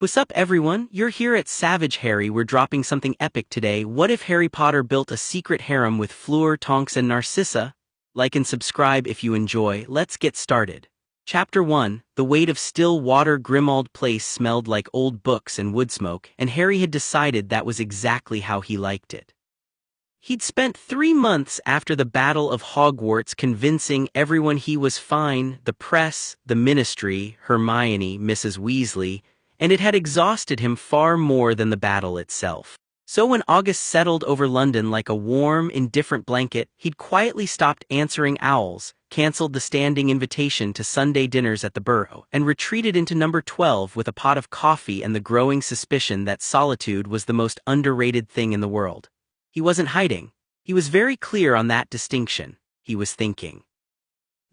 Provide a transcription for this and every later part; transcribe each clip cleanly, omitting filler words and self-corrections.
What's up everyone, you're here at Savage Harry. We're dropping something epic today. What if Harry Potter built a secret harem with Fleur, Tonks and Narcissa? Like and subscribe if you enjoy. Let's get started. Chapter 1, The Weight of Still Water. Grimmauld Place smelled like old books and wood smoke, and Harry had decided that was exactly how he liked it. He'd spent 3 months after the Battle of Hogwarts convincing everyone he was fine, the press, the ministry, Hermione, Mrs. Weasley, and it had exhausted him far more than the battle itself. So when August settled over London like a warm, indifferent blanket, he'd quietly stopped answering owls, cancelled the standing invitation to Sunday dinners at the Borough, and retreated into number 12 with a pot of coffee and the growing suspicion that solitude was the most underrated thing in the world. He wasn't hiding. He was very clear on that distinction. He was thinking.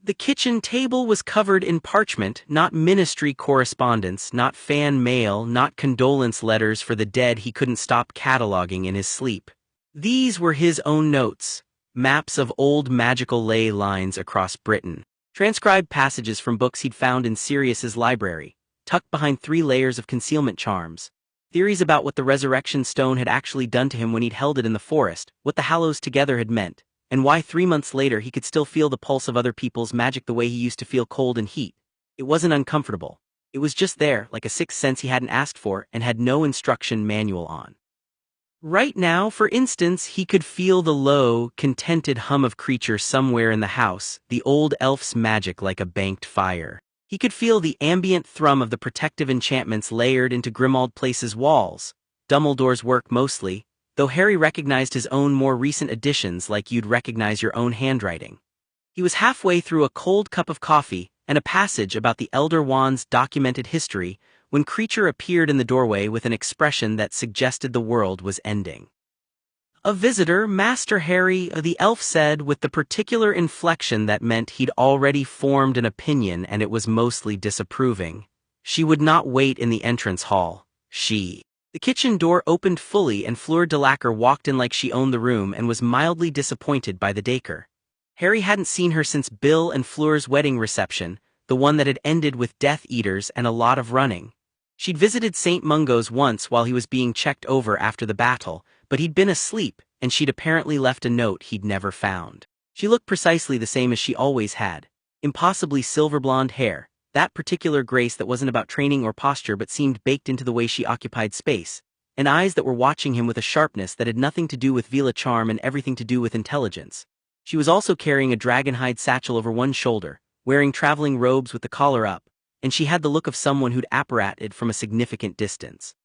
The kitchen table was covered in parchment, not ministry correspondence, not fan mail, not condolence letters for the dead he couldn't stop cataloging in his sleep. These were his own notes, maps of old magical ley lines across Britain, transcribed passages from books he'd found in Sirius's library, tucked behind 3 layers of concealment charms, theories about what the resurrection stone had actually done to him when he'd held it in the forest, what the Hallows Together had meant, and why 3 months later he could still feel the pulse of other people's magic the way he used to feel cold and heat. It wasn't uncomfortable. It was just there, like a sixth sense he hadn't asked for and had no instruction manual on. Right now, for instance, he could feel the low, contented hum of creature somewhere in the house, the old elf's magic like a banked fire. He could feel the ambient thrum of the protective enchantments layered into Grimmauld Place's walls, Dumbledore's work mostly, though Harry recognized his own more recent additions like you'd recognize your own handwriting. He was halfway through a cold cup of coffee and a passage about the Elder Wand's documented history when Creature appeared in the doorway with an expression that suggested the world was ending. "A visitor, Master Harry," the elf said with the particular inflection that meant he'd already formed an opinion and it was mostly disapproving. She would not wait in the entrance hall. The kitchen door opened fully and Fleur Delacour walked in like she owned the room and was mildly disappointed by the Dacre. Harry hadn't seen her since Bill and Fleur's wedding reception, the one that had ended with Death Eaters and a lot of running. She'd visited St. Mungo's once while he was being checked over after the battle, but he'd been asleep, and she'd apparently left a note he'd never found. She looked precisely the same as she always had. Impossibly silver blonde hair, that particular grace that wasn't about training or posture but seemed baked into the way she occupied space, and eyes that were watching him with a sharpness that had nothing to do with Vila charm and everything to do with intelligence. She was also carrying a dragonhide satchel over one shoulder, wearing traveling robes with the collar up, and she had the look of someone who'd apparated from a significant distance.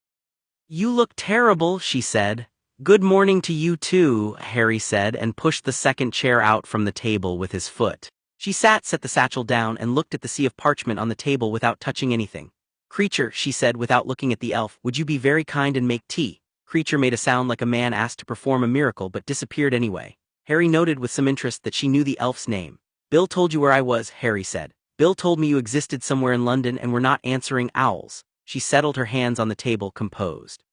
"You look terrible," she said. "Good morning to you too," Harry said and pushed the second chair out from the table with his foot. She set the satchel down and looked at the sea of parchment on the table without touching anything. "Creature," she said without looking at the elf, "would you be very kind and make tea?" Creature made a sound like a man asked to perform a miracle but disappeared anyway. Harry noted with some interest that she knew the elf's name. "Bill told you where I was," Harry said. "Bill told me you existed somewhere in London and were not answering owls." She settled her hands on the table, composed.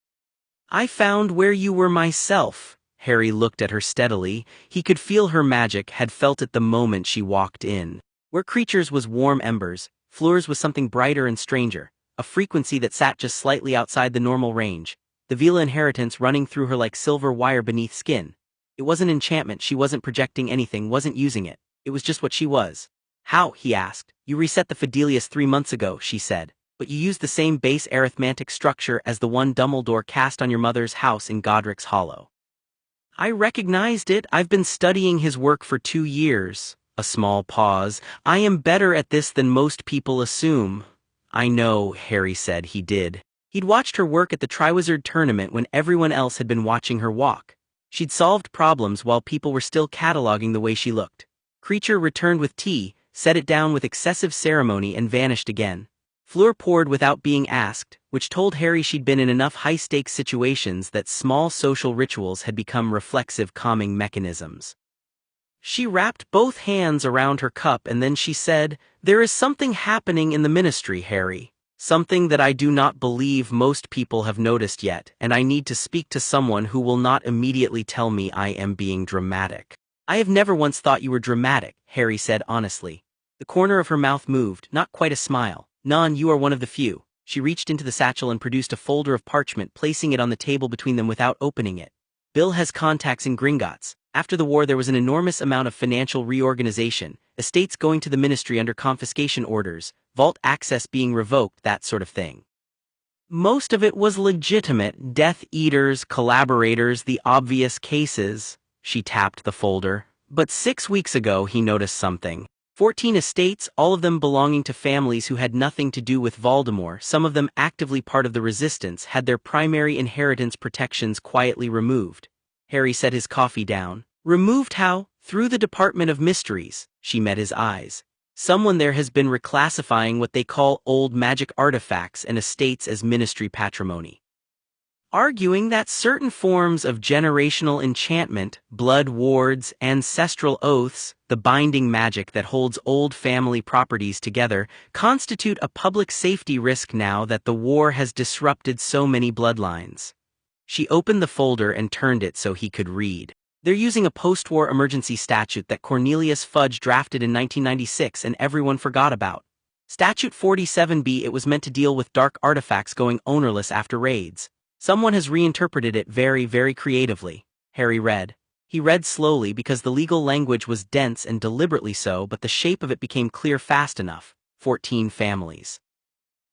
"I found where you were myself." Harry looked at her steadily. He could feel her magic, had felt it the moment she walked in. Where Creature's was warm embers, Fleur's was something brighter and stranger, a frequency that sat just slightly outside the normal range, the Vila inheritance running through her like silver wire beneath skin. It wasn't enchantment, she wasn't projecting anything, wasn't using it. It was just what she was. "How?" he asked. "You reset the Fidelius 3 months ago," she said. "But you used the same base arithmetic structure as the one Dumbledore cast on your mother's house in Godric's Hollow." "I recognized it. I've been studying his work for 2 years. A small pause. "I am better at this than most people assume." "I know," Harry said he did. He'd watched her work at the Triwizard Tournament when everyone else had been watching her walk. She'd solved problems while people were still cataloging the way she looked. Creature returned with tea, set it down with excessive ceremony and vanished again. Fleur poured without being asked, which told Harry she'd been in enough high-stakes situations that small social rituals had become reflexive calming mechanisms. She wrapped both hands around her cup and then she said, "There is something happening in the ministry, Harry. Something that I do not believe most people have noticed yet, and I need to speak to someone who will not immediately tell me I am being dramatic." "I have never once thought you were dramatic," Harry said honestly. The corner of her mouth moved, not quite a smile. "Non, you are one of the few." She reached into the satchel and produced a folder of parchment, placing it on the table between them without opening it. Bill has contacts in Gringotts. After the war there was an enormous amount of financial reorganization, estates going to the ministry under confiscation orders, vault access being revoked, that sort of thing. Most of it was legitimate, Death Eaters, collaborators, the obvious cases. She tapped the folder. But 6 weeks ago he noticed something. 14 estates, all of them belonging to families who had nothing to do with Voldemort, some of them actively part of the resistance, had their primary inheritance protections quietly removed. Harry set his coffee down. Removed how? Through the Department of Mysteries. She met his eyes. Someone there has been reclassifying what they call old magic artifacts and estates as ministry patrimony, arguing that certain forms of generational enchantment, blood wards, ancestral oaths, the binding magic that holds old family properties together, constitute a public safety risk now that the war has disrupted so many bloodlines. She opened the folder and turned it so he could read. They're using a post-war emergency statute that Cornelius Fudge drafted in 1996 and everyone forgot about. Statute 47B. It was meant to deal with dark artifacts going ownerless after raids. Someone has reinterpreted it very, very creatively. Harry read. He read slowly because the legal language was dense and deliberately so, but the shape of it became clear fast enough. 14 families.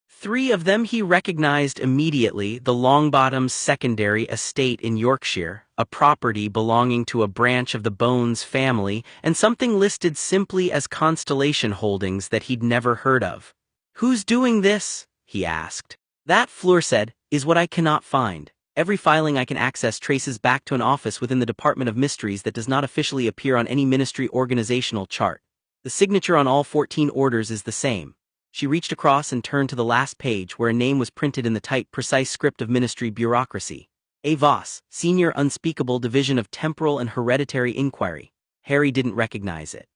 3 of them he recognized immediately: the Longbottoms secondary estate in Yorkshire, a property belonging to a branch of the Bones family, and something listed simply as Constellation Holdings that he'd never heard of. "Who's doing this?" he asked. "That," Fleur said, "is what I cannot find. Every filing I can access traces back to an office within the Department of Mysteries that does not officially appear on any ministry organizational chart. The signature on all 14 orders is the same." She reached across and turned to the last page where a name was printed in the tight, precise script of ministry bureaucracy. A. Voss, Senior Unspeakable Division of Temporal and Hereditary Inquiry. Harry didn't recognize it.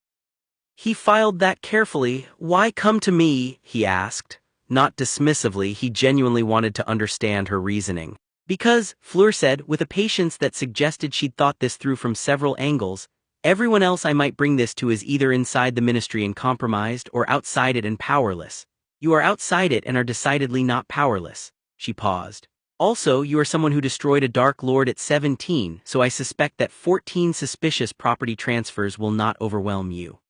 He filed that carefully. "Why come to me?" he asked. Not dismissively, he genuinely wanted to understand her reasoning. "Because," Fleur said, with a patience that suggested she'd thought this through from several angles, "everyone else I might bring this to is either inside the ministry and compromised or outside it and powerless. You are outside it and are decidedly not powerless." She paused. "Also, you are someone who destroyed a Dark Lord at 17, so I suspect that 14 suspicious property transfers will not overwhelm you."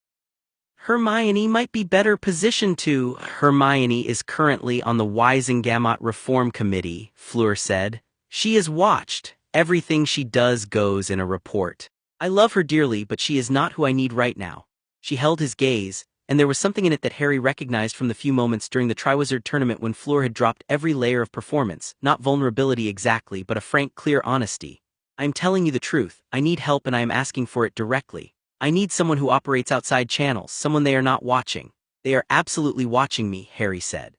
"Hermione might be better positioned to." "Hermione is currently on the Wisengamot Reform Committee," Fleur said. "She is watched. Everything she does goes in a report. I love her dearly, but she is not who I need right now." She held his gaze, and there was something in it that Harry recognized from the few moments during the Triwizard Tournament when Fleur had dropped every layer of performance, not vulnerability exactly, but a frank, clear honesty. "I am telling you the truth. I need help and I am asking for it directly. I need someone who operates outside channels, someone they are not watching." "They are absolutely watching me," Harry said.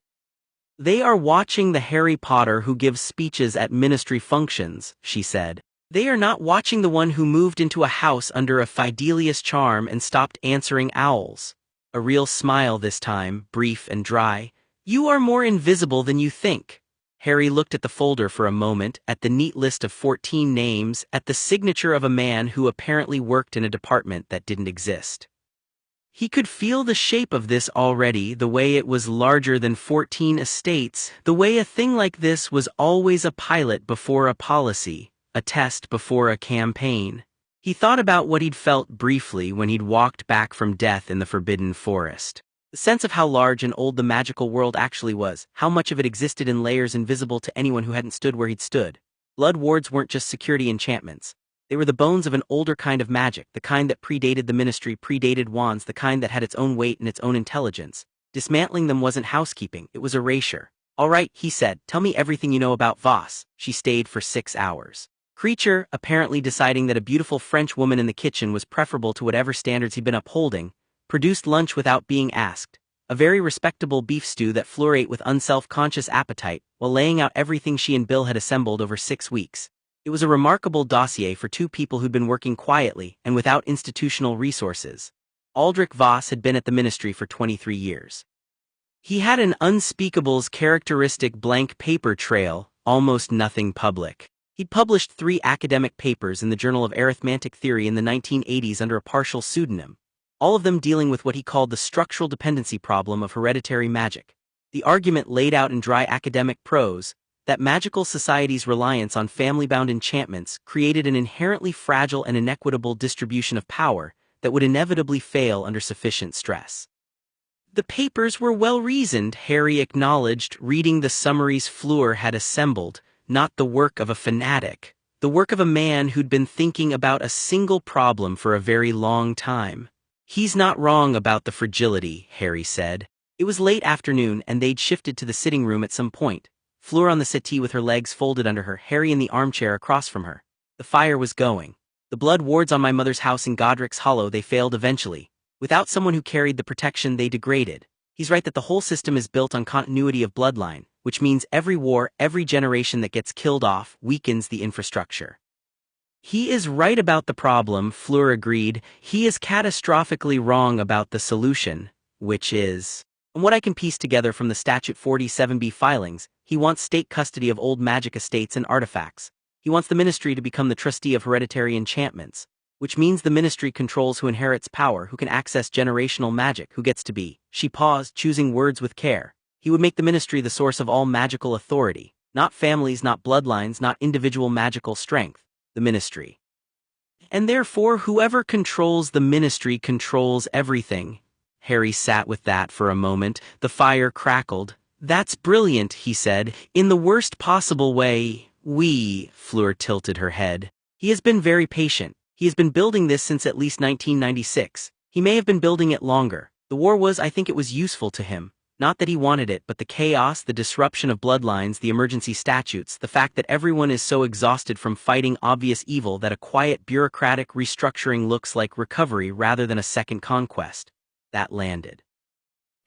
"They are watching the Harry Potter who gives speeches at ministry functions," she said. "They are not watching the one who moved into a house under a Fidelius charm and stopped answering owls." A real smile this time, brief and dry. "You are more invisible than you think." Harry looked at the folder for a moment, at the neat list of 14 names, at the signature of a man who apparently worked in a department that didn't exist. He could feel the shape of this already, the way it was larger than 14 estates, the way a thing like this was always a pilot before a policy, a test before a campaign. He thought about what he'd felt briefly when he'd walked back from death in the Forbidden Forest. The sense of how large and old the magical world actually was, how much of it existed in layers invisible to anyone who hadn't stood where he'd stood. Blood wards weren't just security enchantments. They were the bones of an older kind of magic, the kind that predated the ministry, predated wands, the kind that had its own weight and its own intelligence. Dismantling them wasn't housekeeping, it was erasure. "All right," he said, "tell me everything you know about Voss." She stayed for 6 hours. Creature, apparently deciding that a beautiful French woman in the kitchen was preferable to whatever standards he'd been upholding, produced lunch without being asked. A very respectable beef stew that Fleur ate with unself-conscious appetite, while laying out everything she and Bill had assembled over 6 weeks. It was a remarkable dossier for 2 people who'd been working quietly and without institutional resources. Aldrich Voss had been at the ministry for 23 years. He had an unspeakable's characteristic blank paper trail, almost nothing public. He'd published 3 academic papers in the Journal of Arithmetic Theory in the 1980s under a partial pseudonym, all of them dealing with what he called the structural dependency problem of hereditary magic. The argument laid out in dry academic prose, that magical society's reliance on family-bound enchantments created an inherently fragile and inequitable distribution of power that would inevitably fail under sufficient stress. The papers were well-reasoned, Harry acknowledged, reading the summaries Fleur had assembled, not the work of a fanatic, the work of a man who'd been thinking about a single problem for a very long time. He's not wrong about the fragility, Harry said. It was late afternoon and they'd shifted to the sitting room at some point. Fleur on the settee with her legs folded under her, Harry in the armchair across from her. The fire was going. The blood wards on my mother's house in Godric's Hollow, they failed eventually. Without someone who carried the protection, they degraded. He's right that the whole system is built on continuity of bloodline, which means every war, every generation that gets killed off, weakens the infrastructure. He is right about the problem, Fleur agreed. He is catastrophically wrong about the solution, which is... And what I can piece together from the Statute 47B filings, he wants state custody of old magic estates and artifacts. He wants the ministry to become the trustee of hereditary enchantments, which means the ministry controls who inherits power, who can access generational magic, who gets to be. She paused, choosing words with care. He would make the ministry the source of all magical authority, not families, not bloodlines, not individual magical strength, the ministry. And therefore, whoever controls the ministry controls everything. Harry sat with that for a moment. The fire crackled. That's brilliant, he said, in the worst possible way. Fleur tilted her head. He has been very patient. He has been building this since at least 1996. He may have been building it longer. The war was, I think it was useful to him. Not that he wanted it, but the chaos, the disruption of bloodlines, the emergency statutes, the fact that everyone is so exhausted from fighting obvious evil that a quiet bureaucratic restructuring looks like recovery rather than a second conquest. That landed.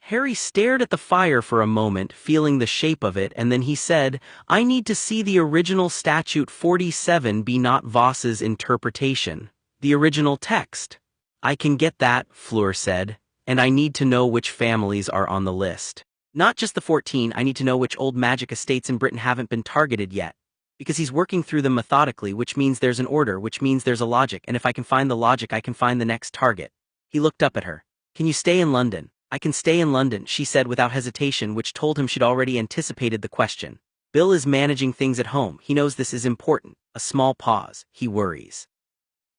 Harry stared at the fire for a moment, feeling the shape of it, and then he said, I need to see the original Statute 47B, not Voss's interpretation. The original text. I can get that, Fleur said, and I need to know which families are on the list. Not just the 14, I need to know which old magic estates in Britain haven't been targeted yet. Because he's working through them methodically, which means there's an order, which means there's a logic, and if I can find the logic, I can find the next target. He looked up at her. Can you stay in London? I can stay in London, she said without hesitation, which told him she'd already anticipated the question. Bill is managing things at home. He knows this is important. A small pause. He worries.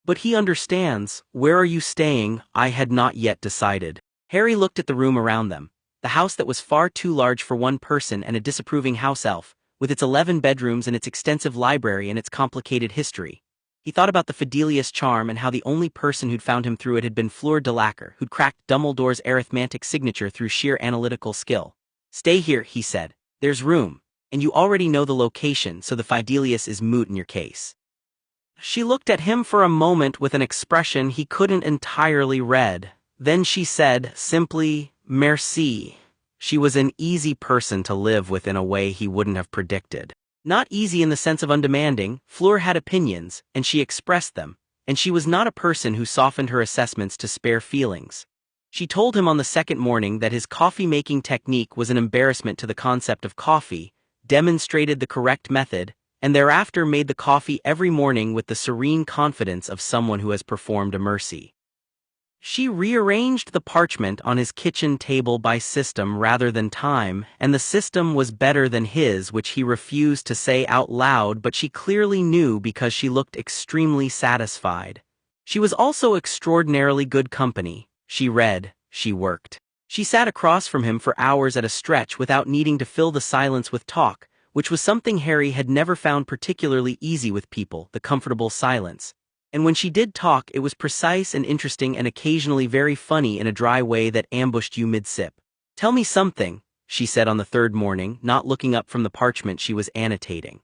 But he understands. Where are you staying? I had not yet decided. Harry looked at the room around them. The house that was far too large for one person and a disapproving house elf, with its 11 bedrooms and its extensive library and its complicated history. He thought about the Fidelius charm and how the only person who'd found him through it had been Fleur Delacour, who'd cracked Dumbledore's arithmetic signature through sheer analytical skill. Stay here, he said. There's room. And you already know the location, so the Fidelius is moot in your case. She looked at him for a moment with an expression he couldn't entirely read. Then she said, simply, merci. She was an easy person to live with in a way he wouldn't have predicted. Not easy in the sense of undemanding. Fleur had opinions, and she expressed them, and she was not a person who softened her assessments to spare feelings. She told him on the second morning that his coffee-making technique was an embarrassment to the concept of coffee, demonstrated the correct method, and thereafter made the coffee every morning with the serene confidence of someone who has performed a mercy. She rearranged the parchment on his kitchen table by system rather than time, and the system was better than his, which he refused to say out loud, but she clearly knew because she looked extremely satisfied. She was also extraordinarily good company. She read, she worked. She sat across from him for hours at a stretch without needing to fill the silence with talk, which was something Harry had never found particularly easy with people, the comfortable silence. And when she did talk, it was precise and interesting and occasionally very funny in a dry way that ambushed you mid-sip. Tell me something, she said on the third morning, not looking up from the parchment she was annotating.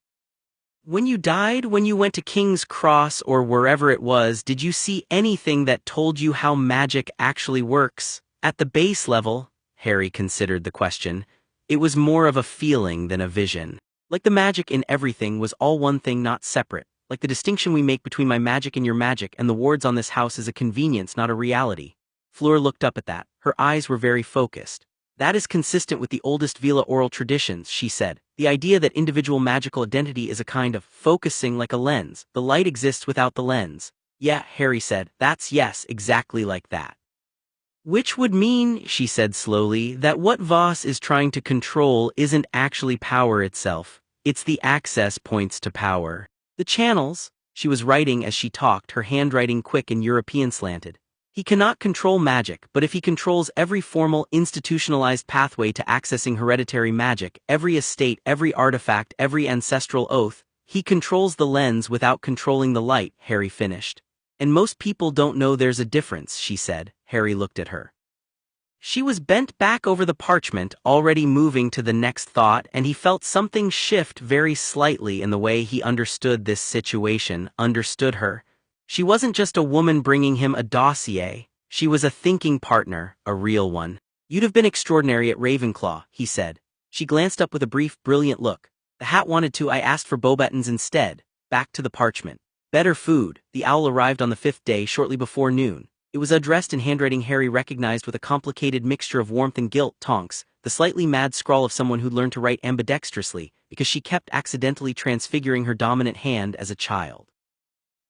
When you died, when you went to King's Cross or wherever it was, did you see anything that told you how magic actually works? At the base level, Harry considered the question, it was more of a feeling than a vision. Like the magic in everything was all one thing, not separate. Like the distinction we make between my magic and your magic and the wards on this house is a convenience, not a reality. Fleur looked up at that. Her eyes were very focused. That is consistent with the oldest Vila oral traditions, she said. The idea that individual magical identity is a kind of focusing like a lens. The light exists without the lens. Yeah, Harry said. That's yes, exactly like that. Which would mean, she said slowly, that what Voss is trying to control isn't actually power itself, it's the access points to power. The channels, she was writing as she talked, her handwriting quick and European slanted. He cannot control magic, but if he controls every formal, institutionalized pathway to accessing hereditary magic, every estate, every artifact, every ancestral oath, he controls the lens without controlling the light, Harry finished. And most people don't know there's a difference, she said. Harry looked at her. She was bent back over the parchment, already moving to the next thought, and he felt something shift very slightly in the way he understood this situation, understood her. She wasn't just a woman bringing him a dossier, she was a thinking partner, a real one. You'd have been extraordinary at Ravenclaw, he said. She glanced up with a brief, brilliant look. The hat wanted to, I asked for Beauxbatons instead. Back to the parchment. Better food. The owl arrived on the 5th day, shortly before noon. It was addressed in handwriting Harry recognized with a complicated mixture of warmth and guilt. Tonks, the slightly mad scrawl of someone who'd learned to write ambidextrously, because she kept accidentally transfiguring her dominant hand as a child.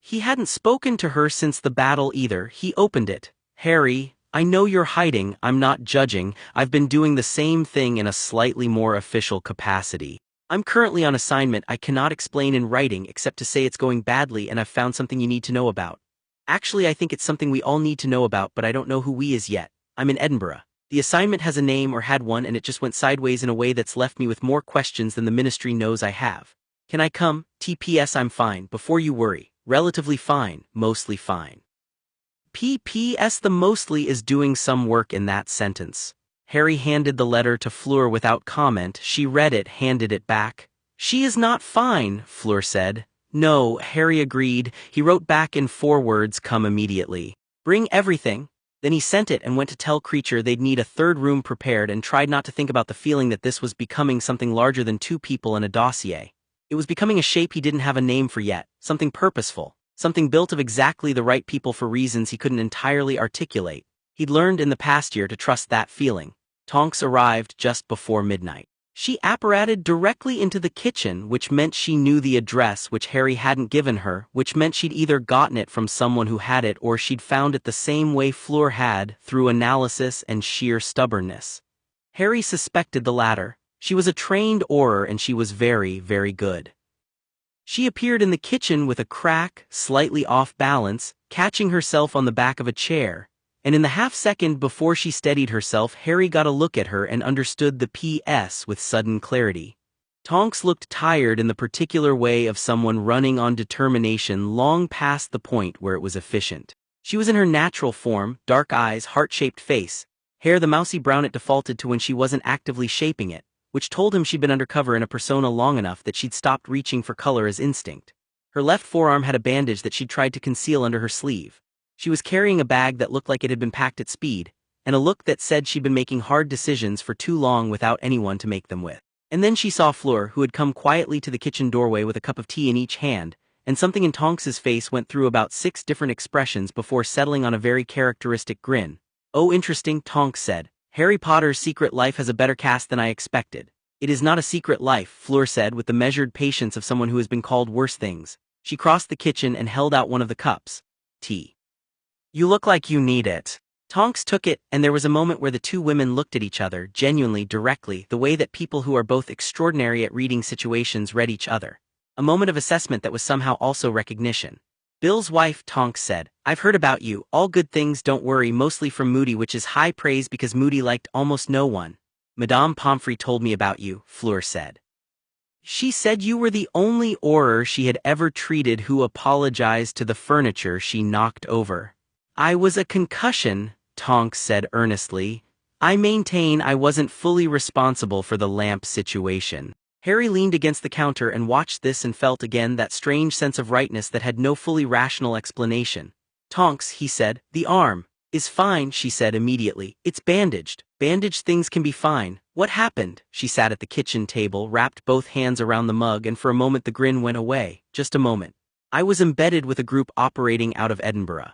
He hadn't spoken to her since the battle either. He opened it. Harry, I know you're hiding, I'm not judging, I've been doing the same thing in a slightly more official capacity. I'm currently on assignment I cannot explain in writing except to say it's going badly and I've found something you need to know about. Actually, I think it's something we all need to know about, but I don't know who we is yet. I'm in Edinburgh. The assignment has a name or had one and it just went sideways in a way that's left me with more questions than the ministry knows I have. Can I come? TPS I'm fine, before you worry. Relatively fine, mostly fine. PPS the mostly is doing some work in that sentence. Harry handed the letter to Fleur without comment. She read it, handed it back. She is not fine, Fleur said. No, Harry agreed. He wrote back in 4 words, come immediately. Bring everything. Then he sent it and went to tell Creature they'd need a 3rd room prepared and tried not to think about the feeling that this was becoming something larger than 2 people and a dossier. It was becoming a shape he didn't have a name for yet, something purposeful, something built of exactly the right people for reasons he couldn't entirely articulate. He'd learned in the past year to trust that feeling. Tonks arrived just before midnight. She apparated directly into the kitchen, which meant she knew the address which Harry hadn't given her, which meant she'd either gotten it from someone who had it or she'd found it the same way Fleur had, through analysis and sheer stubbornness. Harry suspected the latter. She was a trained orer and she was very, very good. She appeared in the kitchen with a crack, slightly off balance, catching herself on the back of a chair, and in the half-second before she steadied herself, Harry got a look at her and understood the PS with sudden clarity. Tonks looked tired in the particular way of someone running on determination long past the point where it was efficient. She was in her natural form, dark eyes, heart-shaped face, hair the mousy brown it defaulted to when she wasn't actively shaping it, which told him she'd been undercover in a persona long enough that she'd stopped reaching for color as instinct. Her left forearm had a bandage that she'd tried to conceal under her sleeve. She was carrying a bag that looked like it had been packed at speed, and a look that said she'd been making hard decisions for too long without anyone to make them with. And then she saw Fleur, who had come quietly to the kitchen doorway with a cup of tea in each hand, and something in Tonks's face went through about 6 different expressions before settling on a very characteristic grin. Oh, interesting, Tonks said. Harry Potter's secret life has a better cast than I expected. It is not a secret life, Fleur said with the measured patience of someone who has been called worse things. She crossed the kitchen and held out one of the cups. Tea. You look like you need it. Tonks took it, and there was a moment where the 2 women looked at each other, genuinely, directly, the way that people who are both extraordinary at reading situations read each other. A moment of assessment that was somehow also recognition. Bill's wife, Tonks said, I've heard about you, all good things don't worry, mostly from Moody, which is high praise because Moody liked almost no one. Madame Pomfrey told me about you, Fleur said. She said you were the only orer she had ever treated who apologized to the furniture she knocked over. I was a concussion, Tonks said earnestly. I maintain I wasn't fully responsible for the lamp situation. Harry leaned against the counter and watched this and felt again that strange sense of rightness that had no fully rational explanation. Tonks, he said, the arm is fine, she said immediately. It's bandaged. Bandaged things can be fine. What happened? She sat at the kitchen table, wrapped both hands around the mug, and for a moment the grin went away. Just a moment. I was embedded with a group operating out of Edinburgh.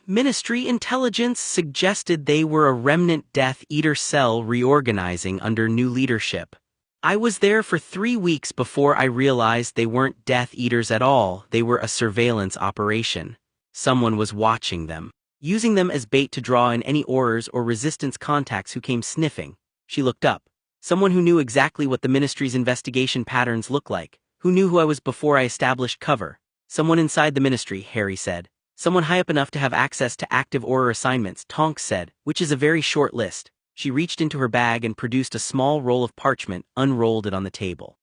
Ministry intelligence suggested they were a remnant Death Eater cell reorganizing under new leadership. I was there for 3 weeks before I realized they weren't Death Eaters at all, they were a surveillance operation. Someone was watching them. using them as bait to draw in any Aurors or resistance contacts who came sniffing. She looked up. Someone who knew exactly what the Ministry's investigation patterns look like, who knew who I was before I established cover. Someone inside the Ministry, Harry said. Someone high up enough to have access to active Auror assignments, Tonks said, which is a very short list. She reached into her bag and produced a small roll of parchment, unrolled it on the table.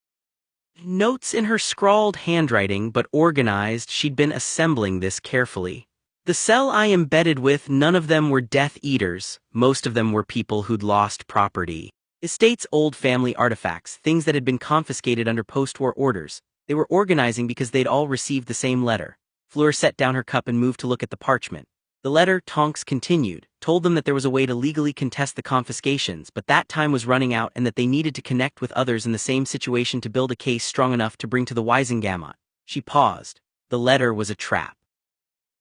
Notes in her scrawled handwriting but organized. She'd been assembling this carefully. The cell I embedded with, none of them were Death Eaters, most of them were people who'd lost property. Estates, old family artifacts, things that had been confiscated under post-war orders. They were organizing because they'd all received the same letter. Fleur set down her cup and moved to look at the parchment. The letter, Tonks continued, told them that there was a way to legally contest the confiscations, but that time was running out and that they needed to connect with others in the same situation to build a case strong enough to bring to the Wisengamot. She paused. The letter was a trap.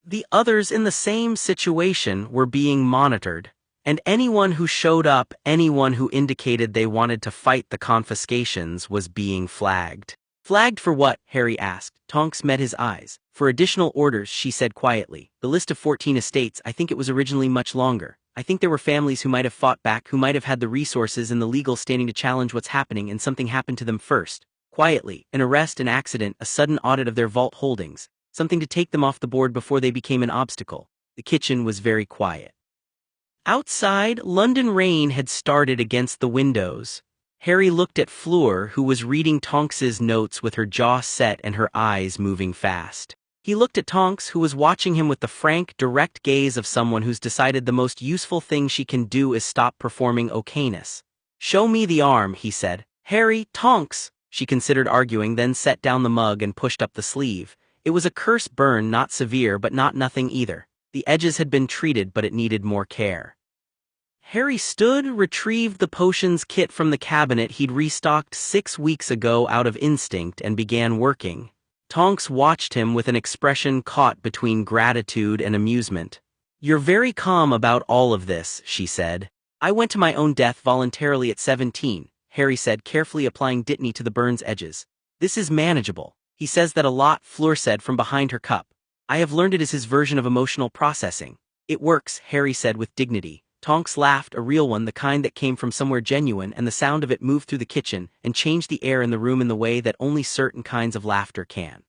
The others in the same situation were being monitored, and anyone who showed up, anyone who indicated they wanted to fight the confiscations, was being flagged. Flagged for what? Harry asked. Tonks met his eyes. For additional orders, she said quietly. The list of 14 estates, I think it was originally much longer. I think there were families who might have fought back, who might have had the resources and the legal standing to challenge what's happening, and something happened to them first. Quietly, an arrest, an accident, a sudden audit of their vault holdings. Something to take them off the board before they became an obstacle. The kitchen was very quiet. Outside, London rain had started against the windows. Harry looked at Fleur, who was reading Tonks's notes with her jaw set and her eyes moving fast. He looked at Tonks, who was watching him with the frank, direct gaze of someone who's decided the most useful thing she can do is stop performing okayness. "Show me the arm," he said. "Harry, Tonks!" She considered arguing, then set down the mug and pushed up the sleeve. It was a curse burn, not severe but not nothing either. The edges had been treated, but it needed more care. Harry stood, retrieved the potions kit from the cabinet he'd restocked 6 weeks ago out of instinct, and began working. Tonks watched him with an expression caught between gratitude and amusement. "You're very calm about all of this," she said. "I went to my own death voluntarily at 17, Harry said, carefully applying Dittany to the burn's edges. "This is manageable." "He says that a lot," Fleur said from behind her cup. "I have learned it is his version of emotional processing." "It works," Harry said with dignity. Tonks laughed, a real one, the kind that came from somewhere genuine, and the sound of it moved through the kitchen and changed the air in the room in the way that only certain kinds of laughter can.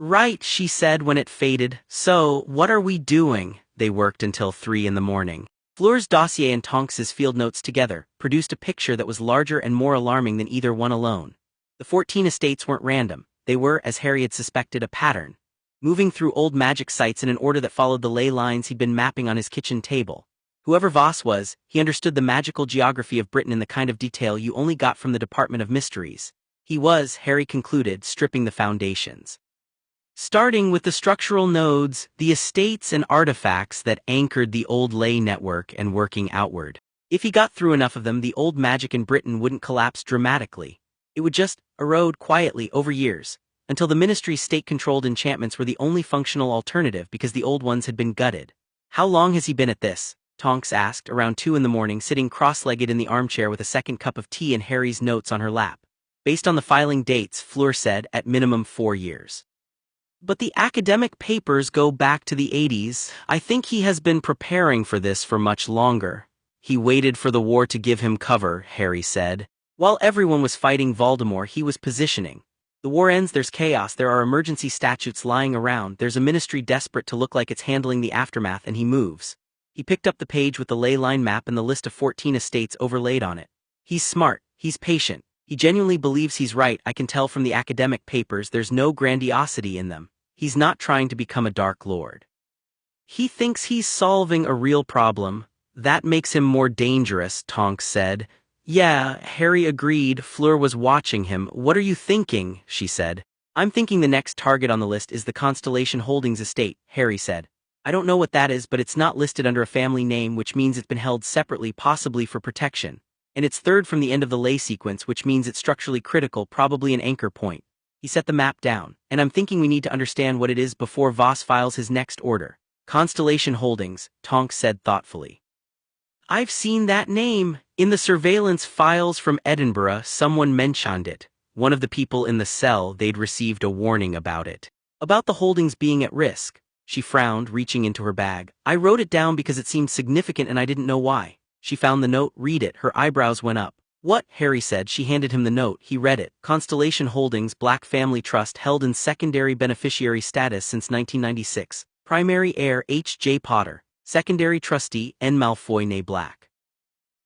"Right," she said when it faded. "So, what are we doing?" They worked until 3 in the morning. Fleur's dossier and Tonks's field notes together produced a picture that was larger and more alarming than either one alone. The 14 estates weren't random. They were, as Harry had suspected, a pattern, moving through old magic sites in an order that followed the ley lines he'd been mapping on his kitchen table. Whoever Voss was, he understood the magical geography of Britain in the kind of detail you only got from the Department of Mysteries. He was, Harry concluded, stripping the foundations. Starting with the structural nodes, the estates and artifacts that anchored the old ley network, and working outward. If he got through enough of them, the old magic in Britain wouldn't collapse dramatically. It would just erode quietly over years, until the Ministry's state-controlled enchantments were the only functional alternative because the old ones had been gutted. "How long has he been at this?" Tonks asked, around 2 in the morning, sitting cross-legged in the armchair with a second cup of tea and Harry's notes on her lap. "Based on the filing dates," Fleur said, "at minimum 4 years. But the academic papers go back to the 80s. I think he has been preparing for this for much longer." "He waited for the war to give him cover," Harry said. "While everyone was fighting Voldemort, he was positioning. The war ends, there's chaos, there are emergency statutes lying around, there's a ministry desperate to look like it's handling the aftermath, and he moves." He picked up the page with the ley line map and the list of 14 estates overlaid on it. "He's smart, he's patient, he genuinely believes he's right. I can tell from the academic papers there's no grandiosity in them. He's not trying to become a Dark Lord. He thinks he's solving a real problem. That makes him more dangerous," Tonks said. "Yeah," Harry agreed. Fleur was watching him. "What are you thinking?" she said. "I'm thinking the next target on the list is the Constellation Holdings estate," Harry said. "I don't know what that is, but it's not listed under a family name, which means it's been held separately, possibly for protection. And it's third from the end of the ley sequence, which means it's structurally critical, probably an anchor point." He set the map down. "And I'm thinking we need to understand what it is before Voss files his next order." "Constellation Holdings," Tonks said thoughtfully. "I've seen that name. In the surveillance files from Edinburgh, someone mentioned it. One of the people in the cell, they'd received a warning about it. About the holdings being at risk." She frowned, reaching into her bag. I wrote it down because it seemed significant and I didn't know why. She found the note. Read it. Her eyebrows went up. What? Harry said. She handed him the note. He read it. Constellation Holdings, Black Family Trust, held in secondary beneficiary status since 1996. Primary heir H. J. Potter. Secondary trustee N. Malfoy née Black.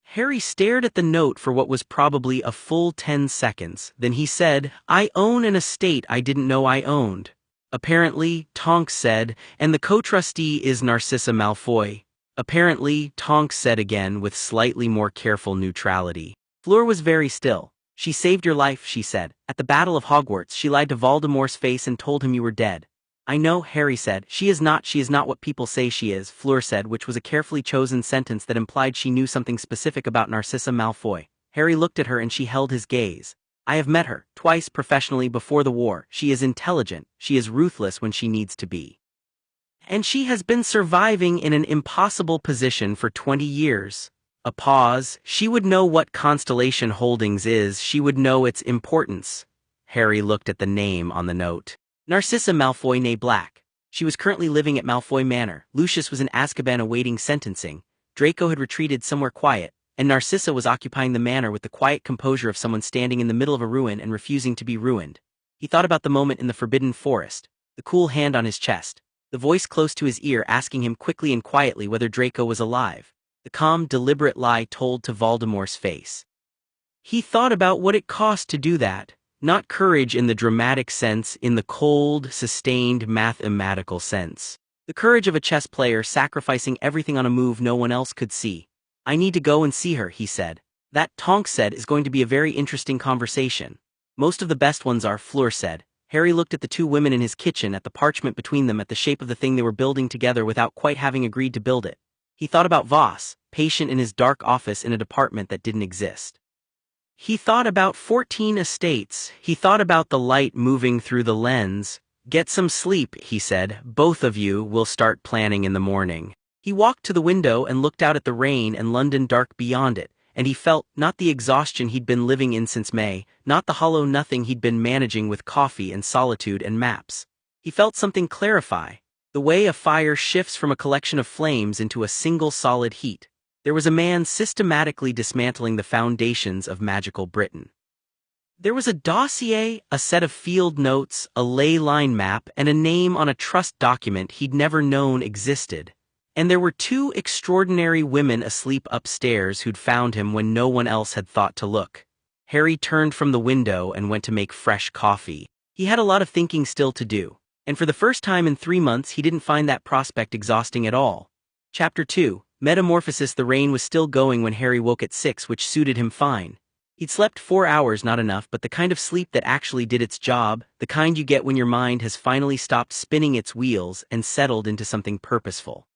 Harry stared at the note for what was probably a full 10 seconds. Then he said, I own an estate I didn't know I owned. Apparently, Tonks said, and the co-trustee is Narcissa Malfoy. Apparently, Tonks said again with slightly more careful neutrality. Fleur was very still. She saved your life, she said. At the Battle of Hogwarts, she lied to Voldemort's face and told him you were dead. I know, Harry said. She is not what people say she is, Fleur said, which was a carefully chosen sentence that implied she knew something specific about Narcissa Malfoy. Harry looked at her and she held his gaze. I have met her, twice professionally before the war. She is intelligent, she is ruthless when she needs to be. And she has been surviving in an impossible position for 20 years. A pause. She would know what Constellation Holdings is, she would know its importance. Harry looked at the name on the note. Narcissa Malfoy née Black. She was currently living at Malfoy Manor. Lucius was in Azkaban awaiting sentencing. Draco had retreated somewhere quiet, and Narcissa was occupying the manor with the quiet composure of someone standing in the middle of a ruin and refusing to be ruined. He thought about the moment in the Forbidden Forest, the cool hand on his chest, the voice close to his ear asking him quickly and quietly whether Draco was alive, the calm, deliberate lie told to Voldemort's face. He thought about what it cost to do that. Not courage in the dramatic sense, in the cold, sustained, mathematical sense. The courage of a chess player sacrificing everything on a move no one else could see. I need to go and see her, he said. That, Tonks said, is going to be a very interesting conversation. Most of the best ones are, Fleur said. Harry looked at the two women in his kitchen, at the parchment between them, at the shape of the thing they were building together without quite having agreed to build it. He thought about Voss, patient in his dark office in a department that didn't exist. He thought about 14 estates. He thought about the light moving through the lens. Get some sleep, he said. Both of you will start planning in the morning. He walked to the window and looked out at the rain and London dark beyond it, and he felt, not the exhaustion he'd been living in since May, not the hollow nothing he'd been managing with coffee and solitude and maps. He felt something clarify, the way a fire shifts from a collection of flames into a single solid heat. There was a man systematically dismantling the foundations of magical Britain. There was a dossier, a set of field notes, a ley line map, and a name on a trust document he'd never known existed. And there were two extraordinary women asleep upstairs who'd found him when no one else had thought to look. Harry turned from the window and went to make fresh coffee. He had a lot of thinking still to do, and for the first time in 3 months he didn't find that prospect exhausting at all. Chapter 2. Metamorphosis. The rain was still going when Harry woke at 6, which suited him fine. He'd slept 4 hours, not enough, but the kind of sleep that actually did its job, the kind you get when your mind has finally stopped spinning its wheels and settled into something purposeful.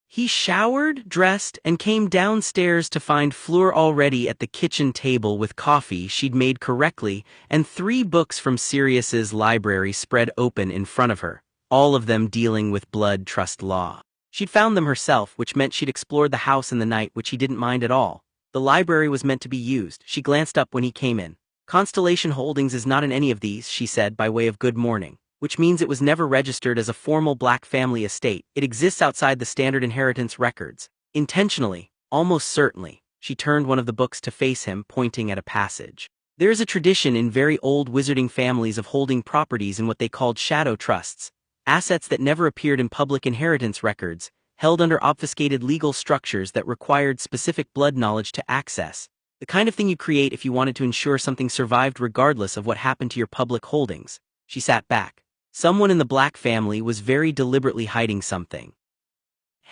He showered, dressed, and came downstairs to find Fleur already at the kitchen table with coffee she'd made correctly and 3 books from Sirius's library spread open in front of her, all of them dealing with blood trust law. She'd found them herself, which meant she'd explored the house in the night, which he didn't mind at all. The library was meant to be used. She glanced up when he came in. Constellation Holdings is not in any of these, she said by way of good morning, which means it was never registered as a formal black family estate. It exists outside the standard inheritance records. Intentionally, almost certainly, she turned one of the books to face him, pointing at a passage. There is a tradition in very old wizarding families of holding properties in what they called shadow trusts, assets that never appeared in public inheritance records, held under obfuscated legal structures that required specific blood knowledge to access. The kind of thing you create if you wanted to ensure something survived regardless of what happened to your public holdings. She sat back. Someone in the Black family was very deliberately hiding something.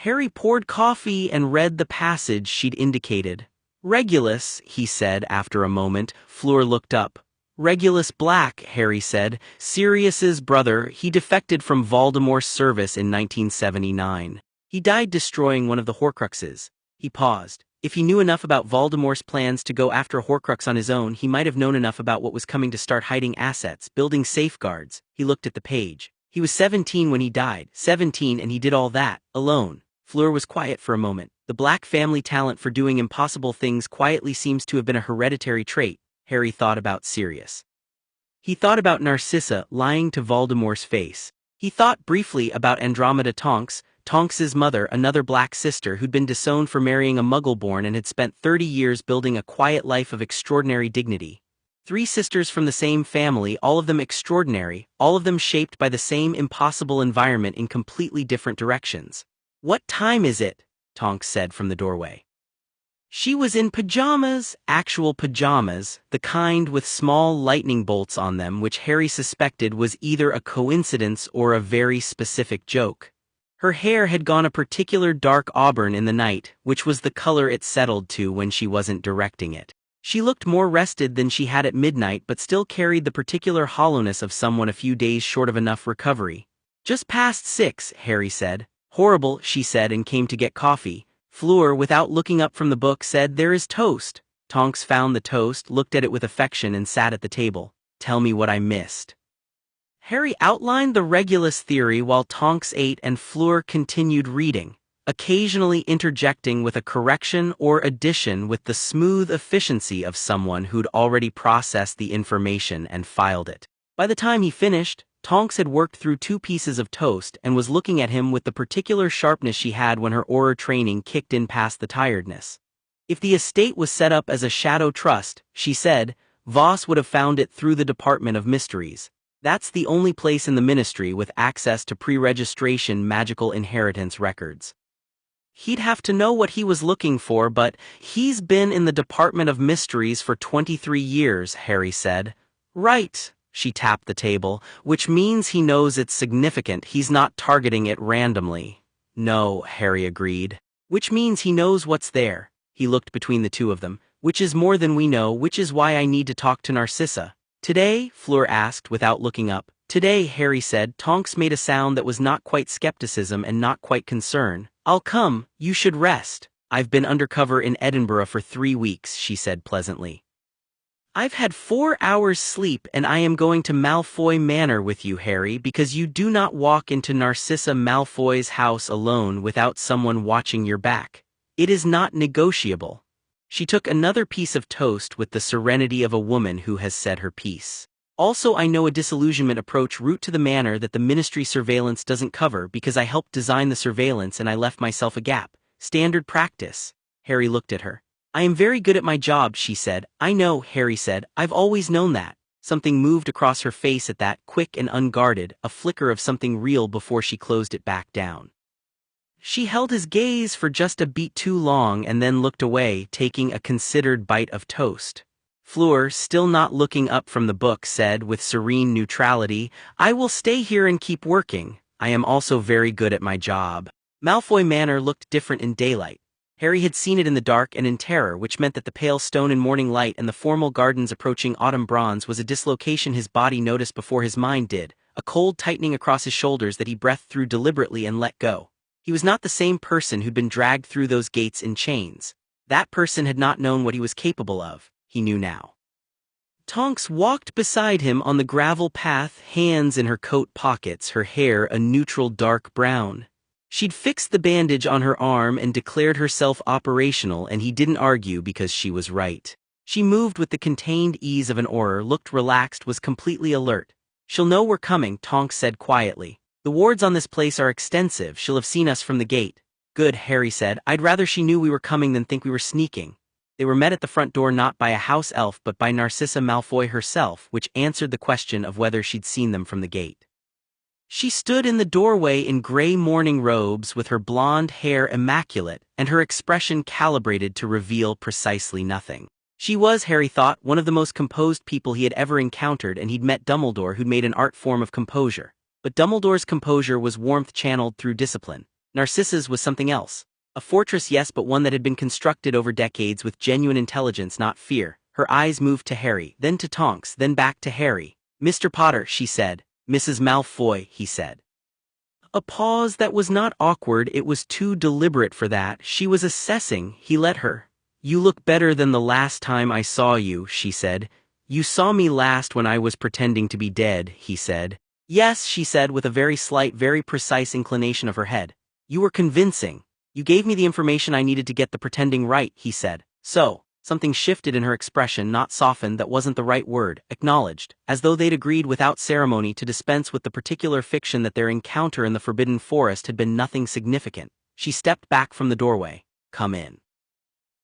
Harry poured coffee and read the passage she'd indicated. Regulus, he said after a moment. Fleur looked up. Regulus Black, Harry said. Sirius's brother. He defected from Voldemort's service in 1979. He died destroying one of the Horcruxes. He paused. If he knew enough about Voldemort's plans to go after a Horcrux on his own, he might have known enough about what was coming to start hiding assets, building safeguards. He looked at the page. He was 17 when he died. 17, and he did all that, alone. Fleur was quiet for a moment. The Black family talent for doing impossible things quietly seems to have been a hereditary trait. Harry thought about Sirius. He thought about Narcissa lying to Voldemort's face. He thought briefly about Andromeda Tonks, Tonks's mother, another black sister who'd been disowned for marrying a Muggle-born and had spent 30 years building a quiet life of extraordinary dignity. 3 sisters from the same family, all of them extraordinary, all of them shaped by the same impossible environment in completely different directions. "What time is it?" Tonks said from the doorway. She was in pajamas, actual pajamas, the kind with small lightning bolts on them which Harry suspected was either a coincidence or a very specific joke. Her hair had gone a particular dark auburn in the night, which was the color it settled to when she wasn't directing it. She looked more rested than she had at midnight but still carried the particular hollowness of someone a few days short of enough recovery. "Just past 6, Harry said. "Horrible," she said and came to get coffee. Fleur, without looking up from the book, said, "There is toast." Tonks found the toast, looked at it with affection and sat at the table. "Tell me what I missed." Harry outlined the Regulus theory while Tonks ate and Fleur continued reading, occasionally interjecting with a correction or addition with the smooth efficiency of someone who'd already processed the information and filed it. By the time he finished, Tonks had worked through 2 pieces of toast and was looking at him with the particular sharpness she had when her aura training kicked in past the tiredness. If the estate was set up as a shadow trust, she said, Voss would have found it through the Department of Mysteries. That's the only place in the Ministry with access to pre-registration magical inheritance records. He'd have to know what he was looking for, but he's been in the Department of Mysteries for 23 years, Harry said. "Right." She tapped the table, "which means he knows it's significant, he's not targeting it randomly." "No," Harry agreed. "Which means he knows what's there." He looked between the two of them. "Which is more than we know, which is why I need to talk to Narcissa." "Today?" Fleur asked without looking up. "Today," Harry said. Tonks made a sound that was not quite skepticism and not quite concern. "I'll come, you should rest." "I've been undercover in Edinburgh for 3 weeks," she said pleasantly. "I've had 4 hours sleep and I am going to Malfoy Manor with you, Harry, because you do not walk into Narcissa Malfoy's house alone without someone watching your back. It is not negotiable." She took another piece of toast with the serenity of a woman who has said her piece. "Also, I know a disillusionment approach route to the manor that the Ministry surveillance doesn't cover because I helped design the surveillance and I left myself a gap. Standard practice." Harry looked at her. "I am very good at my job," she said. "I know," Harry said. "I've always known that." Something moved across her face at that, quick and unguarded, a flicker of something real before she closed it back down. She held his gaze for just a beat too long and then looked away, taking a considered bite of toast. Fleur, still not looking up from the book, said with serene neutrality, "I will stay here and keep working. I am also very good at my job." Malfoy Manor looked different in daylight. Harry had seen it in the dark and in terror, which meant that the pale stone in morning light and the formal gardens approaching autumn bronze was a dislocation his body noticed before his mind did, a cold tightening across his shoulders that he breathed through deliberately and let go. He was not the same person who'd been dragged through those gates in chains. That person had not known what he was capable of. He knew now. Tonks walked beside him on the gravel path, hands in her coat pockets, her hair a neutral dark brown. She'd fixed the bandage on her arm and declared herself operational, and he didn't argue because she was right. She moved with the contained ease of an Auror, looked relaxed, was completely alert. "She'll know we're coming," Tonks said quietly. "The wards on this place are extensive, she'll have seen us from the gate." "Good," Harry said. "I'd rather she knew we were coming than think we were sneaking." They were met at the front door not by a house elf but by Narcissa Malfoy herself, which answered the question of whether she'd seen them from the gate. She stood in the doorway in gray morning robes with her blonde hair immaculate and her expression calibrated to reveal precisely nothing. She was, Harry thought, one of the most composed people he had ever encountered, and he'd met Dumbledore, who'd made an art form of composure. But Dumbledore's composure was warmth channeled through discipline. Narcissa's was something else. A fortress, yes, but one that had been constructed over decades with genuine intelligence, not fear. Her eyes moved to Harry, then to Tonks, then back to Harry. "Mr. Potter," she said. "Mrs. Malfoy," he said. A pause that was not awkward, it was too deliberate for that. She was assessing. He let her. "You look better than the last time I saw you," she said. "You saw me last when I was pretending to be dead," he said. "Yes," she said with a very slight, very precise inclination of her head. "You were convincing. You gave me the information I needed to get the pretending right," he said. So Something shifted in her expression, not softened, that wasn't the right word, acknowledged, as though they'd agreed without ceremony to dispense with the particular fiction that their encounter in the Forbidden Forest had been nothing significant. She stepped back from the doorway. "Come in."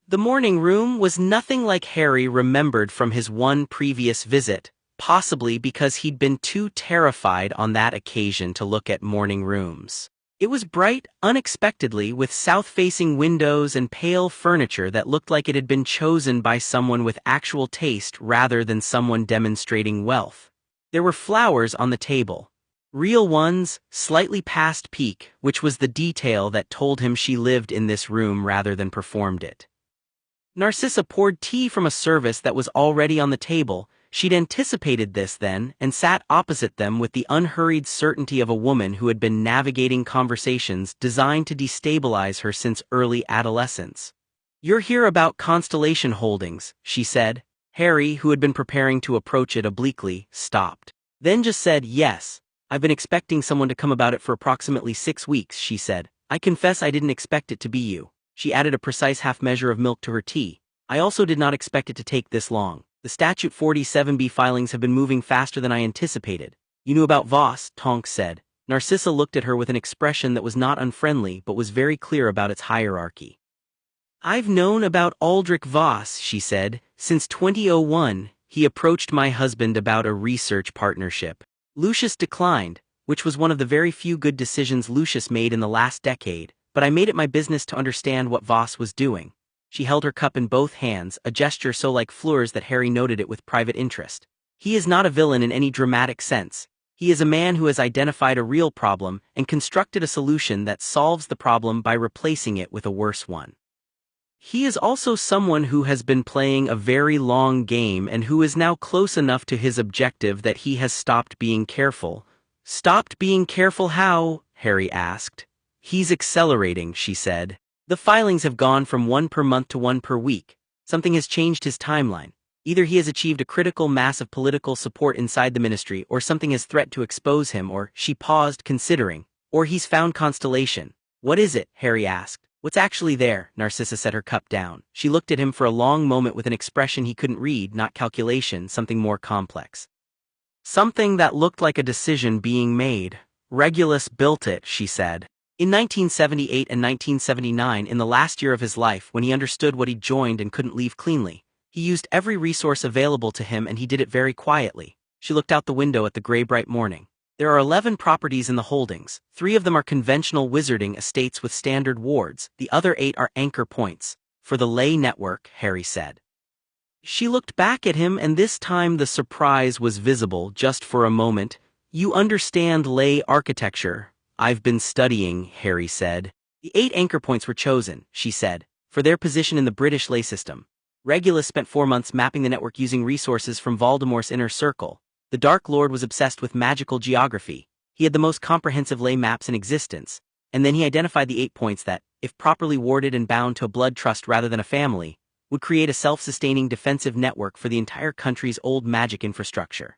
The morning room was nothing like Harry remembered from his one previous visit, possibly because he'd been too terrified on that occasion to look at morning rooms. It was bright, unexpectedly, with south-facing windows and pale furniture that looked like it had been chosen by someone with actual taste rather than someone demonstrating wealth. There were flowers on the table. Real ones, slightly past peak, which was the detail that told him she lived in this room rather than performed it. Narcissa poured tea from a service that was already on the table. She'd anticipated this then, and sat opposite them with the unhurried certainty of a woman who had been navigating conversations designed to destabilize her since early adolescence. "You're here about Constellation Holdings," she said. Harry, who had been preparing to approach it obliquely, stopped. Then just said, "Yes. I've been expecting someone to come about it for approximately 6 weeks," she said. "I confess I didn't expect it to be you." She added a precise half measure of milk to her tea. "I also did not expect it to take this long. The Statute 47B filings have been moving faster than I anticipated." "You knew about Voss," Tonks said. Narcissa looked at her with an expression that was not unfriendly but was very clear about its hierarchy. "I've known about Aldrich Voss," she said, "since 2001. He approached my husband about a research partnership. Lucius declined, which was one of the very few good decisions Lucius made in the last decade, but I made it my business to understand what Voss was doing." She held her cup in both hands, a gesture so like Fleur's that Harry noted it with private interest. "He is not a villain in any dramatic sense. He is a man who has identified a real problem and constructed a solution that solves the problem by replacing it with a worse one. He is also someone who has been playing a very long game and who is now close enough to his objective that he has stopped being careful." "Stopped being careful how?" Harry asked. "He's accelerating," she said. "The filings have gone from 1 per month to 1 per week. Something has changed his timeline. Either he has achieved a critical mass of political support inside the ministry, or something has threatened to expose him, or," she paused, considering, "or he's found Constellation." "What is it?" Harry asked. "What's actually there?" Narcissa set her cup down. She looked at him for a long moment with an expression he couldn't read, not calculation, something more complex. "Something that looked like a decision being made. Regulus built it," she said. "In 1978 and 1979, in the last year of his life, when he understood what he'd joined and couldn't leave cleanly. He used every resource available to him, and he did it very quietly." She looked out the window at the gray bright morning. "There are 11 properties in the holdings. 3 of them are conventional wizarding estates with standard wards. The other 8 are anchor points. For the lay network," Harry said. She looked back at him, and this time the surprise was visible just for a moment. "You understand lay architecture?" "I've been studying," Harry said. "The 8 anchor points were chosen," she said, "for their position in the British lay system. Regulus spent 4 months mapping the network using resources from Voldemort's inner circle. The Dark Lord was obsessed with magical geography. He had the most comprehensive lay maps in existence, and then he identified the 8 points that, if properly warded and bound to a blood trust rather than a family, would create a self-sustaining defensive network for the entire country's old magic infrastructure."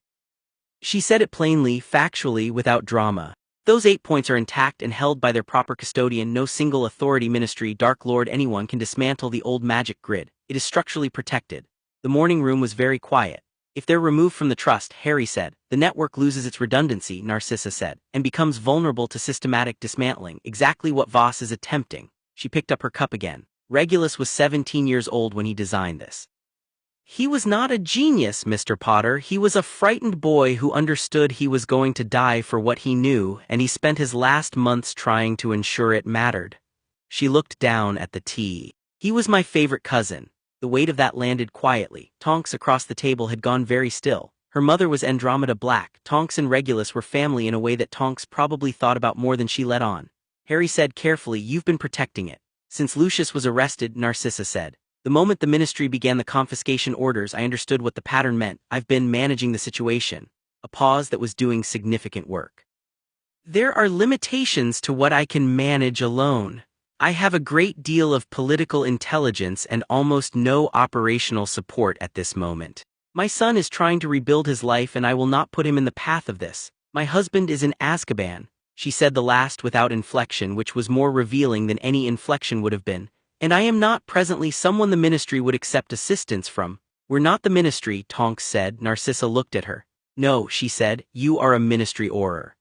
She said it plainly, factually, without drama. "Those 8 points are intact and held by their proper custodian. No single authority, ministry, Dark Lord, anyone can dismantle the old magic grid. It is structurally protected." The morning room was very quiet. "If they're removed from the trust," Harry said, "the network loses its redundancy," Narcissa said, "and becomes vulnerable to systematic dismantling, exactly what Voss is attempting." She picked up her cup again. "Regulus was 17 years old when he designed this. He was not a genius, Mr. Potter. He was a frightened boy who understood he was going to die for what he knew, and he spent his last months trying to ensure it mattered." She looked down at the tea. "He was my favorite cousin." The weight of that landed quietly. Tonks across the table had gone very still. Her mother was Andromeda Black. Tonks and Regulus were family in a way that Tonks probably thought about more than she let on. Harry said carefully, "You've been protecting it since Lucius was arrested," Narcissa said. "The moment the ministry began the confiscation orders, I understood what the pattern meant. I've been managing the situation." A pause that was doing significant work. "There are limitations to what I can manage alone. I have a great deal of political intelligence and almost no operational support at this moment. My son is trying to rebuild his life, and I will not put him in the path of this. My husband is in Azkaban." She said the last without inflection, which was more revealing than any inflection would have been. And I am not presently someone the ministry would accept assistance from. We're not the ministry, Tonks said. Narcissa looked at her. No, she said, you are a ministry Auror.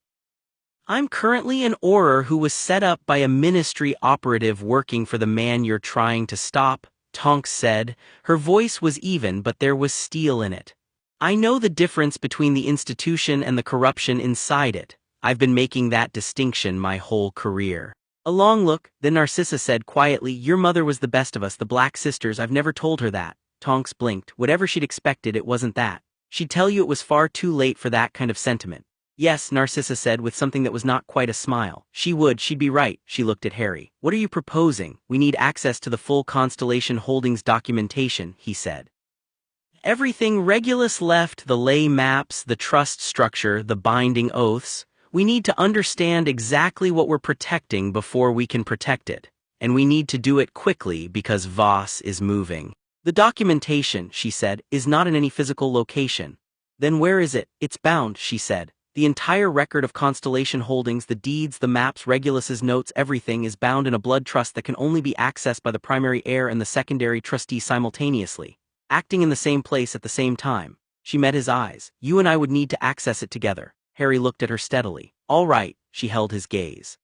I'm currently an Auror who was set up by a ministry operative working for the man you're trying to stop, Tonks said. Her voice was even but there was steel in it. I know the difference between the institution and the corruption inside it. I've been making that distinction my whole career. A long look, then Narcissa said quietly, your mother was the best of us, the Black Sisters. I've never told her that. Tonks blinked. Whatever she'd expected, it wasn't that. She'd tell you it was far too late for that kind of sentiment. Yes, Narcissa said with something that was not quite a smile. She would, she'd be right. She looked at Harry. What are you proposing? We need access to the full Constellation Holdings documentation, he said. Everything Regulus left, the ley maps, the trust structure, the binding oaths. We need to understand exactly what we're protecting before we can protect it. And we need to do it quickly because Voss is moving. The documentation, she said, is not in any physical location. Then where is it? It's bound, she said. The entire record of Constellation Holdings, the deeds, the maps, Regulus's notes, everything is bound in a blood trust that can only be accessed by the primary heir and the secondary trustee simultaneously, acting in the same place at the same time. She met his eyes. You and I would need to access it together. Harry looked at her steadily. All right, she held his gaze.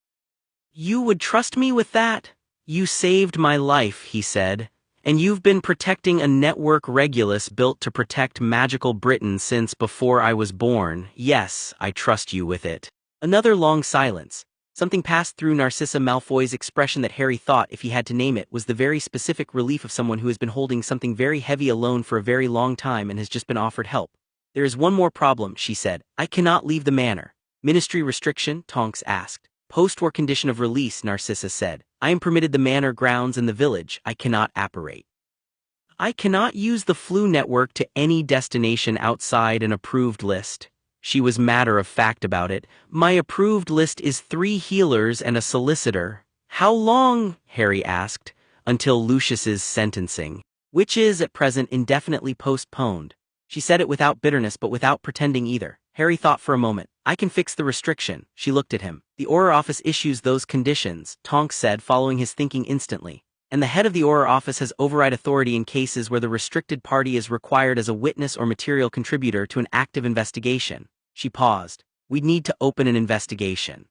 You would trust me with that? You saved my life, he said. And you've been protecting a network Regulus built to protect magical Britain since before I was born. Yes, I trust you with it. Another long silence. Something passed through Narcissa Malfoy's expression that Harry thought, if he had to name it, was the very specific relief of someone who has been holding something very heavy alone for a very long time and has just been offered help. There is one more problem, she said. I cannot leave the manor. Ministry restriction? Tonks asked. Post-war condition of release, Narcissa said. I am permitted the manor grounds and the village. I cannot apparate. I cannot use the Fleur network to any destination outside an approved list. She was matter-of-fact about it. My approved list is 3 healers and a solicitor. How long? Harry asked. Until Lucius's sentencing, which is at present indefinitely postponed. She said it without bitterness but without pretending either. Harry thought for a moment. I can fix the restriction. She looked at him. The Auror office issues those conditions, Tonks said, following his thinking instantly. And the head of the Auror office has override authority in cases where the restricted party is required as a witness or material contributor to an active investigation. She paused. We'd need to open an investigation.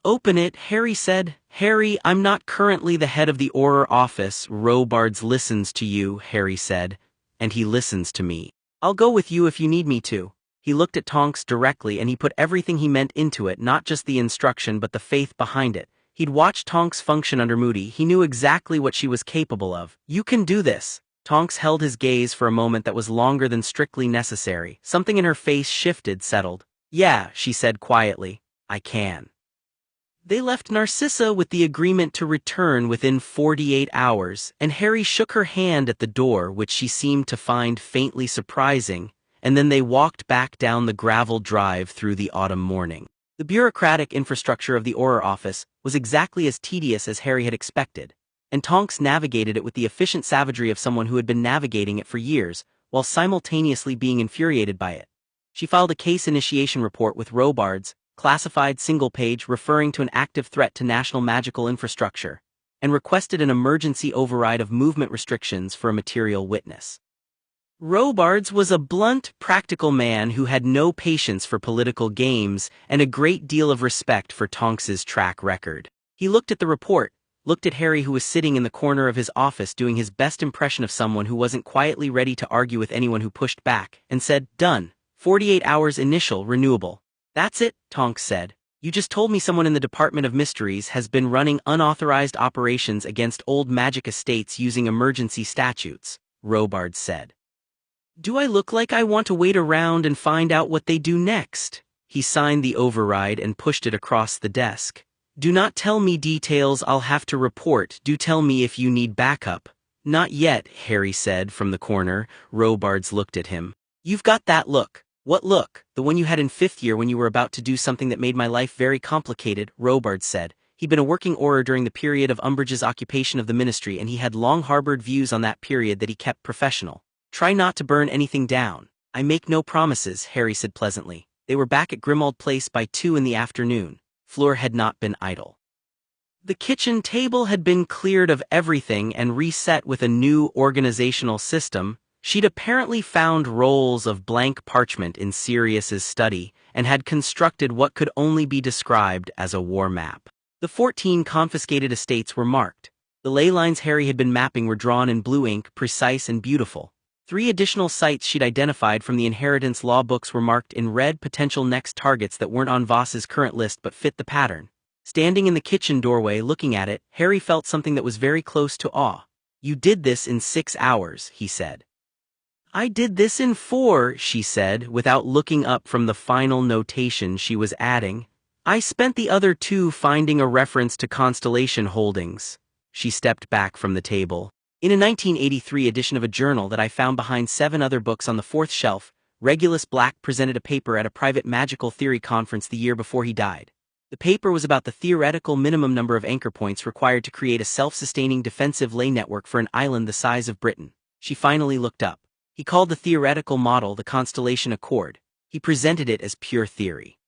Open it, Harry said. Harry, I'm not currently the head of the Auror office. Robards listens to you, Harry said. And he listens to me. I'll go with you if you need me to. He looked at Tonks directly and he put everything he meant into it, not just the instruction but the faith behind it. He'd watched Tonks function under Moody. He knew exactly what she was capable of. You can do this. Tonks held his gaze for a moment that was longer than strictly necessary. Something in her face shifted, settled. Yeah, she said quietly. I can. They left Narcissa with the agreement to return within 48 hours, and Harry shook her hand at the door, which she seemed to find faintly surprising, and then they walked back down the gravel drive through the autumn morning. The bureaucratic infrastructure of the Auror office was exactly as tedious as Harry had expected, and Tonks navigated it with the efficient savagery of someone who had been navigating it for years, while simultaneously being infuriated by it. She filed a case initiation report with Robards, classified single-page referring to an active threat to national magical infrastructure, and requested an emergency override of movement restrictions for a material witness. Robards was a blunt, practical man who had no patience for political games and a great deal of respect for Tonks's track record. He looked at the report, looked at Harry who was sitting in the corner of his office doing his best impression of someone who wasn't quietly ready to argue with anyone who pushed back, and said, Done. 48 hours initial, renewable. That's it, Tonks said. You just told me someone in the Department of Mysteries has been running unauthorized operations against old magic estates using emergency statutes, Robards said. Do I look like I want to wait around and find out what they do next? He signed the override and pushed it across the desk. Do not tell me details I'll have to report. Do tell me if you need backup. Not yet, Harry said from the corner. Robards looked at him. You've got that look. What look? The one you had in 5th year when you were about to do something that made my life very complicated, Robards said. He'd been a working Auror during the period of Umbridge's occupation of the ministry, and he had long harbored views on that period that he kept professional. Try not to burn anything down. I make no promises, Harry said pleasantly. They were back at Grimmauld Place by 2 in the afternoon. Fleur had not been idle. The kitchen table had been cleared of everything and reset with a new organizational system. She'd apparently found rolls of blank parchment in Sirius's study and had constructed what could only be described as a war map. The 14 confiscated estates were marked. The ley lines Harry had been mapping were drawn in blue ink, precise and beautiful. 3 additional sites she'd identified from the inheritance law books were marked in red, potential next targets that weren't on Voss's current list but fit the pattern. Standing in the kitchen doorway looking at it, Harry felt something that was very close to awe. "You did this in 6 hours, he said. "I did this in 4, she said, without looking up from the final notation she was adding. "I spent the other 2 finding a reference to Constellation Holdings." She stepped back from the table. "In a 1983 edition of a journal that I found behind 7 other books on the 4th shelf, Regulus Black presented a paper at a private magical theory conference the year before he died. The paper was about the theoretical minimum number of anchor points required to create a self-sustaining defensive ley network for an island the size of Britain." She finally looked up. "He called the theoretical model the Constellation Accord. He presented it as pure theory."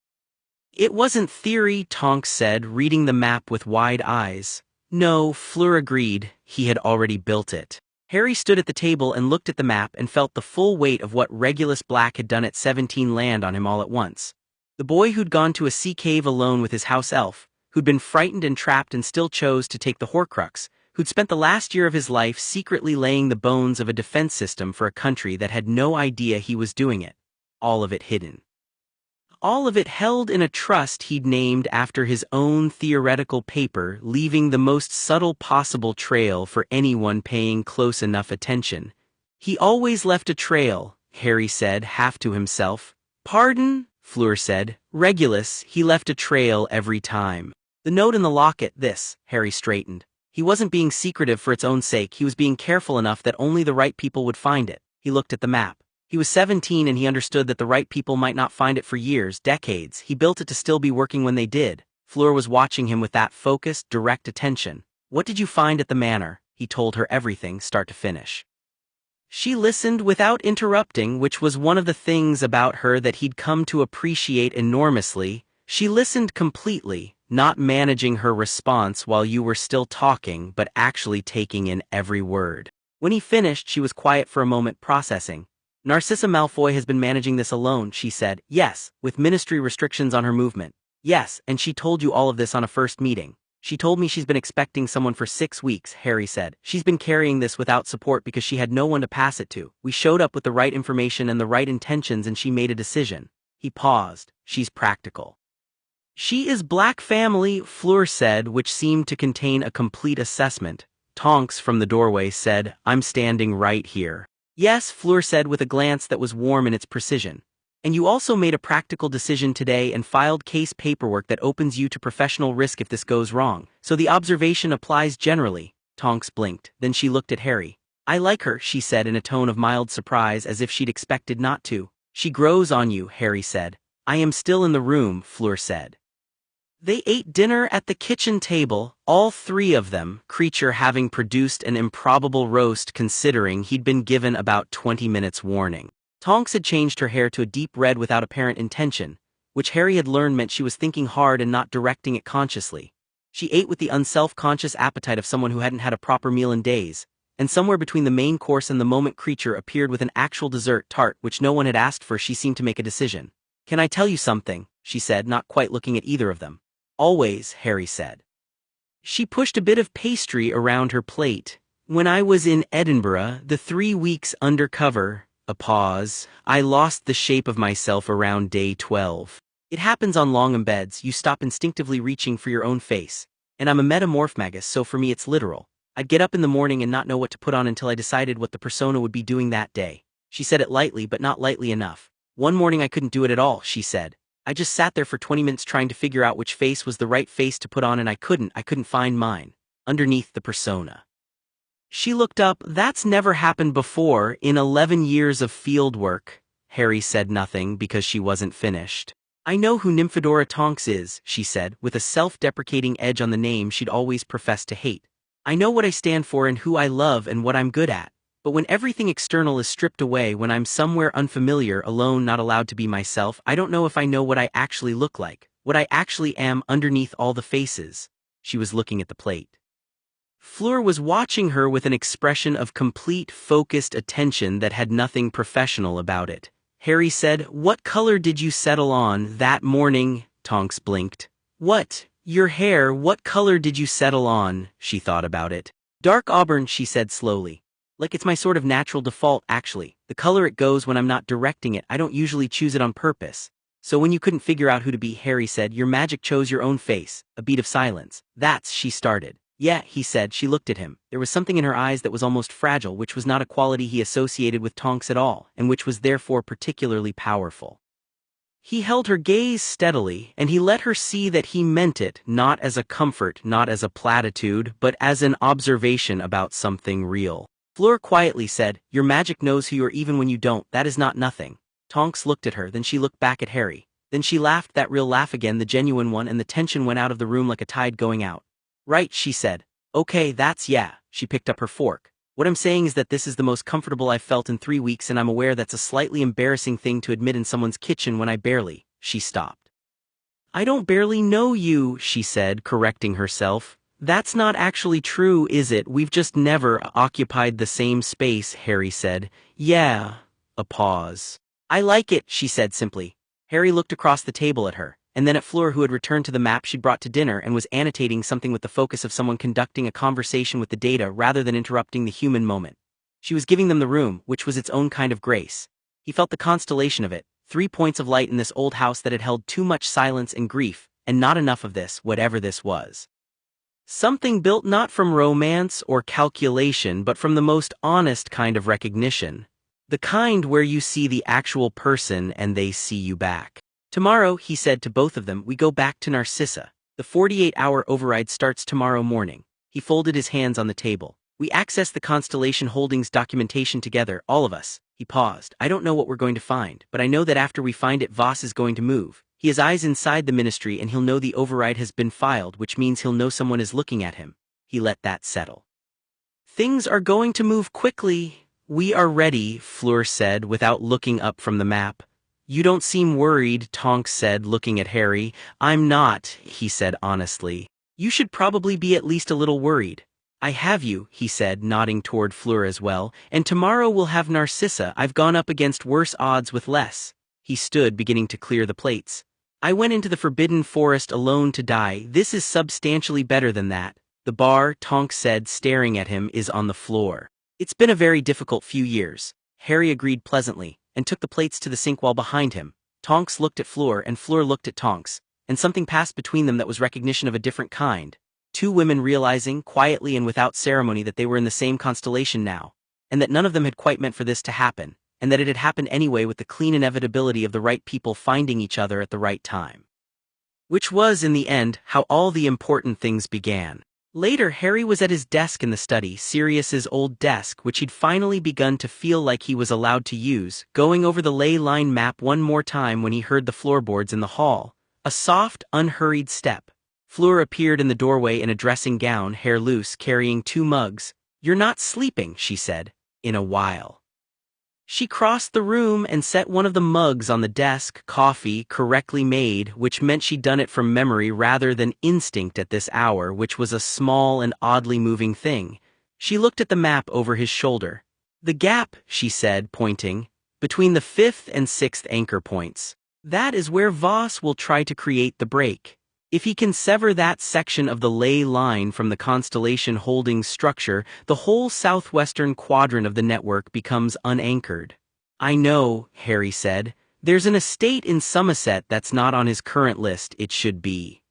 "It wasn't theory," Tonks said, reading the map with wide eyes. "No," Fleur agreed, "he had already built it." Harry stood at the table and looked at the map and felt the full weight of what Regulus Black had done at 17 land on him all at once. The boy who'd gone to a sea cave alone with his house elf, who'd been frightened and trapped and still chose to take the Horcrux, who'd spent the last year of his life secretly laying the bones of a defense system for a country that had no idea he was doing it. All of it hidden. All of it held in a trust he'd named after his own theoretical paper, leaving the most subtle possible trail for anyone paying close enough attention. "He always left a trail," Harry said, half to himself. "Pardon?" Fleur said. "Regulus, he left a trail every time." "The note in the locket, this," Harry straightened. "He wasn't being secretive for its own sake, he was being careful enough that only the right people would find it." He looked at the map. He was 17 and he understood that the right people might not find it for years, decades. He built it to still be working when they did. Fleur was watching him with that focused, direct attention. "What did you find at the manor?" He told her everything, start to finish. She listened without interrupting, which was one of the things about her that he'd come to appreciate enormously. She listened completely, not managing her response while you were still talking, but actually taking in every word. When he finished, she was quiet for a moment, processing. "Narcissa Malfoy has been managing this alone," she said. "Yes, with ministry restrictions on her movement." "Yes, and she told you all of this on a first meeting." "She told me she's been expecting someone for 6 weeks, Harry said. "She's been carrying this without support because she had no one to pass it to. We showed up with the right information and the right intentions and she made a decision." He paused. "She's practical." "She is Black family," Fleur said, which seemed to contain a complete assessment. Tonks from the doorway said, "I'm standing right here." "Yes," Fleur said with a glance that was warm in its precision. "And you also made a practical decision today and filed case paperwork that opens you to professional risk if this goes wrong. So the observation applies generally." Tonks blinked, then she looked at Harry. "I like her," she said in a tone of mild surprise as if she'd expected not to. "She grows on you," Harry said. "I am still in the room," Fleur said. They ate dinner at the kitchen table, all 3 of them, Creature having produced an improbable roast considering he'd been given about 20 minutes warning. Tonks had changed her hair to a deep red without apparent intention, which Harry had learned meant she was thinking hard and not directing it consciously. She ate with the unself-conscious appetite of someone who hadn't had a proper meal in days, and somewhere between the main course and the moment Creature appeared with an actual dessert tart which no one had asked for, she seemed to make a decision. "Can I tell you something?" she said, not quite looking at either of them. "Always," Harry said. She pushed a bit of pastry around her plate. "When I was in Edinburgh, the 3 weeks undercover," a pause, "I lost the shape of myself around day 12. It happens on long embeds, you stop instinctively reaching for your own face. And I'm a metamorph magus, so for me it's literal. I'd get up in the morning and not know what to put on until I decided what the persona would be doing that day." She said it lightly, but not lightly enough. "One morning I couldn't do it at all," she said. "I just sat there for 20 minutes trying to figure out which face was the right face to put on and I couldn't find mine. Underneath the persona." She looked up. "That's never happened before, in 11 years of field work." Harry said nothing because she wasn't finished. "I know who Nymphadora Tonks is," she said, with a self-deprecating edge on the name she'd always professed to hate. "I know what I stand for and who I love and what I'm good at. But when everything external is stripped away, when I'm somewhere unfamiliar, alone, not allowed to be myself, I don't know if I know what I actually look like, what I actually am underneath all the faces." She was looking at the plate. Fleur was watching her with an expression of complete, focused attention that had nothing professional about it. Harry said, "What color did you settle on that morning?" Tonks blinked. "What? Your hair, what color did you settle on?" She thought about it. "Dark auburn," she said slowly. "Like it's my sort of natural default, actually. The color it goes when I'm not directing it. I don't usually choose it on purpose." "So when you couldn't figure out who to be," Harry said, "your magic chose your own face." A beat of silence. "That's," she started. "Yeah," he said. She looked at him. There was something in her eyes that was almost fragile, which was not a quality he associated with Tonks at all, and which was therefore particularly powerful. He held her gaze steadily, and he let her see that he meant it, not as a comfort, not as a platitude, but as an observation about something real. Fleur quietly said, "Your magic knows who you are even when you don't. That is not nothing." Tonks looked at her, then she looked back at Harry. Then she laughed, that real laugh again, the genuine one, and the tension went out of the room like a tide going out. "Right," she said. "Okay, that's yeah." She picked up her fork. "What I'm saying is that this is the most comfortable I've felt in 3 weeks, and I'm aware that's a slightly embarrassing thing to admit in someone's kitchen when I barely—" She stopped. "I don't barely know you," she said, correcting herself. "That's not actually true, is it? We've just never occupied the same space," Harry said. "Yeah." A pause. "I like it," she said simply. Harry looked across the table at her, and then at Fleur, who had returned to the map she'd brought to dinner and was annotating something with the focus of someone conducting a conversation with the data rather than interrupting the human moment. She was giving them the room, which was its own kind of grace. He felt the constellation of it, 3 points of light in this old house that had held too much silence and grief, and not enough of this, whatever this was. Something built not from romance or calculation but from the most honest kind of recognition. The kind where you see the actual person and they see you back. "Tomorrow," he said to both of them, "we go back to Narcissa. The 48-hour override starts tomorrow morning." He folded his hands on the table. "We access the Constellation Holdings documentation together, all of us." He paused. "I don't know what we're going to find, but I know that after we find it, Voss is going to move. He has eyes inside the ministry and he'll know the override has been filed, which means he'll know someone is looking at him." He let that settle. "Things are going to move quickly." "We are ready," Fleur said without looking up from the map. "You don't seem worried," Tonks said, looking at Harry. "I'm not," he said honestly. "You should probably be at least a little worried." "I have you," he said, nodding toward Fleur as well, "and tomorrow we'll have Narcissa. I've gone up against worse odds with less." He stood, beginning to clear the plates. "I went into the Forbidden Forest alone to die. This is substantially better than that." "The bar," Tonks said, staring at him, "is on the floor." "It's been a very difficult few years." Harry agreed pleasantly, and took the plates to the sink while behind him. Tonks looked at Fleur and Fleur looked at Tonks, and something passed between them that was recognition of a different kind. Two women realizing, quietly and without ceremony, that they were in the same constellation now, and that none of them had quite meant for this to happen, and that it had happened anyway with the clean inevitability of the right people finding each other at the right time. Which was, in the end, how all the important things began. Later, Harry was at his desk in the study, Sirius's old desk, which he'd finally begun to feel like he was allowed to use, going over the ley line map one more time when he heard the floorboards in the hall. A soft, unhurried step. Fleur appeared in the doorway in a dressing gown, hair loose, carrying 2 mugs. "You're not sleeping," she said. "In a while." She crossed the room and set one of the mugs on the desk, coffee, correctly made, which meant she'd done it from memory rather than instinct at this hour, which was a small and oddly moving thing. She looked at the map over his shoulder. "The gap," she said, pointing, "between the 5th and 6th anchor points. That is where Voss will try to create the break. If he can sever that section of the ley line from the Constellation Holdings structure, the whole southwestern quadrant of the network becomes unanchored." "I know," Harry said. "There's an estate in Somerset that's not on his current list. It should be."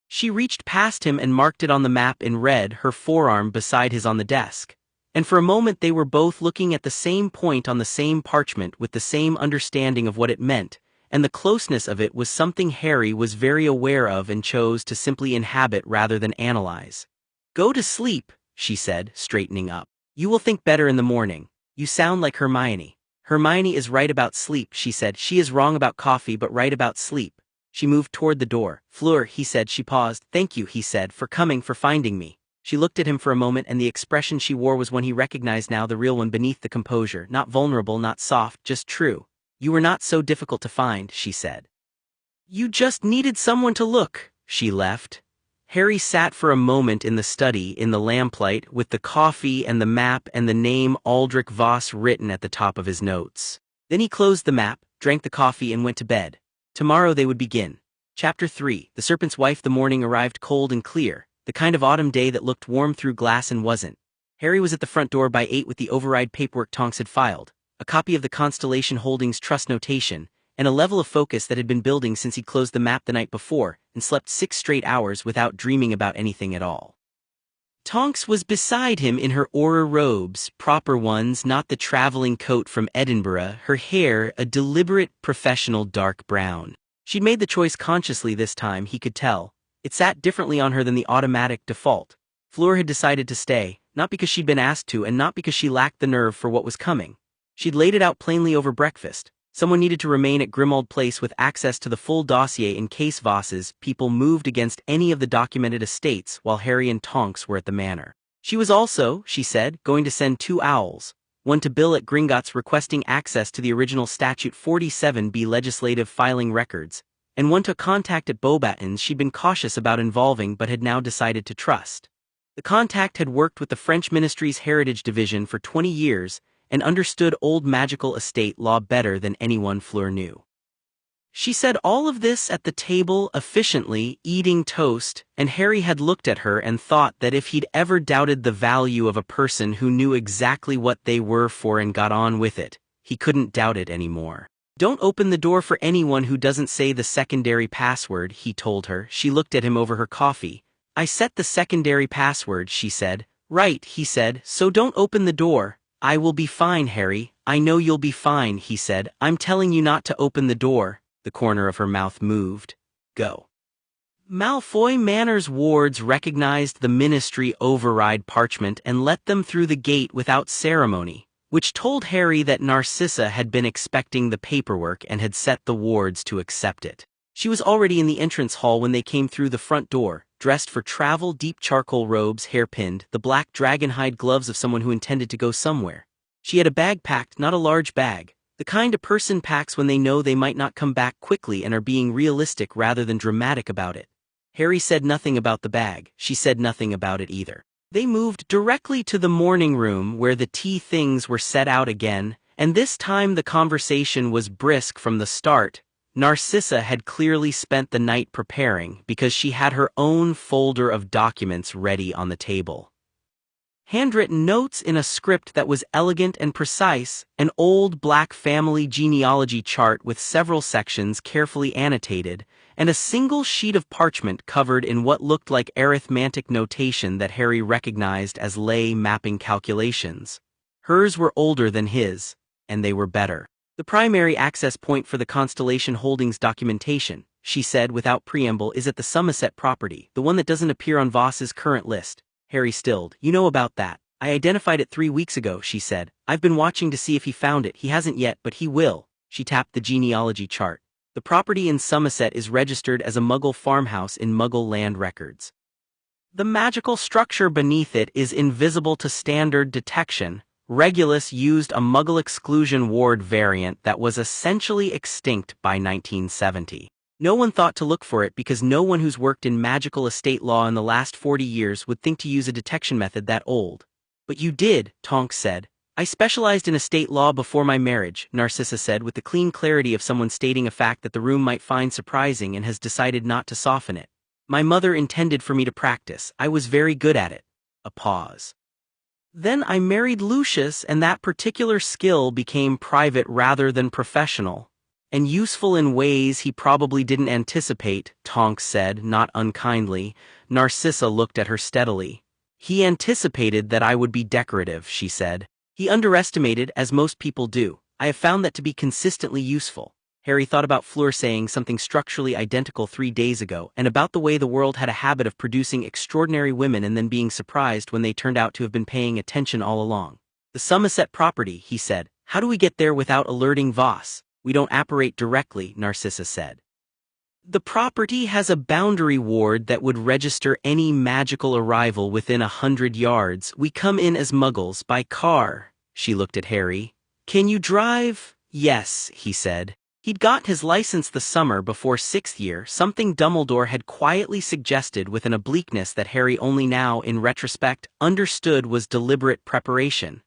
She reached past him and marked it on the map in red, her forearm beside his on the desk. And for a moment they were both looking at the same point on the same parchment with the same understanding of what it meant. And the closeness of it was something Harry was very aware of and chose to simply inhabit rather than analyze. "Go to sleep," she said, straightening up. "You will think better in the morning. You sound like Hermione." "Hermione is right about sleep," she said. "She is wrong about coffee but right about sleep." She moved toward the door. "Fleur," he said. She paused. "Thank you," he said, "for coming, for finding me." She looked at him for a moment, and the expression she wore was one he recognized now, the real one beneath the composure, not vulnerable, not soft, just true. "You were not so difficult to find," she said. "You just needed someone to look." She left. Harry sat for a moment in the study in the lamplight with the coffee and the map and the name Aldrich Voss written at the top of his notes. Then he closed the map, drank the coffee and went to bed. Tomorrow they would begin. Chapter 3. The Serpent's Wife. The morning arrived cold and clear, the kind of autumn day that looked warm through glass and wasn't. Harry was at the front door by 8 with the override paperwork Tonks had filed, a copy of the Constellation Holdings Trust notation, and a level of focus that had been building since he closed the map the night before and slept 6 straight hours without dreaming about anything at all. Tonks was beside him in her Aura robes, proper ones, not the traveling coat from Edinburgh, her hair a deliberate, professional dark brown. She'd made the choice consciously this time, he could tell. It sat differently on her than the automatic default. Fleur had decided to stay, not because she'd been asked to and not because she lacked the nerve for what was coming. She'd laid it out plainly over breakfast. Someone needed to remain at Grimmauld Place with access to the full dossier in case Voss's people moved against any of the documented estates while Harry and Tonks were at the manor. She was also, she said, going to send 2 owls, one to Bill at Gringotts requesting access to the original Statute 47B legislative filing records, and one to a contact at Beauxbatons she'd been cautious about involving but had now decided to trust. The contact had worked with the French Ministry's Heritage Division for 20 years and understood old magical estate law better than anyone Fleur knew. She said all of this at the table efficiently, eating toast, and Harry had looked at her and thought that if he'd ever doubted the value of a person who knew exactly what they were for and got on with it, he couldn't doubt it anymore. "Don't open the door for anyone who doesn't say the secondary password," he told her. She looked at him over her coffee. "I set the secondary password," she said. "Right," he said, "so don't open the door." "I will be fine, Harry. I know you'll be fine," he said. "I'm telling you not to open the door." The corner of her mouth moved. "Go." Malfoy Manor's wards recognized the ministry override parchment and let them through the gate without ceremony, which told Harry that Narcissa had been expecting the paperwork and had set the wards to accept it. She was already in the entrance hall when they came through the front door, dressed for travel, deep charcoal robes, hairpinned, the black dragonhide gloves of someone who intended to go somewhere. She had a bag packed, not a large bag, the kind a person packs when they know they might not come back quickly and are being realistic rather than dramatic about it. Harry said nothing about the bag, she said nothing about it either. They moved directly to the morning room where the tea things were set out again, and this time the conversation was brisk from the start. Narcissa had clearly spent the night preparing because she had her own folder of documents ready on the table. Handwritten notes in a script that was elegant and precise, an old black family genealogy chart with several sections carefully annotated, and a single sheet of parchment covered in what looked like arithmetic notation that Harry recognized as lay mapping calculations. Hers were older than his, and they were better. "The primary access point for the Constellation Holdings documentation," she said without preamble, "is at the Somerset property, the one that doesn't appear on Voss's current list." Harry stilled. "You know about that. I identified it 3 weeks ago," she said. "I've been watching to see if he found it. He hasn't yet, but he will." She tapped the genealogy chart. "The property in Somerset is registered as a Muggle farmhouse in Muggle land records. The magical structure beneath it is invisible to standard detection. Regulus used a Muggle exclusion ward variant that was essentially extinct by 1970. No one thought to look for it because no one who's worked in magical estate law in the last 40 years would think to use a detection method that old. But you did, Tonks said. I specialized in estate law before my marriage, Narcissa said with the clean clarity of someone stating a fact that the room might find surprising and has decided not to soften it. My mother intended for me to practice. I was very good at it. A pause. Then I married Lucius and that particular skill became private rather than professional. And useful in ways he probably didn't anticipate, Tonks said, not unkindly. Narcissa looked at her steadily. He anticipated that I would be decorative, she said. He underestimated, as most people do. I have found that to be consistently useful. Harry thought about Fleur saying something structurally identical 3 days ago, and about the way the world had a habit of producing extraordinary women and then being surprised when they turned out to have been paying attention all along. The Somerset property, he said. How do we get there without alerting Voss? We don't apparate directly, Narcissa said. The property has a boundary ward that would register any magical arrival within 100 yards. We come in as Muggles by car. She looked at Harry. Can you drive? Yes, he said. He'd got his license the summer before sixth year, something Dumbledore had quietly suggested with an obliqueness that Harry only now, in retrospect, understood was deliberate preparation.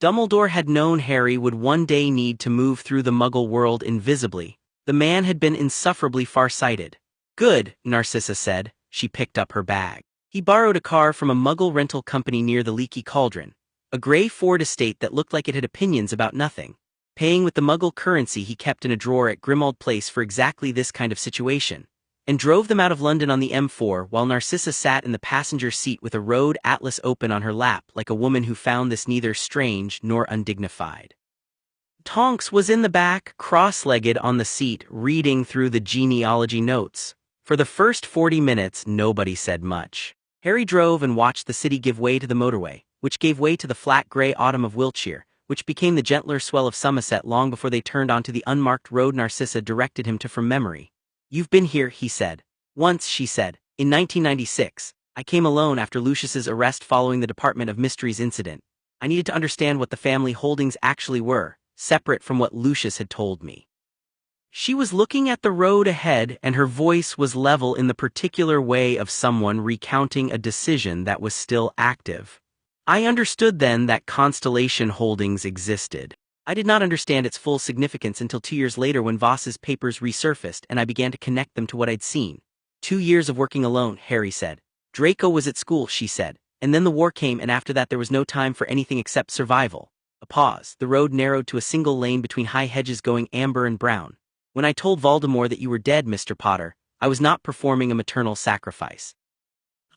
Dumbledore had known Harry would one day need to move through the Muggle world invisibly. The man had been insufferably far-sighted. "Good," Narcissa said. She picked up her bag. He borrowed a car from a Muggle rental company near the Leaky Cauldron, a gray Ford estate that looked like it had opinions about nothing, paying with the Muggle currency he kept in a drawer at Grimmauld Place for exactly this kind of situation, and drove them out of London on the M4 while Narcissa sat in the passenger seat with a road atlas open on her lap like a woman who found this neither strange nor undignified. Tonks was in the back, cross-legged on the seat, reading through the genealogy notes. For the first 40 minutes, nobody said much. Harry drove and watched the city give way to the motorway, which gave way to the flat grey autumn of Wiltshire, which became the gentler swell of Somerset long before they turned onto the unmarked road Narcissa directed him to from memory. "You've been here," he said. "Once," she said. "In 1996. I came alone after Lucius's arrest following the Department of Mysteries incident. I needed to understand what the family holdings actually were, separate from what Lucius had told me." She was looking at the road ahead, and her voice was level in the particular way of someone recounting a decision that was still active. "I understood then that Constellation Holdings existed. I did not understand its full significance until 2 years later when Voss's papers resurfaced and I began to connect them to what I'd seen. 2 years of working alone," Harry said. "Draco was at school," she said, "and then the war came and after that there was no time for anything except survival." A pause. The road narrowed to a single lane between high hedges going amber and brown. "When I told Voldemort that you were dead, Mr. Potter, I was not performing a maternal sacrifice."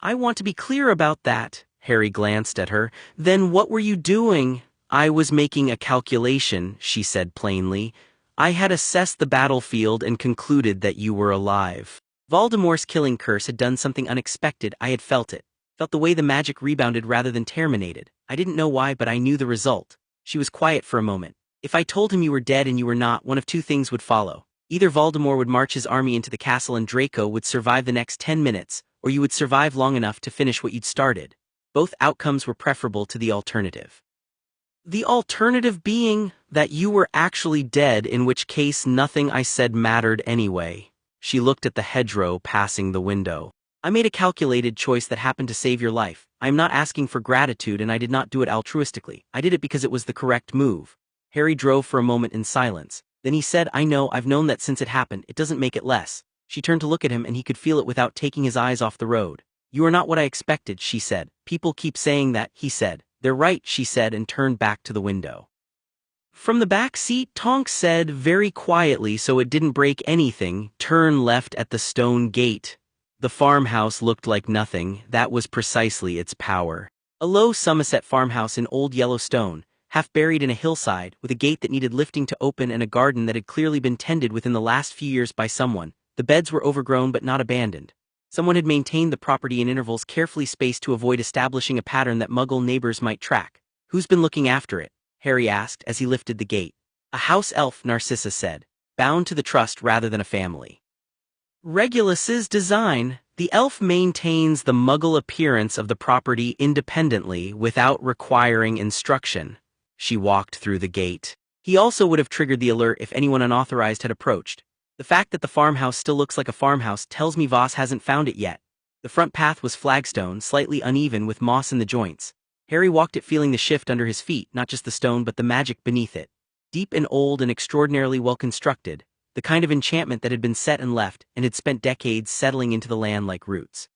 "I want to be clear about that." Harry glanced at her. "Then what were you doing?" "I was making a calculation," she said plainly. "I had assessed the battlefield and concluded that you were alive. Voldemort's killing curse had done something unexpected. I had felt it. Felt the way the magic rebounded rather than terminated. I didn't know why, but I knew the result." She was quiet for a moment. "If I told him you were dead and you were not, one of two things would follow. Either Voldemort would march his army into the castle and Draco would survive the next 10 minutes, or you would survive long enough to finish what you'd started. Both outcomes were preferable to the alternative." "The alternative being that you were actually dead, in which case nothing I said mattered anyway." She looked at the hedgerow passing the window. "I made a calculated choice that happened to save your life. I am not asking for gratitude and I did not do it altruistically. I did it because it was the correct move." Harry drove for a moment in silence. Then he said, "I know, I've known that since it happened. It doesn't make it less." She turned to look at him and he could feel it without taking his eyes off the road. "You are not what I expected," she said. "People keep saying that," he said. "They're right," she said and turned back to the window. From the back seat, Tonks said very quietly so it didn't break anything, "Turn left at the stone gate." The farmhouse looked like nothing. That was precisely its power. A low Somerset farmhouse in old yellow stone, half buried in a hillside, with a gate that needed lifting to open and a garden that had clearly been tended within the last few years by someone. The beds were overgrown but not abandoned. Someone had maintained the property in intervals carefully spaced to avoid establishing a pattern that Muggle neighbors might track. "Who's been looking after it?" Harry asked as he lifted the gate. "A house elf," Narcissa said, "bound to the trust rather than a family. Regulus's design. The elf maintains the Muggle appearance of the property independently without requiring instruction." She walked through the gate. He also would have triggered the alert if anyone unauthorized had approached. "The fact that the farmhouse still looks like a farmhouse tells me Voss hasn't found it yet." The front path was flagstone, slightly uneven with moss in the joints. Harry walked it feeling the shift under his feet, not just the stone but the magic beneath it. Deep and old and extraordinarily well constructed, the kind of enchantment that had been set and left and had spent decades settling into the land like roots.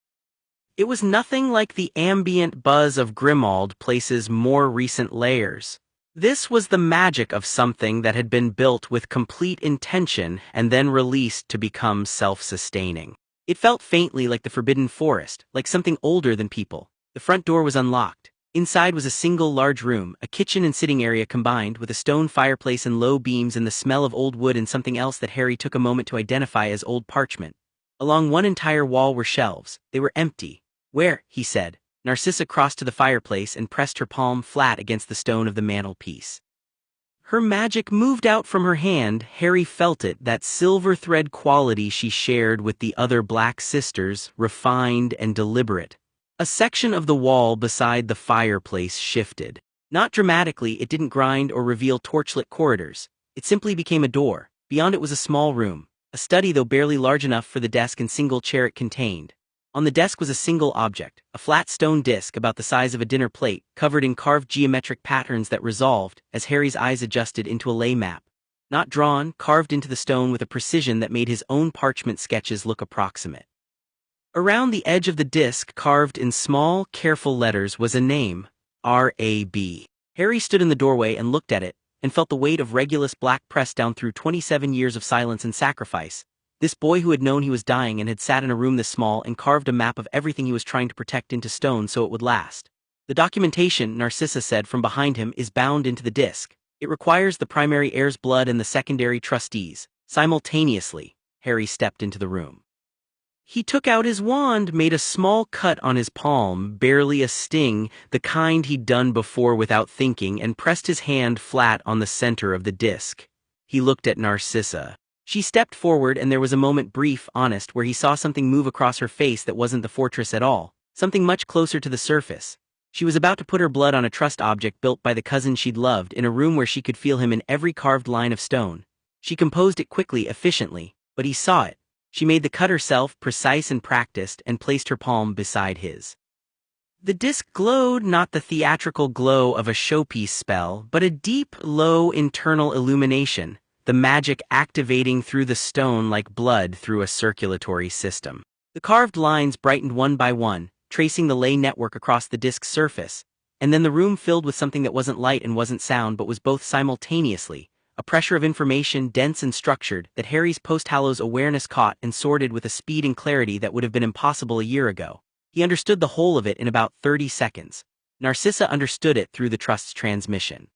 It was nothing like the ambient buzz of Grimmauld Place's more recent layers. This was the magic of something that had been built with complete intention and then released to become self-sustaining. It felt faintly like the Forbidden Forest, like something older than people. The front door was unlocked. Inside was a single large room, a kitchen and sitting area combined, with a stone fireplace and low beams and the smell of old wood and something else that Harry took a moment to identify as old parchment. Along one entire wall were shelves. They were empty. "Where?" he said. Narcissa crossed to the fireplace and pressed her palm flat against the stone of the mantelpiece. Her magic moved out from her hand. Harry felt it, that silver thread quality she shared with the other Black sisters, refined and deliberate. A section of the wall beside the fireplace shifted. Not dramatically, it didn't grind or reveal torchlit corridors. It simply became a door, Beyond it was a small room, a study though barely large enough for the desk and single chair it contained. On the desk was a single object, a flat stone disc about the size of a dinner plate, covered in carved geometric patterns that resolved, as Harry's eyes adjusted, into a lay map. Not drawn, carved into the stone with a precision that made his own parchment sketches look approximate. Around the edge of the disc, carved in small, careful letters, was a name, R.A.B. Harry stood in the doorway and looked at it, and felt the weight of Regulus Black press down through 27 years of silence and sacrifice. This boy who had known he was dying and had sat in a room this small and carved a map of everything he was trying to protect into stone so it would last. The documentation, Narcissa said from behind him, is bound into the disc. It requires the primary heir's blood and the secondary trustees. Simultaneously, Harry stepped into the room. He took out his wand, made a small cut on his palm, barely a sting, the kind he'd done before without thinking, and pressed his hand flat on the center of the disc. He looked at Narcissa. She stepped forward, and there was a moment, brief, honest, where he saw something move across her face that wasn't the fortress at all, something much closer to the surface. She was about to put her blood on a trust object built by the cousin she'd loved, in a room where she could feel him in every carved line of stone. She composed it quickly, efficiently, but he saw it. She made the cut herself, precise and practiced, and placed her palm beside his. The disc glowed, not the theatrical glow of a showpiece spell, but a deep, low internal illumination, the magic activating through the stone like blood through a circulatory system. The carved lines brightened one by one, tracing the ley network across the disc's surface, and then the room filled with something that wasn't light and wasn't sound but was both simultaneously. A pressure of information, dense and structured, that Harry's post-Hallows awareness caught and sorted with a speed and clarity that would have been impossible a year ago. He understood the whole of it in about 30 seconds. Narcissa understood it through the trust's transmission.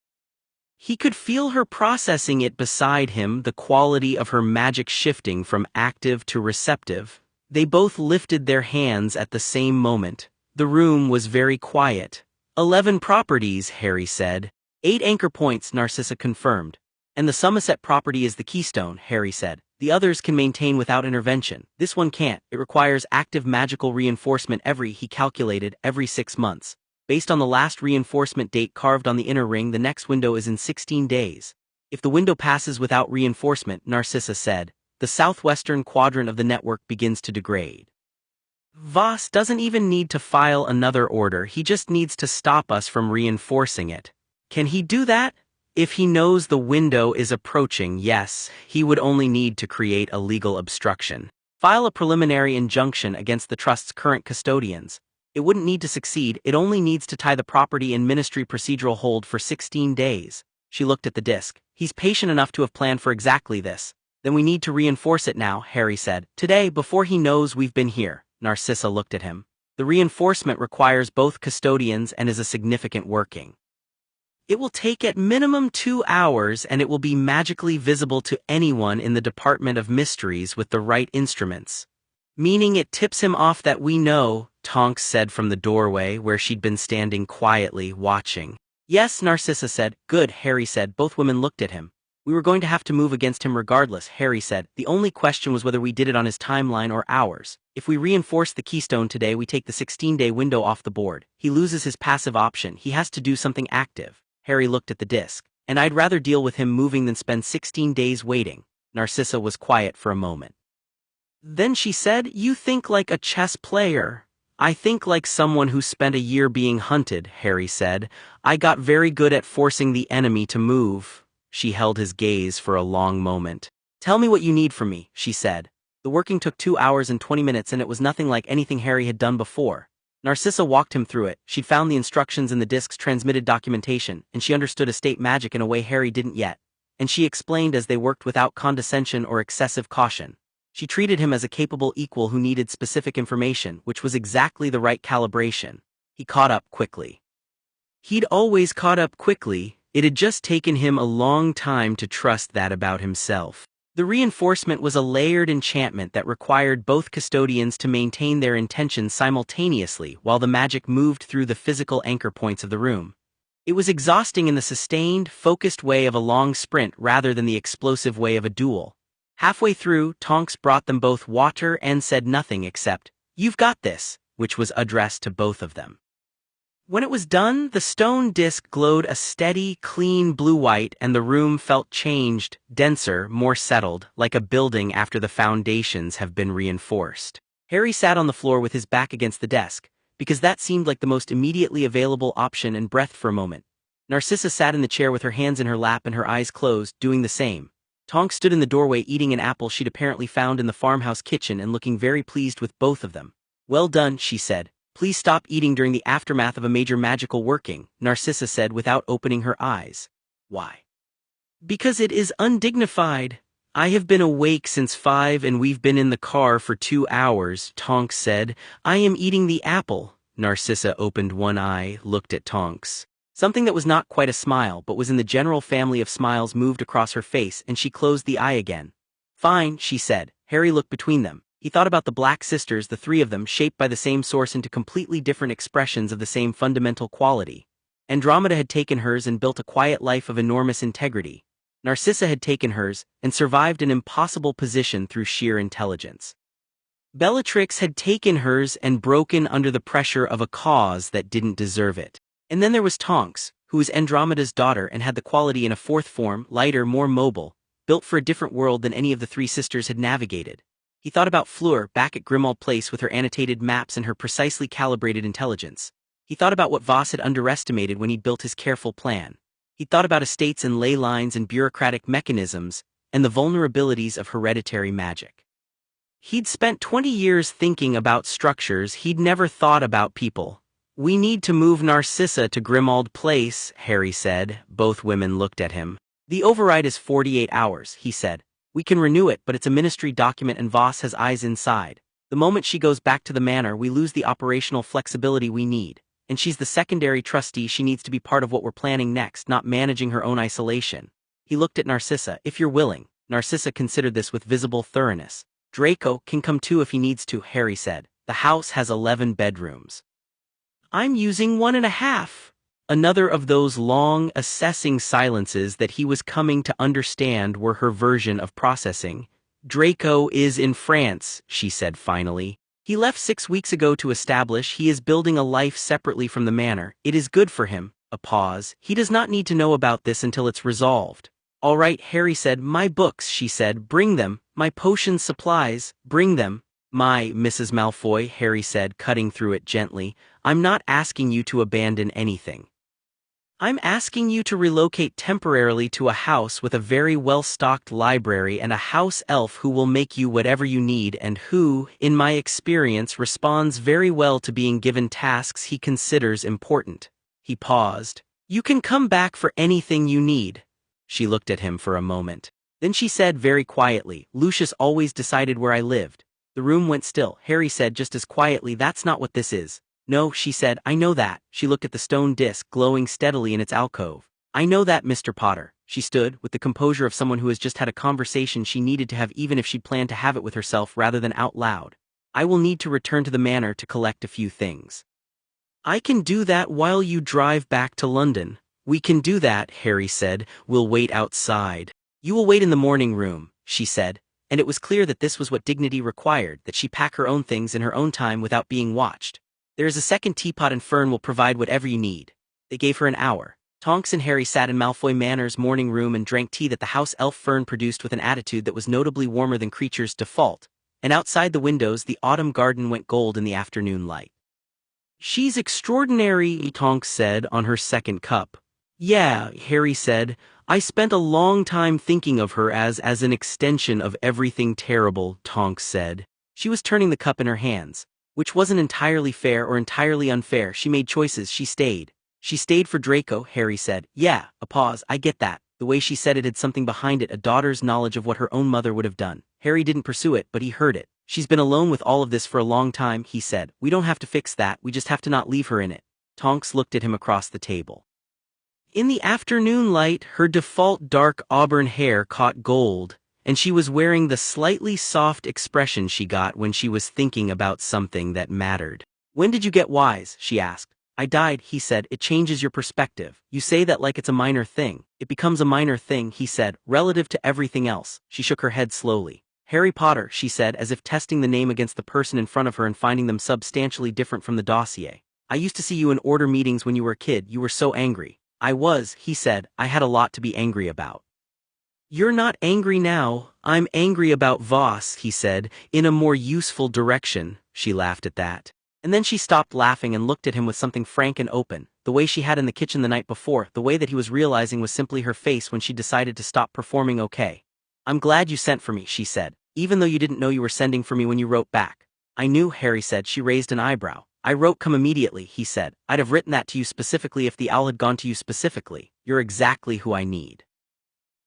He could feel her processing it beside him, the quality of her magic shifting from active to receptive. They both lifted their hands at the same moment. The room was very quiet. 11 properties, Harry said. 8 anchor points, Narcissa confirmed. And the Somerset property is the keystone, Harry said. The others can maintain without intervention. This one can't. It requires active magical reinforcement he calculated, every 6 months. Based on the last reinforcement date carved on the inner ring, the next window is in 16 days. If the window passes without reinforcement, Narcissa said, the southwestern quadrant of the network begins to degrade. Voss doesn't even need to file another order, he just needs to stop us from reinforcing it. Can he do that? If he knows the window is approaching, yes, he would only need to create a legal obstruction. File a preliminary injunction against the trust's current custodians. It wouldn't need to succeed, it only needs to tie the property in ministry procedural hold for 16 days. She looked at the disc. He's patient enough to have planned for exactly this. Then we need to reinforce it now, Harry said. Today, before he knows we've been here. Narcissa looked at him. The reinforcement requires both custodians and is a significant working. It will take at minimum 2 hours, and it will be magically visible to anyone in the Department of Mysteries with the right instruments. Meaning it tips him off that we know, Tonks said from the doorway where she'd been standing quietly, watching. Yes, Narcissa said. Good, Harry said. Both women looked at him. We were going to have to move against him regardless, Harry said. The only question was whether we did it on his timeline or ours. If we reinforce the keystone today, we take the 16-day window off the board. He loses his passive option. He has to do something active. Harry looked at the disc. And I'd rather deal with him moving than spend 16 days waiting. Narcissa was quiet for a moment. Then she said, you think like a chess player. I think like someone who spent a year being hunted, Harry said. I got very good at forcing the enemy to move. She held his gaze for a long moment. Tell me what you need from me, she said. The working took 2 hours and 20 minutes, and it was nothing like anything Harry had done before. Narcissa walked him through it. She'd found the instructions in the disc's transmitted documentation, and she understood estate magic in a way Harry didn't yet. And she explained as they worked without condescension or excessive caution. She treated him as a capable equal who needed specific information, which was exactly the right calibration. He caught up quickly. He'd always caught up quickly. It had just taken him a long time to trust that about himself. The reinforcement was a layered enchantment that required both custodians to maintain their intentions simultaneously while the magic moved through the physical anchor points of the room. It was exhausting in the sustained, focused way of a long sprint rather than the explosive way of a duel. Halfway through, Tonks brought them both water and said nothing except, "You've got this," which was addressed to both of them. When it was done, the stone disc glowed a steady, clean blue-white and the room felt changed, denser, more settled, like a building after the foundations have been reinforced. Harry sat on the floor with his back against the desk, because that seemed like the most immediately available option, and breathed for a moment. Narcissa sat in the chair with her hands in her lap and her eyes closed, doing the same. Tonks stood in the doorway eating an apple she'd apparently found in the farmhouse kitchen and looking very pleased with both of them. "Well done," she said. "Please stop eating during the aftermath of a major magical working," Narcissa said without opening her eyes. "Why?" "Because it is undignified. I have been awake since 5 and we've been in the car for 2 hours, Tonks said. "I am eating the apple." Narcissa opened one eye, looked at Tonks. Something that was not quite a smile but was in the general family of smiles moved across her face and she closed the eye again. "Fine," she said. Harry looked between them. He thought about the Black sisters, the three of them, shaped by the same source into completely different expressions of the same fundamental quality. Andromeda had taken hers and built a quiet life of enormous integrity. Narcissa had taken hers and survived an impossible position through sheer intelligence. Bellatrix had taken hers and broken under the pressure of a cause that didn't deserve it. And then there was Tonks, who was Andromeda's daughter and had the quality in a fourth form, lighter, more mobile, built for a different world than any of the three sisters had navigated. He thought about Fleur back at Grimmauld Place with her annotated maps and her precisely calibrated intelligence. He thought about what Voss had underestimated when he built his careful plan. He thought about estates and ley lines and bureaucratic mechanisms, and the vulnerabilities of hereditary magic. He'd spent 20 years thinking about structures, he'd never thought about people. "We need to move Narcissa to Grimmauld Place," Harry said. Both women looked at him. "The override is 48 hours, he said. "We can renew it, but it's a ministry document and Voss has eyes inside. The moment she goes back to the manor, we lose the operational flexibility we need. And she's the secondary trustee, she needs to be part of what we're planning next, not managing her own isolation." He looked at Narcissa. "If you're willing." Narcissa considered this with visible thoroughness. "Draco can come too if he needs to," Harry said. "The house has 11 bedrooms. I'm using 1.5. Another of those long, assessing silences that he was coming to understand were her version of processing. "Draco is in France," she said finally. "He left 6 weeks ago to establish. He is building a life separately from the manor. It is good for him." A pause. "He does not need to know about this until it's resolved." "All right," Harry said. "My books," she said. "Bring them. My potion supplies. Bring them." "My, Mrs. Malfoy," Harry said, cutting through it gently, "I'm not asking you to abandon anything. I'm asking you to relocate temporarily to a house with a very well-stocked library and a house elf who will make you whatever you need and who, in my experience, responds very well to being given tasks he considers important." He paused. "You can come back for anything you need." She looked at him for a moment. Then she said very quietly, "Lucius always decided where I lived." The room went still. Harry said just as quietly, "That's not what this is." "No," she said, "I know that." She looked at the stone disc glowing steadily in its alcove. "I know that, Mr. Potter." She stood, with the composure of someone who has just had a conversation she needed to have even if she'd planned to have it with herself rather than out loud. "I will need to return to the manor to collect a few things. I can do that while you drive back to London." "We can do that," Harry said. "We'll wait outside." "You will wait in the morning room," she said. And it was clear that this was what dignity required, that she pack her own things in her own time without being watched. "There is a second teapot and Fern will provide whatever you need." They gave her an hour. Tonks and Harry sat in Malfoy Manor's morning room and drank tea that the house elf Fern produced with an attitude that was notably warmer than Creature's default, and outside the windows the autumn garden went gold in the afternoon light. "She's extraordinary," Tonks said on her second cup. "Yeah," Harry said. "I spent a long time thinking of her as an extension of everything terrible," Tonks said. She was turning the cup in her hands. Which wasn't entirely fair or entirely unfair. She made choices. She stayed. "She stayed for Draco," Harry said. "Yeah," a pause. "I get that." The way she said it had something behind it, a daughter's knowledge of what her own mother would have done. Harry didn't pursue it, but he heard it. "She's been alone with all of this for a long time," he said. "We don't have to fix that, we just have to not leave her in it." Tonks looked at him across the table. In the afternoon light, her default dark auburn hair caught gold, and she was wearing the slightly soft expression she got when she was thinking about something that mattered. "When did you get wise?" she asked. "I died," he said. "It changes your perspective. You say that like it's a minor thing. It becomes a minor thing," he said, "relative to everything else." She shook her head slowly. "Harry Potter," she said, as if testing the name against the person in front of her and finding them substantially different from the dossier. I used to see you in order meetings when you were a kid. You were so angry. I was, he said. I had a lot to be angry about. You're not angry now. I'm angry about Voss, he said, in a more useful direction. She laughed at that. And then she stopped laughing and looked at him with something frank and open, the way she had in the kitchen the night before. The way that he was realizing was simply her face when she decided to stop performing okay. I'm glad you sent for me, she said, even though you didn't know you were sending for me when you wrote back. I knew, Harry said. She raised an eyebrow. I wrote come immediately, he said. I'd have written that to you specifically if the owl had gone to you specifically. You're exactly who I need.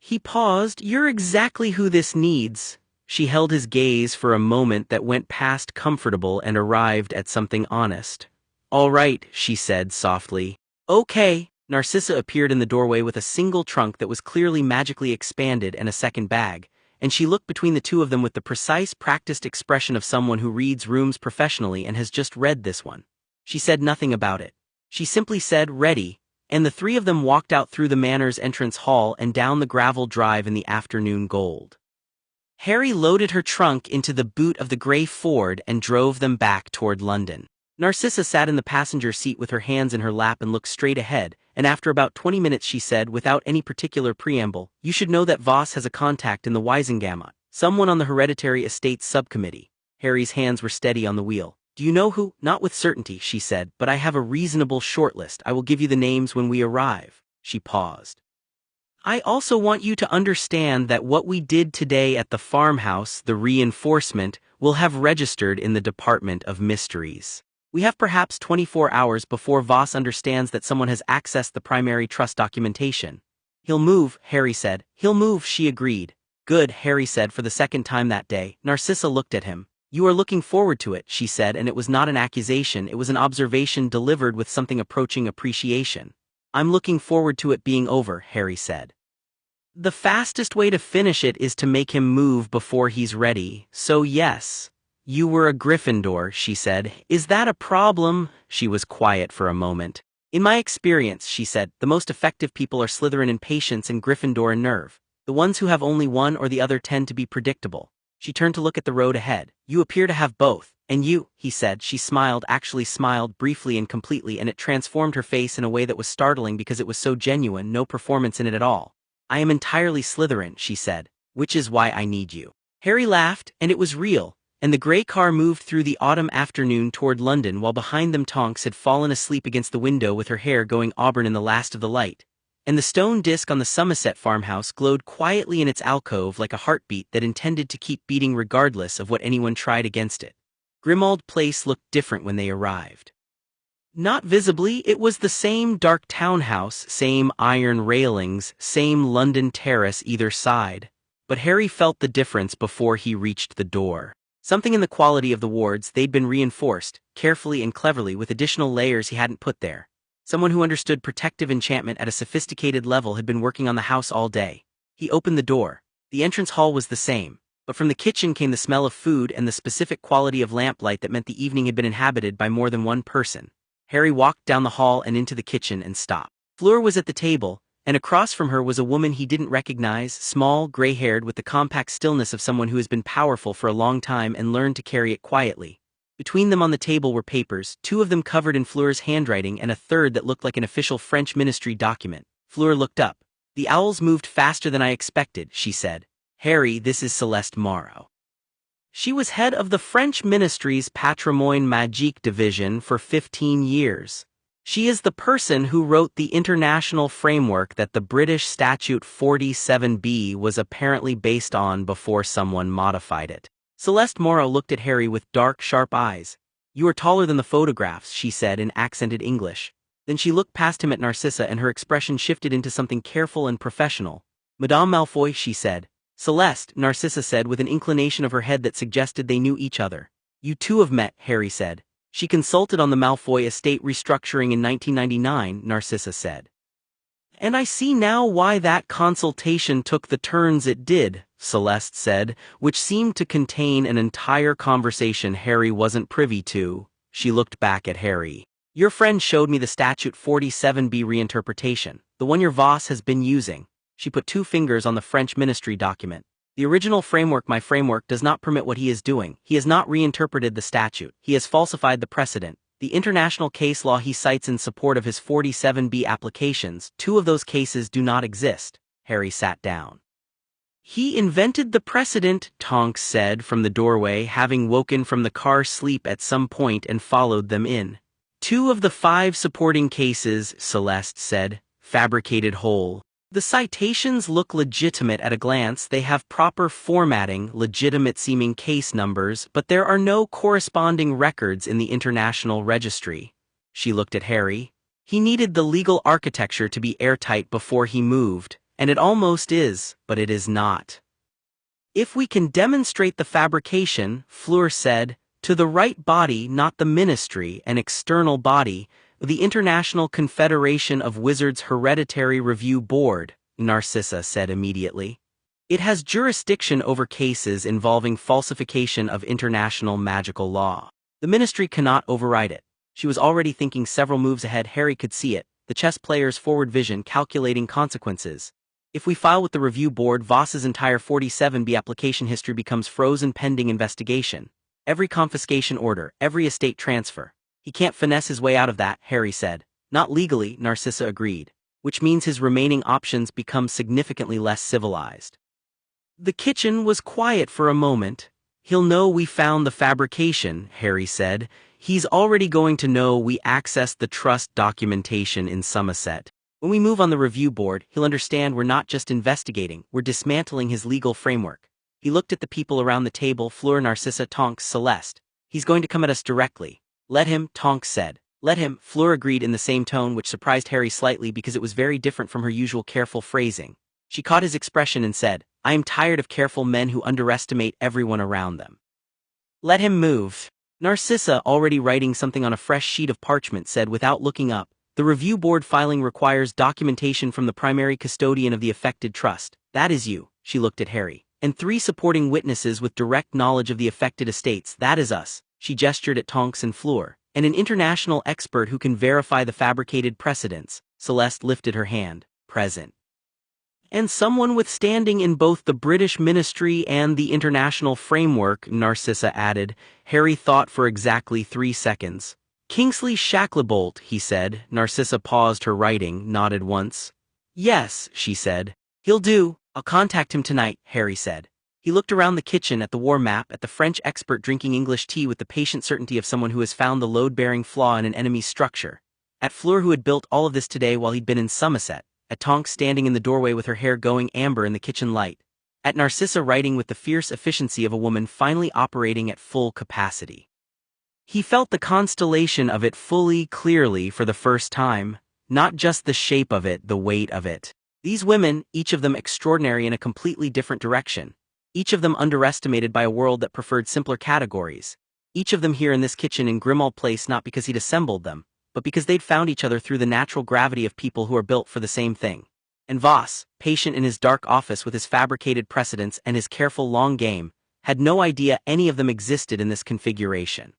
He paused. You're exactly who this needs. She held his gaze for a moment that went past comfortable and arrived at something honest. All right, she said softly. Okay. Narcissa appeared in the doorway with a single trunk that was clearly magically expanded and a second bag, and she looked between the two of them with the precise, practiced expression of someone who reads rooms professionally and has just read this one. She said nothing about it. She simply said, ready, and the three of them walked out through the manor's entrance hall and down the gravel drive in the afternoon gold. Harry loaded her trunk into the boot of the grey Ford and drove them back toward London. Narcissa sat in the passenger seat with her hands in her lap and looked straight ahead, and after about 20 minutes she said, without any particular preamble, you should know that Voss has a contact in the Wisengamot, someone on the Hereditary Estates Subcommittee. Harry's hands were steady on the wheel. Do you know who? Not with certainty, she said, but I have a reasonable shortlist. I will give you the names when we arrive. She paused. I also want you to understand that what we did today at the farmhouse, the reinforcement, will have registered in the Department of Mysteries. We have perhaps 24 hours before Voss understands that someone has accessed the primary trust documentation. He'll move, Harry said. He'll move, she agreed. Good, Harry said for the second time that day. Narcissa looked at him. You are looking forward to it, she said, and it was not an accusation, it was an observation delivered with something approaching appreciation. I'm looking forward to it being over, Harry said. The fastest way to finish it is to make him move before he's ready, so yes. You were a Gryffindor, she said. Is that a problem? She was quiet for a moment. In my experience, she said, the most effective people are Slytherin in patience and Gryffindor in nerve. The ones who have only one or the other tend to be predictable. She turned to look at the road ahead. You appear to have both. And you, he said. She smiled, actually smiled briefly and completely, and it transformed her face in a way that was startling because it was so genuine, no performance in it at all. I am entirely Slytherin, she said, which is why I need you. Harry laughed, and it was real, and the grey car moved through the autumn afternoon toward London while behind them Tonks had fallen asleep against the window with her hair going auburn in the last of the light, and the stone disc on the Somerset farmhouse glowed quietly in its alcove like a heartbeat that intended to keep beating regardless of what anyone tried against it. Grimmauld Place looked different when they arrived. Not visibly, it was the same dark townhouse, same iron railings, same London terrace either side, but Harry felt the difference before he reached the door. Something in the quality of the wards, they'd been reinforced, carefully and cleverly with additional layers he hadn't put there. Someone who understood protective enchantment at a sophisticated level had been working on the house all day. He opened the door. The entrance hall was the same, but from the kitchen came the smell of food and the specific quality of lamplight that meant the evening had been inhabited by more than one person. Harry walked down the hall and into the kitchen and stopped. Fleur was at the table, and across from her was a woman he didn't recognize, small, gray-haired with the compact stillness of someone who has been powerful for a long time and learned to carry it quietly. Between them on the table were papers, two of them covered in Fleur's handwriting and a third that looked like an official French ministry document. Fleur looked up. The owls moved faster than I expected, she said. Harry, this is Celeste Morrow. She was head of the French ministry's Patrimoine Magique division for 15 years. She is the person who wrote the international framework that the British Statute 47B was apparently based on before someone modified it. Celeste Morrow looked at Harry with dark, sharp eyes. You are taller than the photographs, she said in accented English. Then she looked past him at Narcissa and her expression shifted into something careful and professional. Madame Malfoy, she said. Celeste, Narcissa said with an inclination of her head that suggested they knew each other. You two have met, Harry said. She consulted on the Malfoy estate restructuring in 1999, Narcissa said. And I see now why that consultation took the turns it did, Celeste said, which seemed to contain an entire conversation Harry wasn't privy to. She looked back at Harry. Your friend showed me the Statute 47B reinterpretation, the one your Voss has been using. She put two fingers on the French ministry document. The original framework, my framework, does not permit what he is doing. He has not reinterpreted the statute. He has falsified the precedent. The international case law he cites in support of his 47B applications, 2 of those cases do not exist. Harry sat down. He invented the precedent, Tonks said from the doorway, having woken from the car sleep at some point and followed them in. 2 of the 5 supporting cases, Celeste said, fabricated whole. The citations look legitimate at a glance. They have proper formatting, legitimate-seeming case numbers, but there are no corresponding records in the international registry. She looked at Harry. He needed the legal architecture to be airtight before he moved, and it almost is, but it is not. If we can demonstrate the fabrication, Fleur said, to the right body, not the ministry, an external body, the International Confederation of Wizards Hereditary Review Board, Narcissa said immediately. It has jurisdiction over cases involving falsification of international magical law. The ministry cannot override it. She was already thinking several moves ahead. Harry could see it, the chess player's forward vision calculating consequences. If we file with the review board, Voss's entire 47B application history becomes frozen pending investigation. Every confiscation order, every estate transfer. He can't finesse his way out of that, Harry said. Not legally, Narcissa agreed, which means his remaining options become significantly less civilized. The kitchen was quiet for a moment. He'll know we found the fabrication, Harry said. He's already going to know we accessed the trust documentation in Somerset. When we move on the review board, he'll understand we're not just investigating, we're dismantling his legal framework. He looked at the people around the table, Fleur, Narcissa, Tonks, Celeste. He's going to come at us directly. Let him, Tonks said. Let him, Fleur agreed in the same tone, which surprised Harry slightly because it was very different from her usual careful phrasing. She caught his expression and said, I am tired of careful men who underestimate everyone around them. Let him move. Narcissa, already writing something on a fresh sheet of parchment, said without looking up, the review board filing requires documentation from the primary custodian of the affected trust. That is you, she looked at Harry, and 3 supporting witnesses with direct knowledge of the affected estates. That is us. She gestured at Tonks and Fleur, and an international expert who can verify the fabricated precedents. Celeste lifted her hand. Present. And someone with standing in both the British ministry and the international framework, Narcissa added. Harry thought for exactly 3 seconds. Kingsley Shacklebolt, he said. Narcissa paused her writing, nodded once. Yes, she said. He'll do. I'll contact him tonight, Harry said. He looked around the kitchen at the war map, at the French expert drinking English tea with the patient certainty of someone who has found the load-bearing flaw in an enemy's structure. At Fleur, who had built all of this today while he'd been in Somerset. At Tonks standing in the doorway with her hair going amber in the kitchen light. At Narcissa writing with the fierce efficiency of a woman finally operating at full capacity. He felt the constellation of it fully, clearly for the first time. Not just the shape of it, the weight of it. These women, each of them extraordinary in a completely different direction. Each of them underestimated by a world that preferred simpler categories. Each of them here in this kitchen in Grimmauld Place, not because he'd assembled them, but because they'd found each other through the natural gravity of people who are built for the same thing. And Voss, patient in his dark office with his fabricated precedents and his careful long game, had no idea any of them existed in this configuration.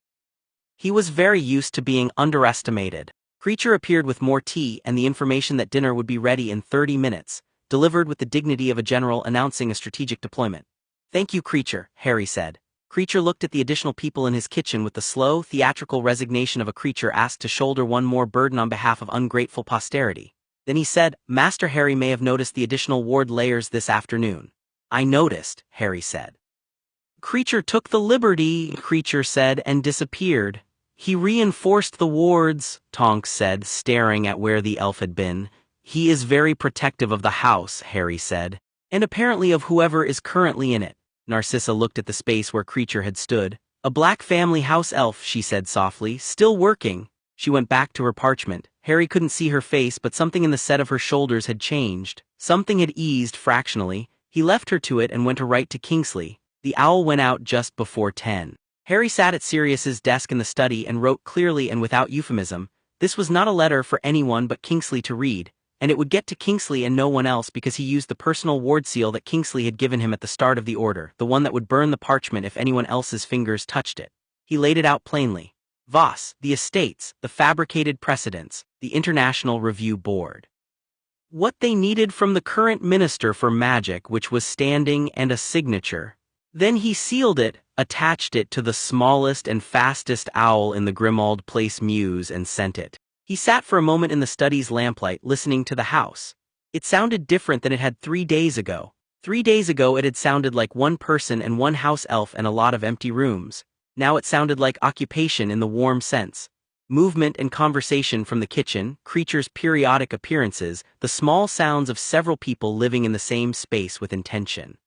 He was very used to being underestimated. Creature appeared with more tea and the information that dinner would be ready in 30 minutes, delivered with the dignity of a general announcing a strategic deployment. Thank you, Creature, Harry said. Creature looked at the additional people in his kitchen with the slow, theatrical resignation of a creature asked to shoulder one more burden on behalf of ungrateful posterity. Then he said, Master Harry may have noticed the additional ward layers this afternoon. I noticed, Harry said. Creature took the liberty, Creature said, and disappeared. He reinforced the wards, Tonks said, staring at where the elf had been. He is very protective of the house, Harry said, and apparently of whoever is currently in it. Narcissa looked at the space where Creature had stood. A black family house elf, she said softly, still working. She went back to her parchment. Harry couldn't see her face, but something in the set of her shoulders had changed. Something had eased fractionally. He left her to it and went to write to Kingsley. The owl went out just before 10. Harry sat at Sirius's desk in the study and wrote clearly and without euphemism. This was not a letter for anyone but Kingsley to read, and it would get to Kingsley and no one else because he used the personal ward seal that Kingsley had given him at the start of the order, the one that would burn the parchment if anyone else's fingers touched it. He laid it out plainly. Voss, the estates, the fabricated precedents, the International Review Board. What they needed from the current Minister for Magic, which was standing, and a signature. Then he sealed it, attached it to the smallest and fastest owl in the Grimmauld Place mews, and sent it. He sat for a moment in the study's lamplight, listening to the house. It sounded different than it had 3 days ago. 3 days ago it had sounded like one person and one house elf and a lot of empty rooms. Now it sounded like occupation in the warm sense. Movement and conversation from the kitchen, creatures' periodic appearances, the small sounds of several people living in the same space with intention.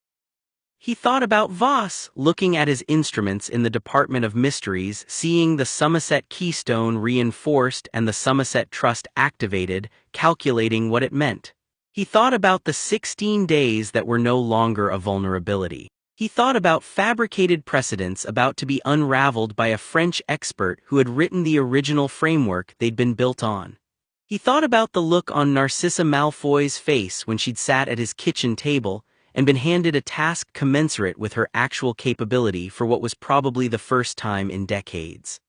He thought about Voss, looking at his instruments in the Department of Mysteries, seeing the Somerset keystone reinforced and the Somerset Trust activated, calculating what it meant. He thought about the 16 days that were no longer a vulnerability. He thought about fabricated precedents about to be unraveled by a French expert who had written the original framework they'd been built on. He thought about the look on Narcissa Malfoy's face when she'd sat at his kitchen table and been handed a task commensurate with her actual capability for what was probably the first time in decades.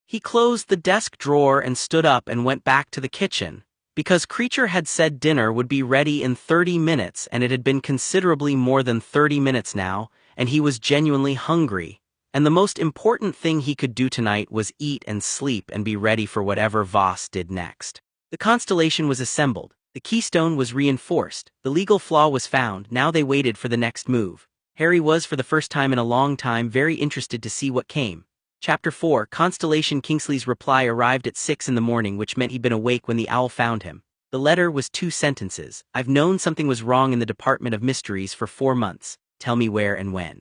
He closed the desk drawer and stood up and went back to the kitchen, because Creature had said dinner would be ready in 30 minutes and it had been considerably more than 30 minutes now, and he was genuinely hungry, and the most important thing he could do tonight was eat and sleep and be ready for whatever Voss did next. The constellation was assembled. The keystone was reinforced, the legal flaw was found, now they waited for the next move. Harry was, for the first time in a long time, very interested to see what came. Chapter 4, Constellation. Kingsley's reply arrived at 6 in the morning, which meant he'd been awake when the owl found him. The letter was 2 sentences. I've known something was wrong in the Department of Mysteries for 4 months. Tell me where and when.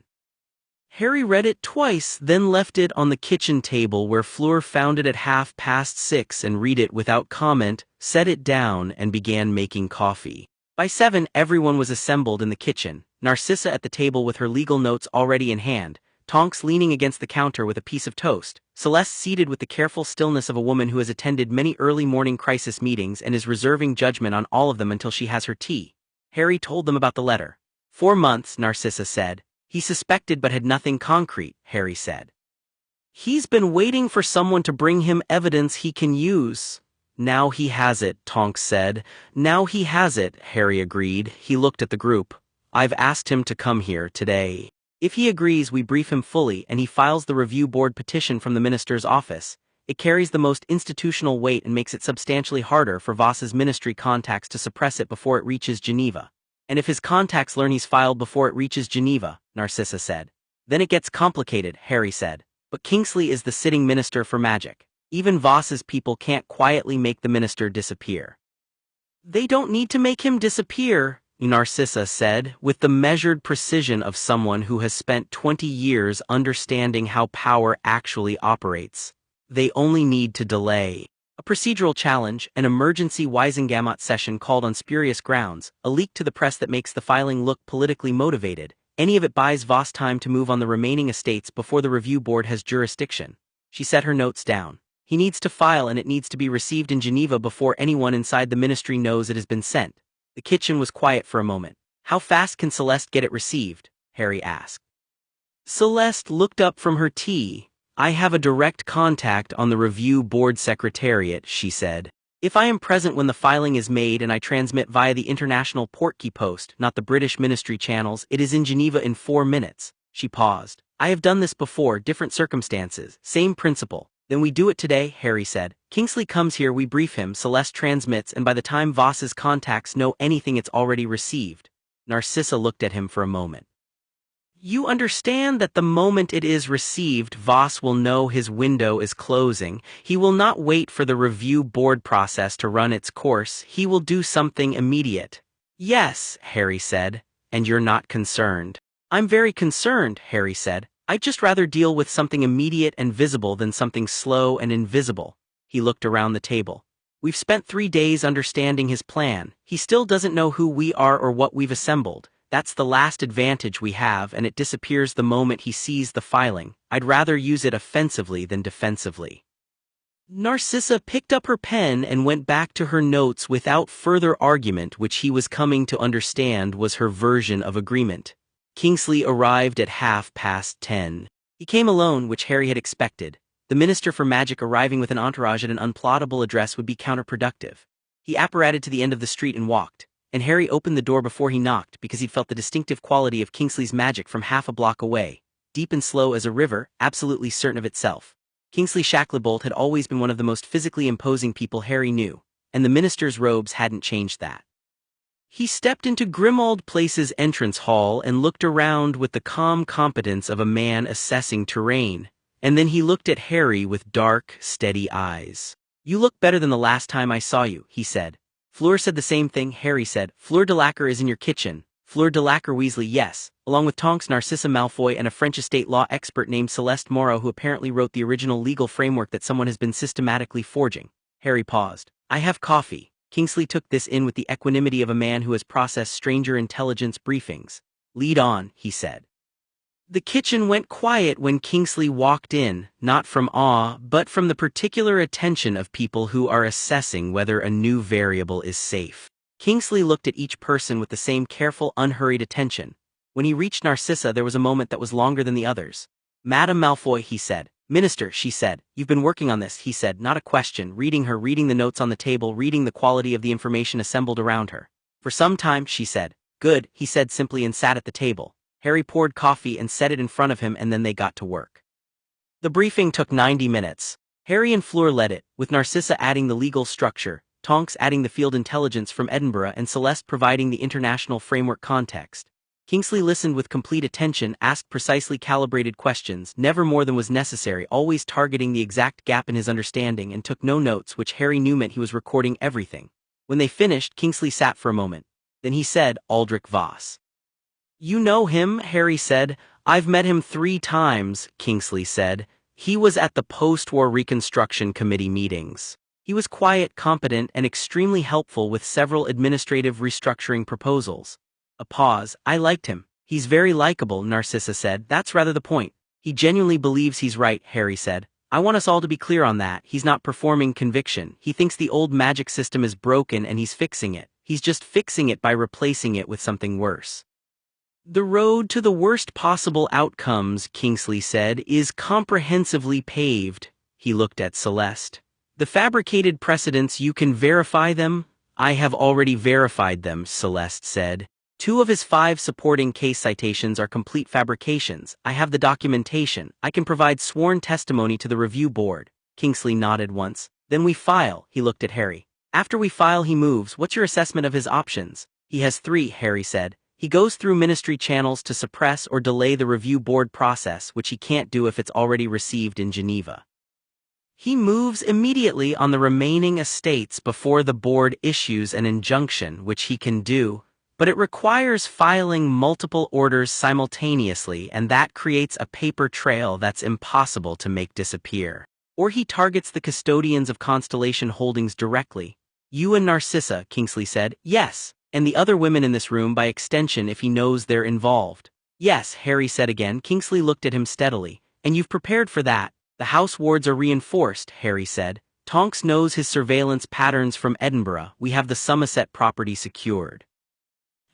Harry read it twice, then left it on the kitchen table where Fleur found it at 6:30 and read it without comment, set it down, and began making coffee. By 7, everyone was assembled in the kitchen, Narcissa at the table with her legal notes already in hand, Tonks leaning against the counter with a piece of toast, Celeste seated with the careful stillness of a woman who has attended many early morning crisis meetings and is reserving judgment on all of them until she has her tea. Harry told them about the letter. 4 months, Narcissa said. He suspected but had nothing concrete, Harry said. He's been waiting for someone to bring him evidence he can use. Now he has it, Tonks said. Now he has it, Harry agreed. He looked at the group. I've asked him to come here today. If he agrees, we brief him fully and he files the review board petition from the minister's office. It carries the most institutional weight and makes it substantially harder for Voss's ministry contacts to suppress it before it reaches Geneva. And if his contacts learn he's filed before it reaches Geneva, Narcissa said. Then it gets complicated, Harry said. But Kingsley is the sitting minister for magic. Even Voss's people can't quietly make the minister disappear. They don't need to make him disappear, Narcissa said, with the measured precision of someone who has spent 20 years understanding how power actually operates. They only need to delay. A procedural challenge, an emergency Wisengamot session called on spurious grounds, a leak to the press that makes the filing look politically motivated, any of it buys Voss time to move on the remaining estates before the review board has jurisdiction. She set her notes down. He needs to file and it needs to be received in Geneva before anyone inside the ministry knows it has been sent. The kitchen was quiet for a moment. How fast can Celeste get it received? Harry asked. Celeste looked up from her tea. I have a direct contact on the review board secretariat, she said. If I am present when the filing is made and I transmit via the international portkey post, not the British ministry channels, it is in Geneva in 4 minutes. She paused. I have done this before, different circumstances, same principle. Then we do it today, Harry said. Kingsley comes here, we brief him, Celeste transmits, and by the time Voss's contacts know anything, it's already received. Narcissa looked at him for a moment. You understand that the moment it is received, Voss will know his window is closing. He will not wait for the review board process to run its course. He will do something immediate. Yes, Harry said, and you're not concerned. I'm very concerned, Harry said. I'd just rather deal with something immediate and visible than something slow and invisible. He looked around the table. We've spent 3 days understanding his plan. He still doesn't know who we are or what we've assembled. That's the last advantage we have, and it disappears the moment he sees the filing. I'd rather use it offensively than defensively. Narcissa picked up her pen and went back to her notes without further argument, which he was coming to understand was her version of agreement. Kingsley arrived at 10:30. He came alone, which Harry had expected. The Minister for Magic arriving with an entourage at an unplottable address would be counterproductive. He apparated to the end of the street and walked. And Harry opened the door before he knocked because he'd felt the distinctive quality of Kingsley's magic from half a block away. deep and slow as a river, absolutely certain of itself. Kingsley Shacklebolt had always been one of the most physically imposing people Harry knew, and the minister's robes hadn't changed that. He stepped into Grimmauld Place's entrance hall and looked around with the calm competence of a man assessing terrain, and then he looked at Harry with dark, steady eyes. "You look better than the last time I saw you," he said. Fleur said the same thing. Harry said, "Fleur Delacour is in your kitchen." Fleur Delacour Weasley, yes, along with Tonks, Narcissa Malfoy and a French estate law expert named Celeste Moreau who apparently wrote the original legal framework that someone has been systematically forging. Harry paused. "I have coffee." Kingsley took this in with the equanimity of a man who has processed stranger intelligence briefings. "Lead on," he said. The kitchen went quiet when Kingsley walked in, not from awe, but from the particular attention of people who are assessing whether a new variable is safe. Kingsley looked at each person with the same careful, unhurried attention. When he reached Narcissa, there was a moment that was longer than the others. "Madame Malfoy," he said. "Minister," she said. "You've been working on this," he said, not a question, reading the notes on the table, reading the quality of the information assembled around her. "For some time," she said. "Good," he said simply and sat at the table. Harry poured coffee and set it in front of him and then they got to work. The briefing took 90 minutes. Harry and Fleur led it, with Narcissa adding the legal structure, Tonks adding the field intelligence from Edinburgh and Celeste providing the international framework context. Kingsley listened with complete attention, asked precisely calibrated questions, never more than was necessary, always targeting the exact gap in his understanding, and took no notes, which Harry knew meant he was recording everything. When they finished, Kingsley sat for a moment. Then he said, "Aldrich Voss." "You know him," Harry said. "I've met him 3 times, Kingsley said. "He was at the post-war Reconstruction Committee meetings. He was quiet, competent, and extremely helpful with several administrative restructuring proposals." A pause. "I liked him. He's very likable," Narcissa said. "That's rather the point. He genuinely believes he's right," Harry said. "I want us all to be clear on that. He's not performing conviction. He thinks the old magic system is broken and he's fixing it. He's just fixing it by replacing it with something worse." "The road to the worst possible outcomes," Kingsley said, "is comprehensively paved." He looked at Celeste. "The fabricated precedents, you can verify them?" "I have already verified them," Celeste said. 2 of his 5 supporting case citations are complete fabrications. I have the documentation. I can provide sworn testimony to the review board." Kingsley nodded once. "Then we file." He looked at Harry. "After we file, he moves. What's your assessment of his options?" "He has 3, Harry said. He goes through ministry channels to suppress or delay the review board process, which he can't do if it's already received in Geneva. He moves immediately on the remaining estates before the board issues an injunction, which he can do, but it requires filing multiple orders simultaneously, and that creates a paper trail that's impossible to make disappear. Or he targets the custodians of Constellation Holdings directly. "You and Narcissa," Kingsley said. "Yes, and the other women in this room by extension if he knows they're involved." "Yes," Harry said again. Kingsley looked at him steadily. "And you've prepared for that." "The house wards are reinforced," Harry said. "Tonks knows his surveillance patterns from Edinburgh. We have the Somerset property secured.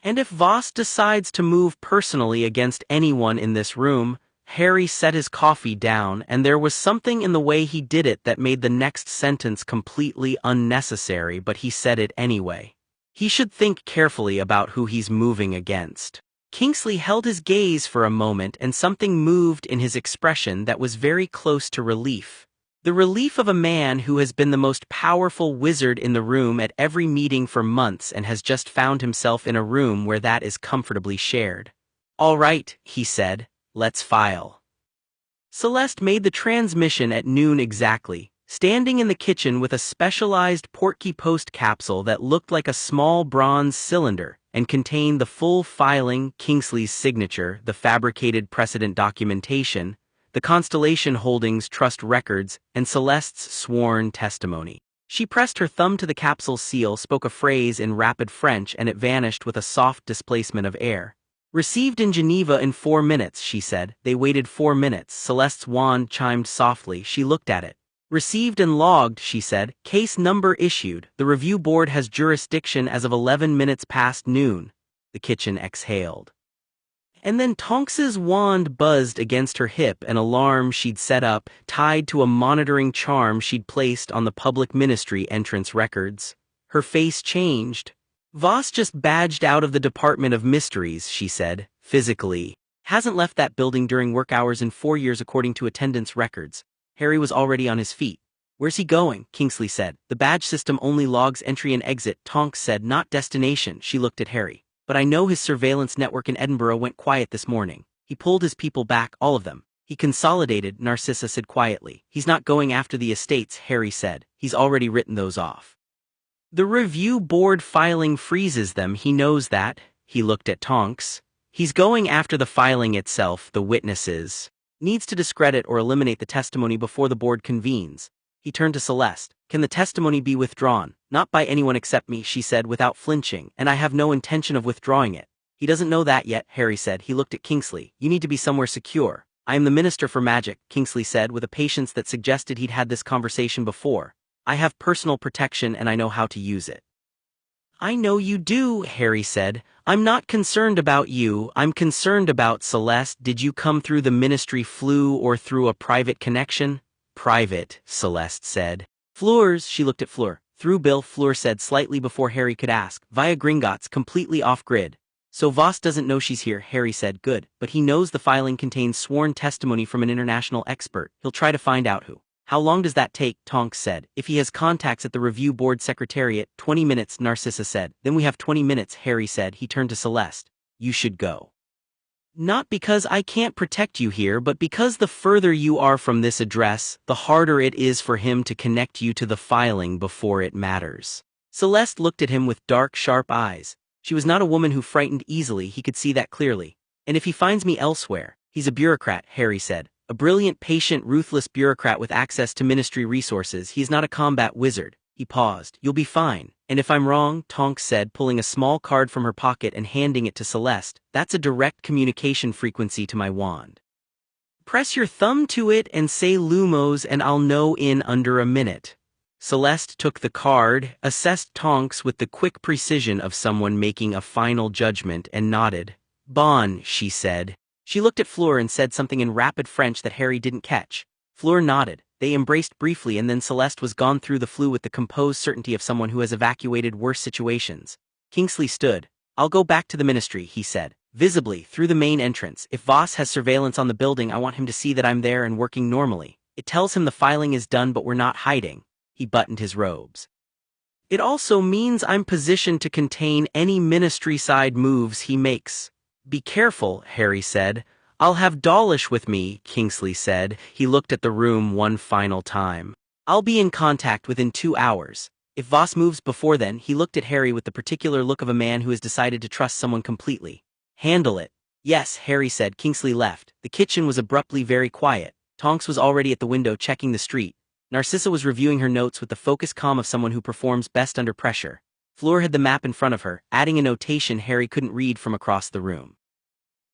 And if Voss decides to move personally against anyone in this room," Harry set his coffee down, and there was something in the way he did it that made the next sentence completely unnecessary, but he said it anyway. "He should think carefully about who he's moving against." Kingsley held his gaze for a moment, and something moved in his expression that was very close to relief. The relief of a man who has been the most powerful wizard in the room at every meeting for months and has just found himself in a room where that is comfortably shared. "All right," he said, "let's file." Celeste made the transmission at noon exactly, standing in the kitchen with a specialized Portkey Post capsule that looked like a small bronze cylinder and contained the full filing, Kingsley's signature, the fabricated precedent documentation, the Constellation Holdings trust records, and Celeste's sworn testimony. She pressed her thumb to the capsule's seal, spoke a phrase in rapid French, and it vanished with a soft displacement of air. "Received in Geneva in 4 minutes," she said. They waited 4 minutes. Celeste's wand chimed softly. She looked at it. "Received and logged," she said. "Case number issued. The review board has jurisdiction as of 11 minutes past noon." The kitchen exhaled. And then Tonks's wand buzzed against her hip, an alarm she'd set up, tied to a monitoring charm she'd placed on the public ministry entrance records. Her face changed. "Voss just badged out of the Department of Mysteries," she said, physically. Hasn't left that building during work hours in 4 years according to attendance records. Harry was already on his feet. Where's he going? Kingsley said. The badge system only logs entry and exit, Tonks said, not destination. She looked at Harry. But I know his surveillance network in Edinburgh went quiet this morning. He pulled his people back, all of them. He consolidated, Narcissa said quietly. He's not going after the estates, Harry said. He's already written those off. The review board filing freezes them, he knows that. He looked at Tonks. He's going after the filing itself, the witnesses. Needs to discredit or eliminate the testimony before the board convenes. He turned to Celeste. Can the testimony be withdrawn? Not by anyone except me, she said without flinching, and I have no intention of withdrawing it. He doesn't know that yet, Harry said. He looked at Kingsley. You need to be somewhere secure. I am the Minister for Magic, Kingsley said with a patience that suggested he'd had this conversation before. I have personal protection and I know how to use it. I know you do, Harry said. I'm not concerned about you, I'm concerned about Celeste. Did you come through the Ministry flu or through a private connection? Private, Celeste said. Fleur's, she looked at Fleur. Through Bill, Fleur said slightly before Harry could ask. Via Gringotts, completely off-grid. So Voss doesn't know she's here, Harry said. Good, but he knows the filing contains sworn testimony from an international expert. He'll try to find out who. How long does that take? Tonks said. If he has contacts at the review board secretariat, 20 minutes, Narcissa said. Then we have 20 minutes, Harry said. He turned to Celeste. You should go. Not because I can't protect you here, but because the further you are from this address, the harder it is for him to connect you to the filing before it matters. Celeste looked at him with dark, sharp eyes. She was not a woman who frightened easily, he could see that clearly. And if he finds me elsewhere, he's a bureaucrat, Harry said. A brilliant, patient, ruthless bureaucrat with access to ministry resources. He's not a combat wizard. He paused. You'll be fine. And if I'm wrong, Tonks said, pulling a small card from her pocket and handing it to Celeste, that's a direct communication frequency to my wand. Press your thumb to it and say Lumos and I'll know in under a minute. Celeste took the card, assessed Tonks with the quick precision of someone making a final judgment and nodded. Bon, she said. She looked at Fleur and said something in rapid French that Harry didn't catch. Fleur nodded. They embraced briefly and then Celeste was gone through the flu with the composed certainty of someone who has evacuated worse situations. Kingsley stood. I'll go back to the ministry, he said. Visibly, through the main entrance. If Voss has surveillance on the building, I want him to see that I'm there and working normally. It tells him the filing is done but we're not hiding. He buttoned his robes. It also means I'm positioned to contain any ministry-side moves he makes. Be careful, Harry said. I'll have Dawlish with me, Kingsley said. He looked at the room one final time. I'll be in contact within 2 hours. If Voss moves before then, he looked at Harry with the particular look of a man who has decided to trust someone completely. Handle it. Yes, Harry said. Kingsley left. The kitchen was abruptly very quiet. Tonks was already at the window checking the street. Narcissa was reviewing her notes with the focused calm of someone who performs best under pressure. Fleur had the map in front of her, adding a notation Harry couldn't read from across the room.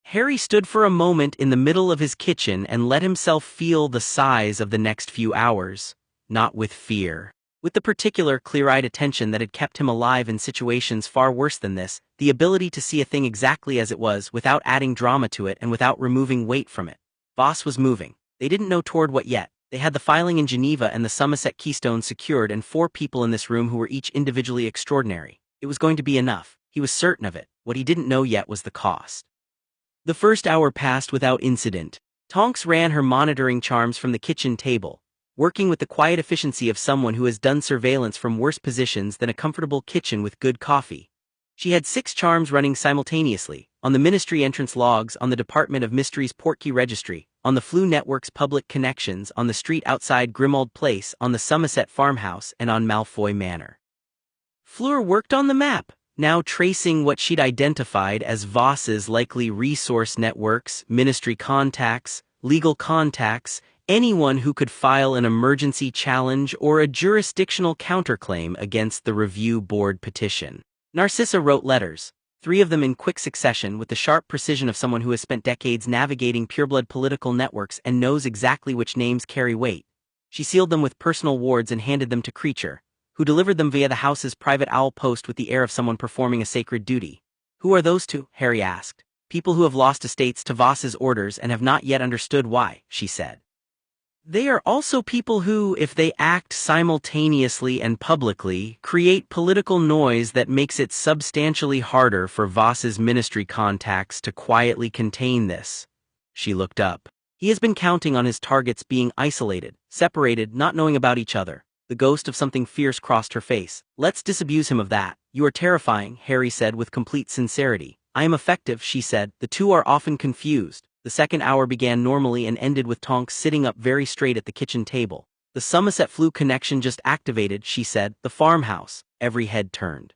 Harry stood for a moment in the middle of his kitchen and let himself feel the size of the next few hours, not with fear. With the particular clear-eyed attention that had kept him alive in situations far worse than this, the ability to see a thing exactly as it was without adding drama to it and without removing weight from it. Voss was moving. They didn't know toward what yet. They had the filing in Geneva and the Somerset Keystone secured and 4 people in this room who were each individually extraordinary. It was going to be enough. He was certain of it. What he didn't know yet was the cost. The first hour passed without incident. Tonks ran her monitoring charms from the kitchen table, working with the quiet efficiency of someone who has done surveillance from worse positions than a comfortable kitchen with good coffee. She had 6 charms running simultaneously, on the ministry entrance logs, on the Department of Mysteries portkey registry, on the Flu Network's public connections, on the street outside Grimmauld Place, on the Somerset farmhouse, and on Malfoy Manor. Fleur worked on the map, now tracing what she'd identified as Voss's likely resource networks, ministry contacts, legal contacts, anyone who could file an emergency challenge or a jurisdictional counterclaim against the review board petition. Narcissa wrote letters, 3 of them in quick succession with the sharp precision of someone who has spent decades navigating pureblood political networks and knows exactly which names carry weight. She sealed them with personal wards and handed them to Creature, who delivered them via the house's private owl post with the air of someone performing a sacred duty. Who are those 2? Harry asked. People who have lost estates to Voss's orders and have not yet understood why, she said. They are also people who, if they act simultaneously and publicly, create political noise that makes it substantially harder for Voss's ministry contacts to quietly contain this. She looked up. He has been counting on his targets being isolated, separated, not knowing about each other. The ghost of something fierce crossed her face. Let's disabuse him of that. You are terrifying, Harry said with complete sincerity. I am effective, she said. The two are often confused. The second hour began normally and ended with Tonks sitting up very straight at the kitchen table. The Somerset Flue connection just activated, she said. The farmhouse. Every head turned.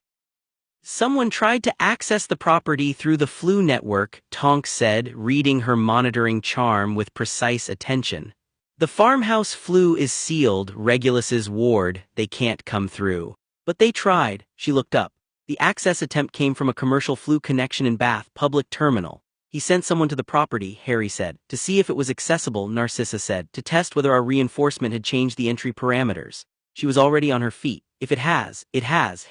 Someone tried to access the property through the Flue network, Tonks said, reading her monitoring charm with precise attention. The farmhouse Flue is sealed, Regulus's ward, they can't come through. But they tried, she looked up. The access attempt came from a commercial Flue connection in Bath, public terminal. He sent someone to the property, Harry said, to see if it was accessible, Narcissa said, to test whether our reinforcement had changed the entry parameters. She was already on her feet. If it has,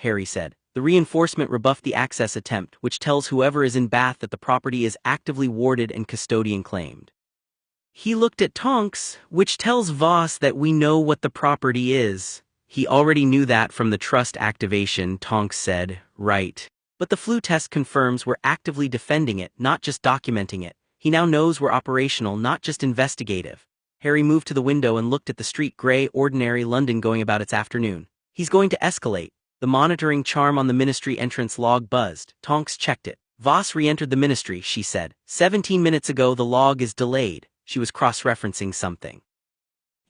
Harry said. The reinforcement rebuffed the access attempt, which tells whoever is in Bath that the property is actively warded and custodian claimed. He looked at Tonks, which tells Voss that we know what the property is. He already knew that from the trust activation, Tonks said, right. But the Flue test confirms we're actively defending it, not just documenting it. He now knows we're operational, not just investigative. Harry moved to the window and looked at the street, grey, ordinary London going about its afternoon. He's going to escalate. The monitoring charm on the ministry entrance log buzzed. Tonks checked it. Voss re-entered the ministry, she said. 17 minutes ago the log is delayed. She was cross-referencing something.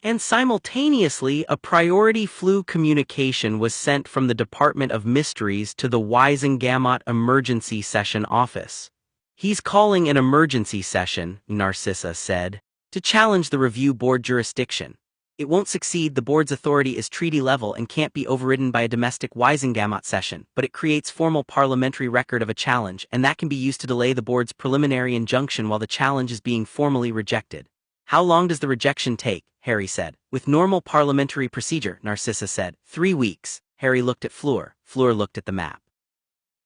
And simultaneously, a priority Flue communication was sent from the Department of Mysteries to the Wisengamot Emergency Session office. He's calling an emergency session, Narcissa said, to challenge the review board jurisdiction. It won't succeed. The board's authority is treaty level and can't be overridden by a domestic Wisengamot session, but it creates formal parliamentary record of a challenge, and that can be used to delay the board's preliminary injunction while the challenge is being formally rejected. How long does the rejection take? Harry said. With normal parliamentary procedure, Narcissa said. 3 weeks. Harry looked at Fleur. Fleur looked at the map.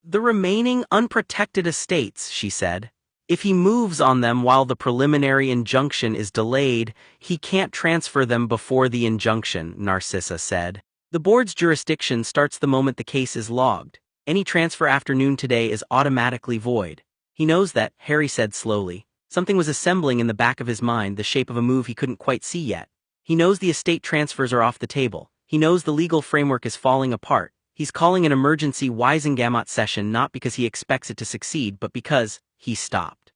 The remaining unprotected estates, she said. If he moves on them while the preliminary injunction is delayed, he can't transfer them before the injunction, Narcissa said. The board's jurisdiction starts the moment the case is logged. Any transfer after noon today is automatically void. He knows that, Harry said slowly. Something was assembling in the back of his mind, the shape of a move he couldn't quite see yet. He knows the estate transfers are off the table. He knows the legal framework is falling apart. He's calling an emergency Wisengamot session not because he expects it to succeed, but because he stopped.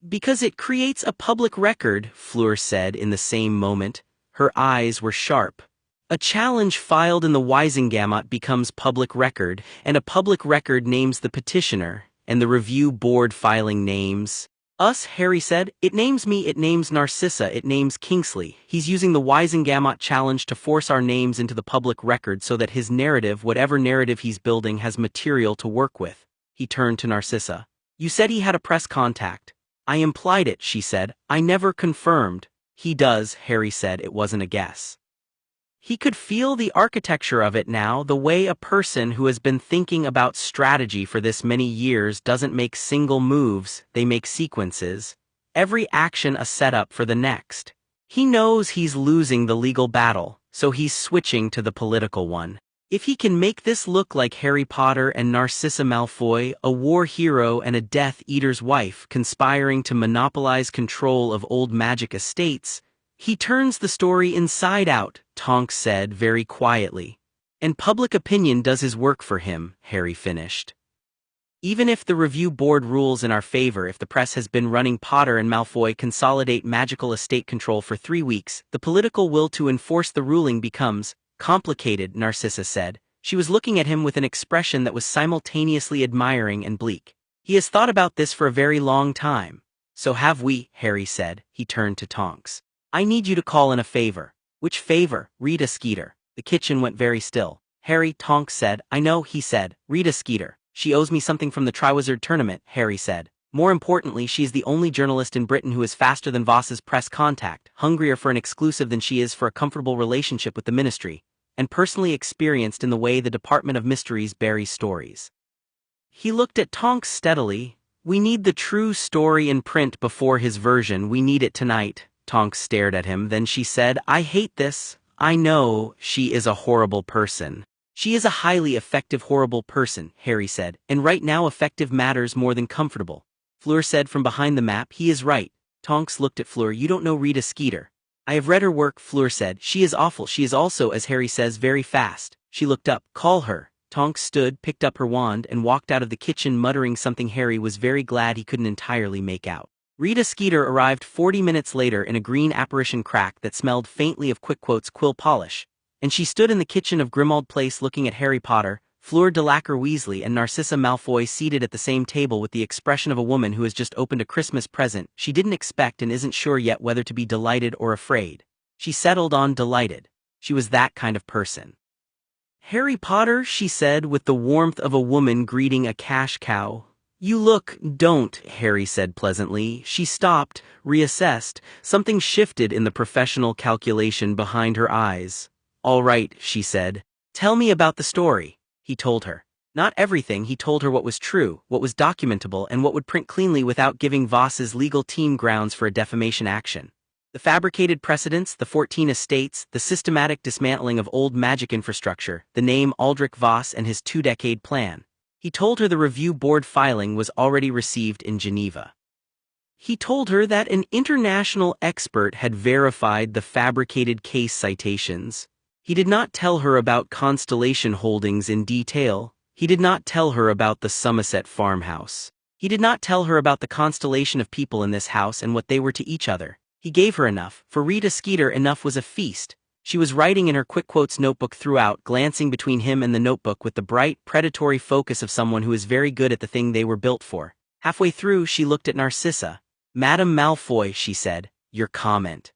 Because it creates a public record, Fleur said in the same moment. Her eyes were sharp. A challenge filed in the Wisengamot becomes public record, and a public record names the petitioner, and the review board filing names us, Harry said. It names me, it names Narcissa, it names Kingsley. He's using the Wisengamot challenge to force our names into the public record so that his narrative, whatever narrative he's building, has material to work with. He turned to Narcissa. You said he had a press contact. I implied it, she said. I never confirmed. He does, Harry said. It wasn't a guess. He could feel the architecture of it now, the way a person who has been thinking about strategy for this many years doesn't make single moves, they make sequences. Every action a setup for the next. He knows he's losing the legal battle, so he's switching to the political one. If he can make this look like Harry Potter and Narcissa Malfoy, a war hero and a Death Eater's wife conspiring to monopolize control of old magic estates, he turns the story inside out, Tonks said very quietly. And public opinion does his work for him, Harry finished. Even if the review board rules in our favor, if the press has been running Potter and Malfoy consolidate magical estate control for 3 weeks, the political will to enforce the ruling becomes complicated, Narcissa said. She was looking at him with an expression that was simultaneously admiring and bleak. He has thought about this for a very long time. So have we, Harry said. He turned to Tonks. I need you to call in a favor. Which favor? Rita Skeeter. The kitchen went very still. Harry, Tonks said. I know, he said. Rita Skeeter. She owes me something from the Triwizard Tournament, Harry said. More importantly, she is the only journalist in Britain who is faster than Voss's press contact, hungrier for an exclusive than she is for a comfortable relationship with the ministry, and personally experienced in the way the Department of Mysteries buries stories. He looked at Tonks steadily. We need the true story in print before his version. We need it tonight. Tonks stared at him, then she said, I hate this. I know, she is a horrible person. She is a highly effective horrible person, Harry said, and right now effective matters more than comfortable. Fleur said from behind the map, he is right. Tonks looked at Fleur, you don't know Rita Skeeter. I have read her work, Fleur said, she is awful, she is also, as Harry says, very fast. She looked up, call her. Tonks stood, picked up her wand, and walked out of the kitchen muttering something Harry was very glad he couldn't entirely make out. Rita Skeeter arrived 40 minutes later in a green apparition crack that smelled faintly of Quill polish, and she stood in the kitchen of Grimmauld Place looking at Harry Potter, Fleur Delacour Weasley and Narcissa Malfoy seated at the same table with the expression of a woman who has just opened a Christmas present she didn't expect and isn't sure yet whether to be delighted or afraid. She settled on delighted. She was that kind of person. Harry Potter, she said with the warmth of a woman greeting a cash cow. You look, don't, Harry said pleasantly. She stopped, reassessed. Something shifted in the professional calculation behind her eyes. All right, she said. Tell me about the story, he told her. Not everything, he told her what was true, what was documentable, and what would print cleanly without giving Voss's legal team grounds for a defamation action. The fabricated precedents, the 14 estates, the systematic dismantling of old magic infrastructure, the name Aldrich Voss and his 2-decade plan. He told her the review board filing was already received in Geneva. He told her that an international expert had verified the fabricated case citations. He did not tell her about Constellation Holdings in detail. He did not tell her about the Somerset farmhouse. He did not tell her about the constellation of people in this house and what they were to each other. He gave her enough. For Rita Skeeter, enough was a feast. She was writing in her notebook throughout, glancing between him and the notebook with the bright, predatory focus of someone who is very good at the thing they were built for. Halfway through, she looked at Narcissa. Madame Malfoy, she said, your comment.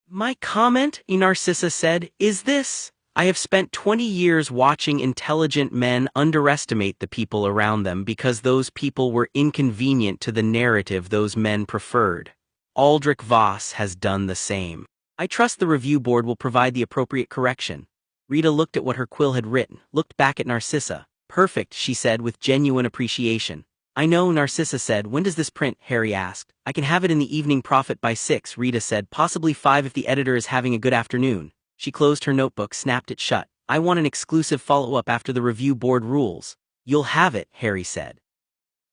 My comment, Narcissa said, is this. I have spent 20 years watching intelligent men underestimate the people around them because those people were inconvenient to the narrative those men preferred. Aldrich Voss has done the same. I trust the review board will provide the appropriate correction. Rita looked at what her quill had written, looked back at Narcissa. Perfect, she said with genuine appreciation. I know, Narcissa said. When does this print? Harry asked. I can have it in the Evening Prophet by 6, Rita said, possibly 5 if the editor is having a good afternoon. She closed her notebook, snapped it shut. I want an exclusive follow-up after the review board rules. You'll have it, Harry said.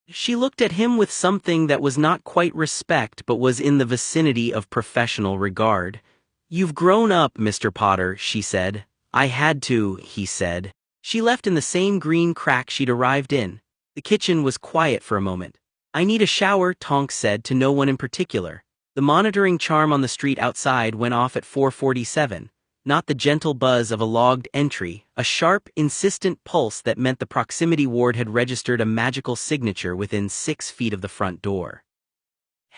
She looked at him with something that was not quite respect but was in the vicinity of professional regard. You've grown up, Mr. Potter, she said. I had to, he said. She left in the same green crack she'd arrived in. The kitchen was quiet for a moment. I need a shower, Tonks said to no one in particular. The monitoring charm on the street outside went off at 4:47. Not the gentle buzz of a logged entry, a sharp, insistent pulse that meant the proximity ward had registered a magical signature within 6 feet of the front door.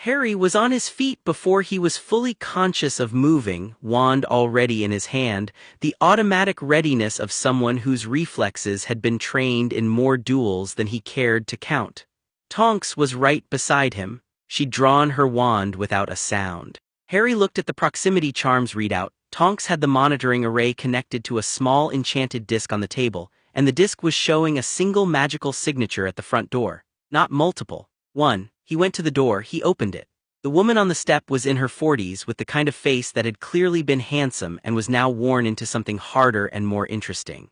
Harry was on his feet before he was fully conscious of moving, wand already in his hand, the automatic readiness of someone whose reflexes had been trained in more duels than he cared to count. Tonks was right beside him. She'd drawn her wand without a sound. Harry looked at the proximity charms readout. Tonks had the monitoring array connected to a small enchanted disc on the table, and the disc was showing a single magical signature at the front door. Not multiple. One. He went to the door, he opened it. The woman on the step was in her 40s with the kind of face that had clearly been handsome and was now worn into something harder and more interesting.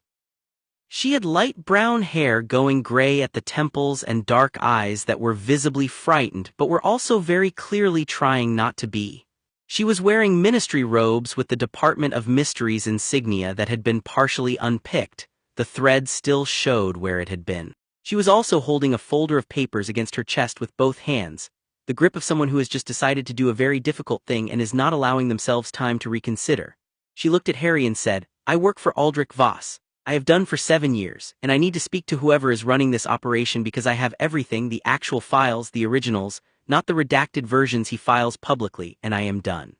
She had light brown hair going gray at the temples and dark eyes that were visibly frightened but were also very clearly trying not to be. She was wearing ministry robes with the Department of Mysteries insignia that had been partially unpicked. The thread still showed where it had been. She was also holding a folder of papers against her chest with both hands, the grip of someone who has just decided to do a very difficult thing and is not allowing themselves time to reconsider. She looked at Harry and said, I work for Aldrich Voss. I have done for 7 years, and I need to speak to whoever is running this operation because I have everything, the actual files, the originals, not the redacted versions he files publicly, and I am done.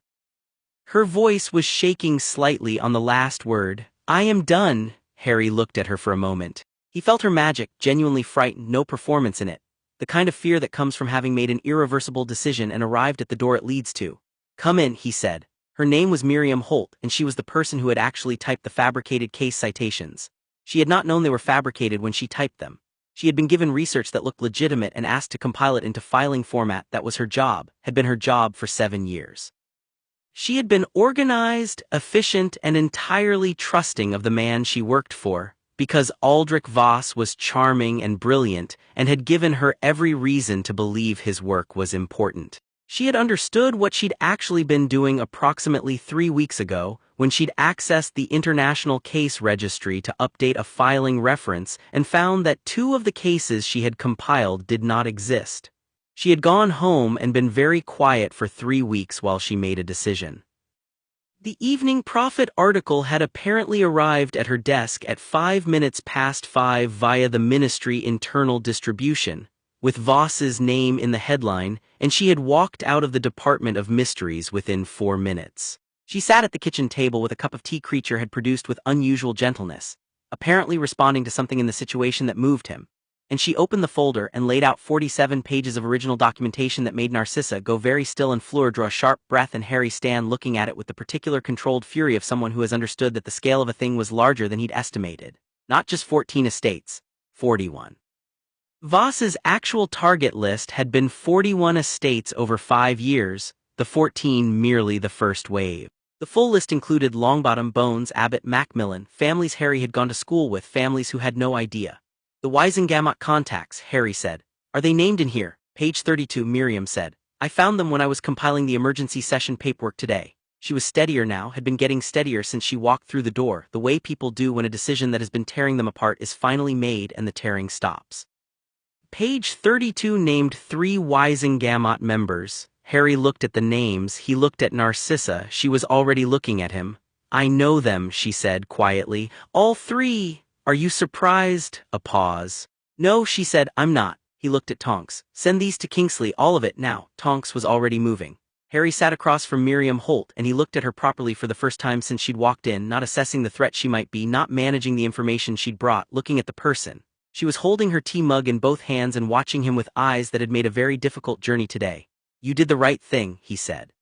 Her voice was shaking slightly on the last word. I am done. Harry looked at her for a moment. He felt her magic, genuinely frightened, no performance in it. The kind of fear that comes from having made an irreversible decision and arrived at the door it leads to. Come in, he said. Her name was Miriam Holt, and she was the person who had actually typed the fabricated case citations. She had not known they were fabricated when she typed them. She had been given research that looked legitimate and asked to compile it into filing format. That was her job, had been her job for 7 years. She had been organized, efficient, and entirely trusting of the man she worked for, because Aldrich Voss was charming and brilliant and had given her every reason to believe his work was important. She had understood what she'd actually been doing approximately 3 weeks ago when she'd accessed the International Case Registry to update a filing reference and found that 2 of the cases she had compiled did not exist. She had gone home and been very quiet for 3 weeks while she made a decision. The Evening Prophet article had apparently arrived at her desk at 5 minutes past 5 via the Ministry internal distribution, with Voss's name in the headline, and she had walked out of the Department of Mysteries within 4 minutes. She sat at the kitchen table with a cup of tea Creature had produced with unusual gentleness, apparently responding to something in the situation that moved him, and she opened the folder and laid out 47 pages of original documentation that made Narcissa go very still and Fleur draw a sharp breath and Harry stand looking at it with the particular controlled fury of someone who has understood that the scale of a thing was larger than he'd estimated. Not just 14 estates, 41. Voss's actual target list had been 41 estates over 5 years, the 14 merely the first wave. The full list included Longbottom, Bones, Abbott, Macmillan, families Harry had gone to school with, families who had no idea. The Weisengamot contacts, Harry said. Are they named in here? Page 32, Miriam said. I found them when I was compiling the emergency session paperwork today. She was steadier now, had been getting steadier since she walked through the door, the way people do when a decision that has been tearing them apart is finally made and the tearing stops. Page 32 named 3 Weisengamot members. Harry looked at the names, he looked at Narcissa, she was already looking at him. I know them, she said quietly. All 3. Are you surprised? A pause. No, she said, I'm not. He looked at Tonks. Send these to Kingsley, all of it, now. Tonks was already moving. Harry sat across from Miriam Holt and he looked at her properly for the first time since she'd walked in, not assessing the threat she might be, not managing the information she'd brought, looking at the person. She was holding her tea mug in both hands and watching him with eyes that had made a very difficult journey today. You did the right thing, he said.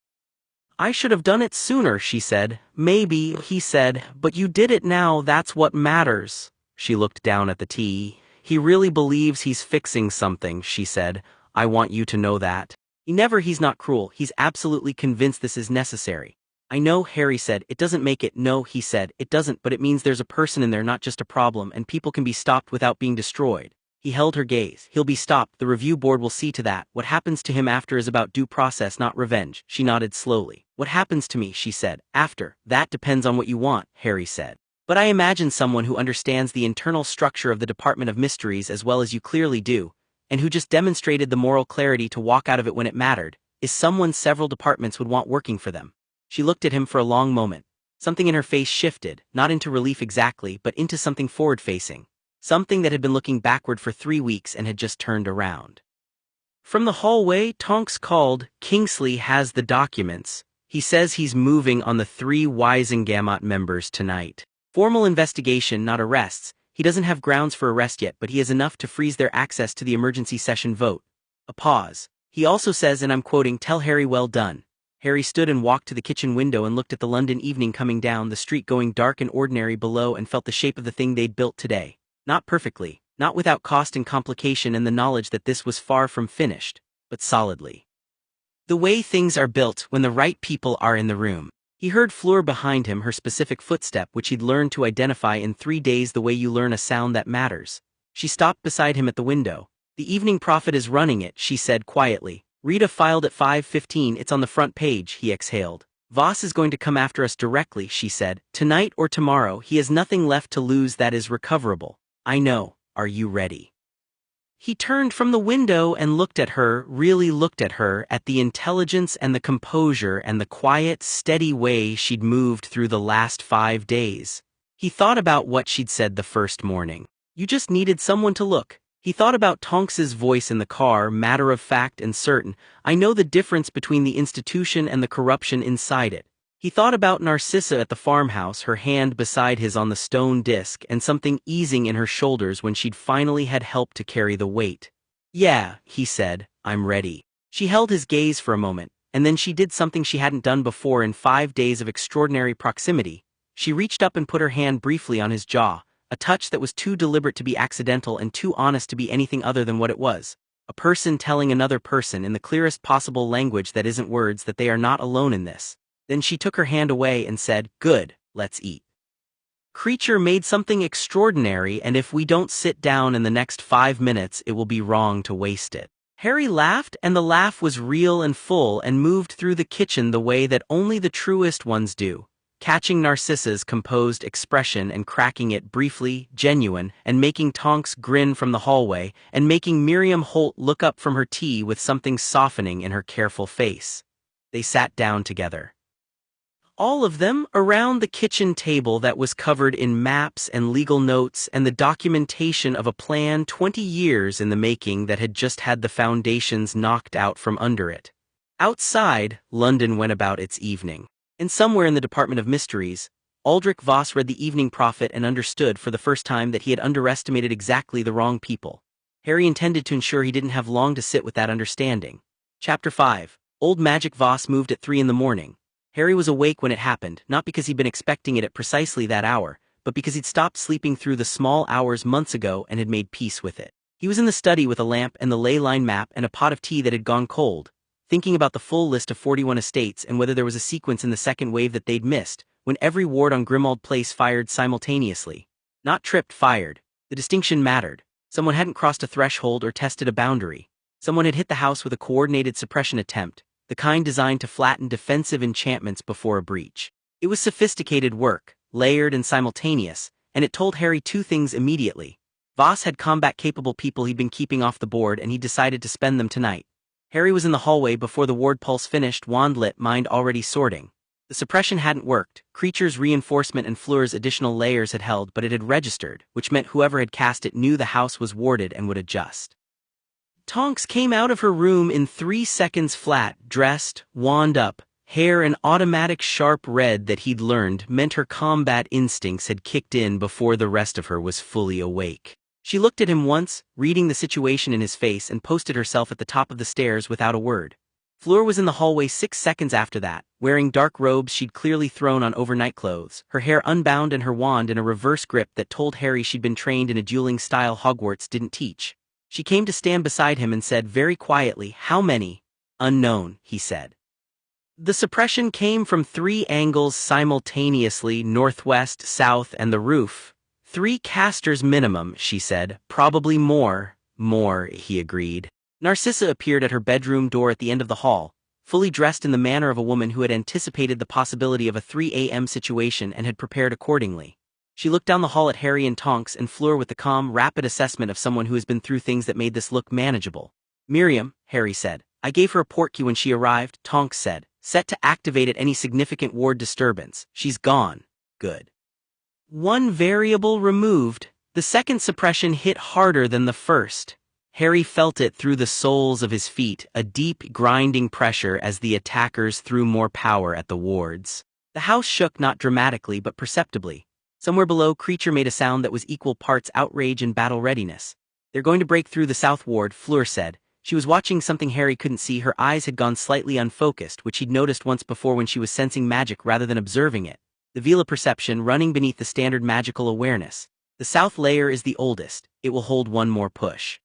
I should have done it sooner, she said. Maybe, he said, but you did it now, that's what matters. She looked down at the tea. He really believes he's fixing something, she said. I want you to know that. He's not cruel, he's absolutely convinced this is necessary. I know, Harry said, it doesn't make it. No, he said, it doesn't, but it means there's a person in there, not just a problem, and people can be stopped without being destroyed. He held her gaze. He'll be stopped, the review board will see to that. What happens to him after is about due process, not revenge. She nodded slowly. What happens to me, she said, after? That depends on what you want, Harry said. But I imagine someone who understands the internal structure of the Department of Mysteries as well as you clearly do, and who just demonstrated the moral clarity to walk out of it when it mattered, is someone several departments would want working for them. She looked at him for a long moment. Something in her face shifted, not into relief exactly, but into something forward-facing. Something that had been looking backward for 3 weeks and had just turned around. From the hallway, Tonks called, Kingsley has the documents. He says he's moving on the 3 Weisengamot members tonight. Formal investigation, not arrests. He doesn't have grounds for arrest yet, but he has enough to freeze their access to the emergency session vote. A pause. He also says, and I'm quoting, tell Harry well done. Harry stood and walked to the kitchen window and looked at the London evening coming down, the street going dark and ordinary below, and felt the shape of the thing they'd built today. Not perfectly, not without cost and complication and the knowledge that this was far from finished, but solidly. The way things are built when the right people are in the room. He heard Fleur behind him, her specific footstep which he'd learned to identify in 3 days the way you learn a sound that matters. She stopped beside him at the window. The Evening Prophet is running it, she said quietly. Rita filed at 5:15, it's on the front page, he exhaled. Voss is going to come after us directly, she said. Tonight or tomorrow, he has nothing left to lose that is recoverable. I know, are you ready? He turned from the window and looked at her, really looked at her, at the intelligence and the composure and the quiet, steady way she'd moved through the last 5 days. He thought about what she'd said the first morning. You just needed someone to look. He thought about Tonks's voice in the car, matter of fact and certain. I know the difference between the institution and the corruption inside it. He thought about Narcissa at the farmhouse, her hand beside his on the stone disc, and something easing in her shoulders when she'd finally had help to carry the weight. Yeah, he said, I'm ready. She held his gaze for a moment, and then she did something she hadn't done before in 5 days of extraordinary proximity. She reached up and put her hand briefly on his jaw, a touch that was too deliberate to be accidental and too honest to be anything other than what it was. A person telling another person in the clearest possible language that isn't words that they are not alone in this. Then she took her hand away and said, "Good, let's eat." Creature made something extraordinary, and if we don't sit down in the next 5 minutes, it will be wrong to waste it. Harry laughed, and the laugh was real and full and moved through the kitchen the way that only the truest ones do, catching Narcissa's composed expression and cracking it briefly, genuine, and making Tonks grin from the hallway, and making Miriam Holt look up from her tea with something softening in her careful face. They sat down together. All of them, around the kitchen table that was covered in maps and legal notes and the documentation of a plan 20 years in the making that had just had the foundations knocked out from under it. Outside, London went about its evening. And somewhere in the Department of Mysteries, Aldrich Voss read the Evening Prophet and understood for the first time that he had underestimated exactly the wrong people. Harry intended to ensure he didn't have long to sit with that understanding. Chapter 5. Old Magic Voss moved at 3 in the morning. Harry was awake when it happened, not because he'd been expecting it at precisely that hour, but because he'd stopped sleeping through the small hours months ago and had made peace with it. He was in the study with a lamp and the ley line map and a pot of tea that had gone cold, thinking about the full list of 41 estates and whether there was a sequence in the second wave that they'd missed, when every ward on Grimmauld Place fired simultaneously. Not tripped, fired. The distinction mattered. Someone hadn't crossed a threshold or tested a boundary. Someone had hit the house with a coordinated suppression attempt, the kind designed to flatten defensive enchantments before a breach. It was sophisticated work, layered and simultaneous, and it told Harry two things immediately. Voss had combat-capable people he'd been keeping off the board, and he decided to spend them tonight. Harry was in the hallway before the ward pulse finished, wand lit, mind already sorting. The suppression hadn't worked, Creature's reinforcement and Fleur's additional layers had held, but it had registered, which meant whoever had cast it knew the house was warded and would adjust. Tonks came out of her room in 3 seconds flat, dressed, wand up, hair an automatic sharp red that he'd learned meant her combat instincts had kicked in before the rest of her was fully awake. She looked at him once, reading the situation in his face, and posted herself at the top of the stairs without a word. Fleur was in the hallway 6 seconds after that, wearing dark robes she'd clearly thrown on overnight clothes, her hair unbound and her wand in a reverse grip that told Harry she'd been trained in a dueling style Hogwarts didn't teach. She came to stand beside him and said very quietly, "How many?" "Unknown," he said. The suppression came from 3 angles simultaneously, northwest, south, and the roof. 3 casters minimum, she said. "Probably more." "More," he agreed. Narcissa appeared at her bedroom door at the end of the hall, fully dressed in the manner of a woman who had anticipated the possibility of a 3 a.m. situation and had prepared accordingly. She looked down the hall at Harry and Tonks and Fleur with the calm, rapid assessment of someone who has been through things that made this look manageable. "Miriam," Harry said. "I gave her a portkey when she arrived," Tonks said. "Set to activate at any significant ward disturbance. She's gone." "Good." 1 variable removed. The second suppression hit harder than the first. Harry felt it through the soles of his feet, a deep, grinding pressure as the attackers threw more power at the wards. The house shook not dramatically but perceptibly. Somewhere below, Creature made a sound that was equal parts outrage and battle readiness. "They're going to break through the south ward," Fleur said. She was watching something Harry couldn't see. Her eyes had gone slightly unfocused, which he'd noticed once before when she was sensing magic rather than observing it. The Vela perception running beneath the standard magical awareness. "The south layer is the oldest. It will hold 1 more push."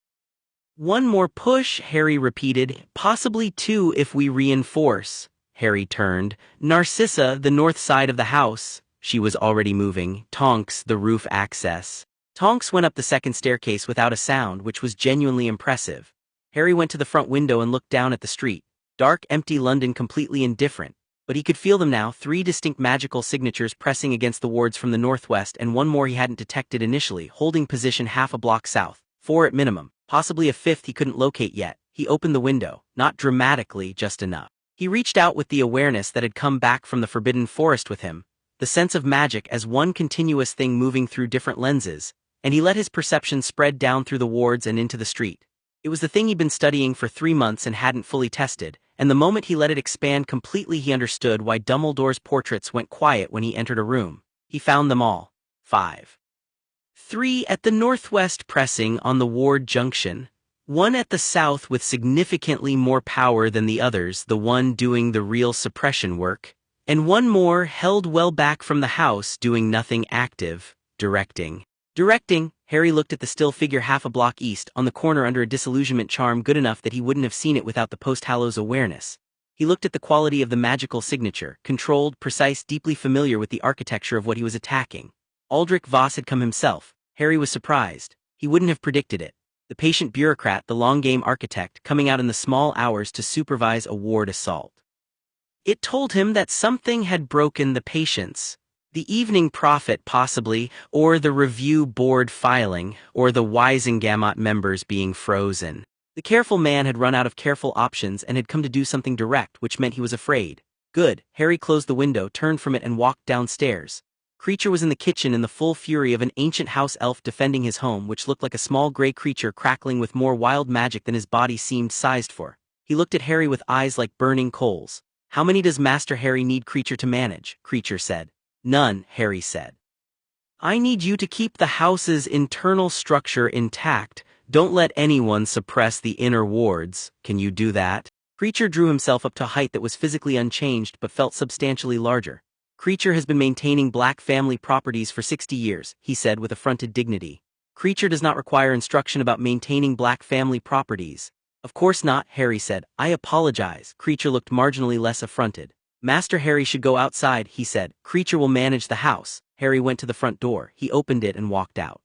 "1 more push," Harry repeated. "Possibly 2 if we reinforce." Harry turned. "Narcissa, the north side of the house." She was already moving. "Tonks, the roof access." Tonks went up the second staircase without a sound, which was genuinely impressive. Harry went to the front window and looked down at the street. Dark, empty London, completely indifferent. But he could feel them now, 3 distinct magical signatures pressing against the wards from the northwest, and 1 more he hadn't detected initially, holding position half a block south. 4 at minimum, possibly a 5th he couldn't locate yet. He opened the window, not dramatically, just enough. He reached out with the awareness that had come back from the Forbidden Forest with him, the sense of magic as one continuous thing moving through different lenses, and he let his perception spread down through the wards and into the street. It was the thing he'd been studying for 3 months and hadn't fully tested, and the moment he let it expand completely he understood why Dumbledore's portraits went quiet when he entered a room. He found them all. 5. 3 at the northwest pressing on the ward junction. 1 at the south with significantly more power than the others, the one doing the real suppression work. And 1 more held well back from the house, doing nothing active, directing. Harry looked at the still figure half a block east, on the corner under a disillusionment charm good enough that he wouldn't have seen it without the post-Hallows awareness. He looked at the quality of the magical signature, controlled, precise, deeply familiar with the architecture of what he was attacking. Aldrich Voss had come himself. Harry was surprised. He wouldn't have predicted it. The patient bureaucrat, the long-game architect, coming out in the small hours to supervise a ward assault. It told him that something had broken the patience. The Evening Prophet possibly, or the review board filing, or the Wisengamot members being frozen. The careful man had run out of careful options and had come to do something direct, which meant he was afraid. Good. Harry closed the window, turned from it and walked downstairs. Creature was in the kitchen in the full fury of an ancient house elf defending his home, which looked like a small gray creature crackling with more wild magic than his body seemed sized for. He looked at Harry with eyes like burning coals. "How many does Master Harry need Creature to manage?" Creature said. "None," Harry said. "I need you to keep the house's internal structure intact. Don't let anyone suppress the inner wards. Can you do that?" Creature drew himself up to a height that was physically unchanged but felt substantially larger. "Creature has been maintaining black family properties for 60 years, he said with affronted dignity. "Creature does not require instruction about maintaining black family properties." "Of course not," Harry said. "I apologize." Creature looked marginally less affronted. "Master Harry should go outside," he said. "Creature will manage the house." Harry went to the front door. He opened it and walked out.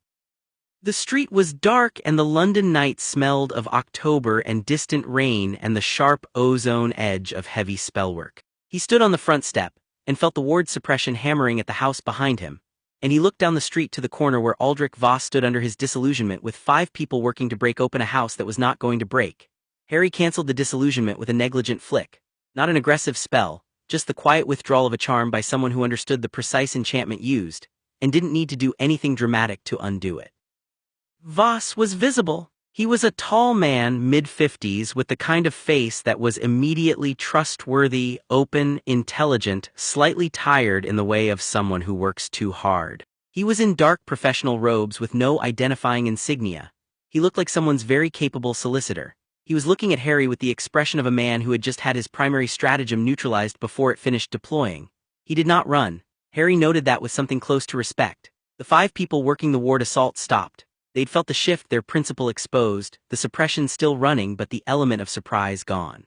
The street was dark and the London night smelled of October and distant rain and the sharp ozone edge of heavy spellwork. He stood on the front step and felt the ward suppression hammering at the house behind him, and he looked down the street to the corner where Aldrich Voss stood under his disillusionment with 5 people working to break open a house that was not going to break. Harry cancelled the disillusionment with a negligent flick. Not an aggressive spell, just the quiet withdrawal of a charm by someone who understood the precise enchantment used, and didn't need to do anything dramatic to undo it. Voss was visible. He was a tall man, mid-50s, with the kind of face that was immediately trustworthy, open, intelligent, slightly tired in the way of someone who works too hard. He was in dark professional robes with no identifying insignia. He looked like someone's very capable solicitor. He was looking at Harry with the expression of a man who had just had his primary stratagem neutralized before it finished deploying. He did not run. Harry noted that with something close to respect. The 5 people working the ward assault stopped. They'd felt the shift, their principle exposed, the suppression still running but the element of surprise gone.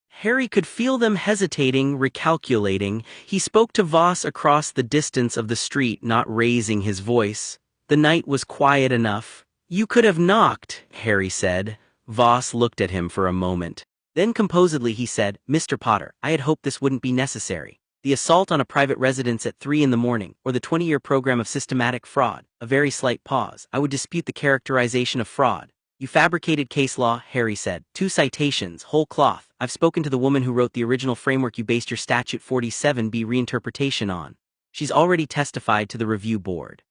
Harry could feel them hesitating, recalculating. He spoke to Voss across the distance of the street, not raising his voice. The night was quiet enough. "You could have knocked," Harry said. Voss looked at him for a moment. Then composedly he said, "Mr. Potter, I had hoped this wouldn't be necessary. The assault on a private residence at 3 in the morning, or the 20-year program of systematic fraud," a very slight pause. "I would dispute the characterization of fraud. You fabricated case law," Harry said. 2 citations, whole cloth. I've spoken to the woman who wrote the original framework you based your Statute 47B reinterpretation on. She's already testified to the review board."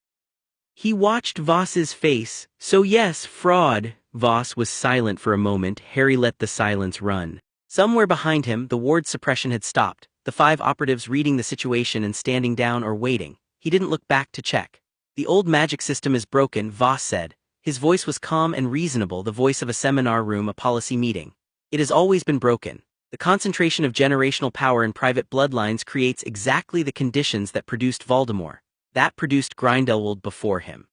He watched Voss's face. "So yes, fraud." Voss was silent for a moment. Harry let the silence run. Somewhere behind him, the ward suppression had stopped. The 5 operatives reading the situation and standing down or waiting. He didn't look back to check. "The old magic system is broken," Voss said. His voice was calm and reasonable, the voice of a seminar room, a policy meeting. "It has always been broken. The concentration of generational power in private bloodlines creates exactly the conditions that produced Voldemort. That produced Grindelwald before him.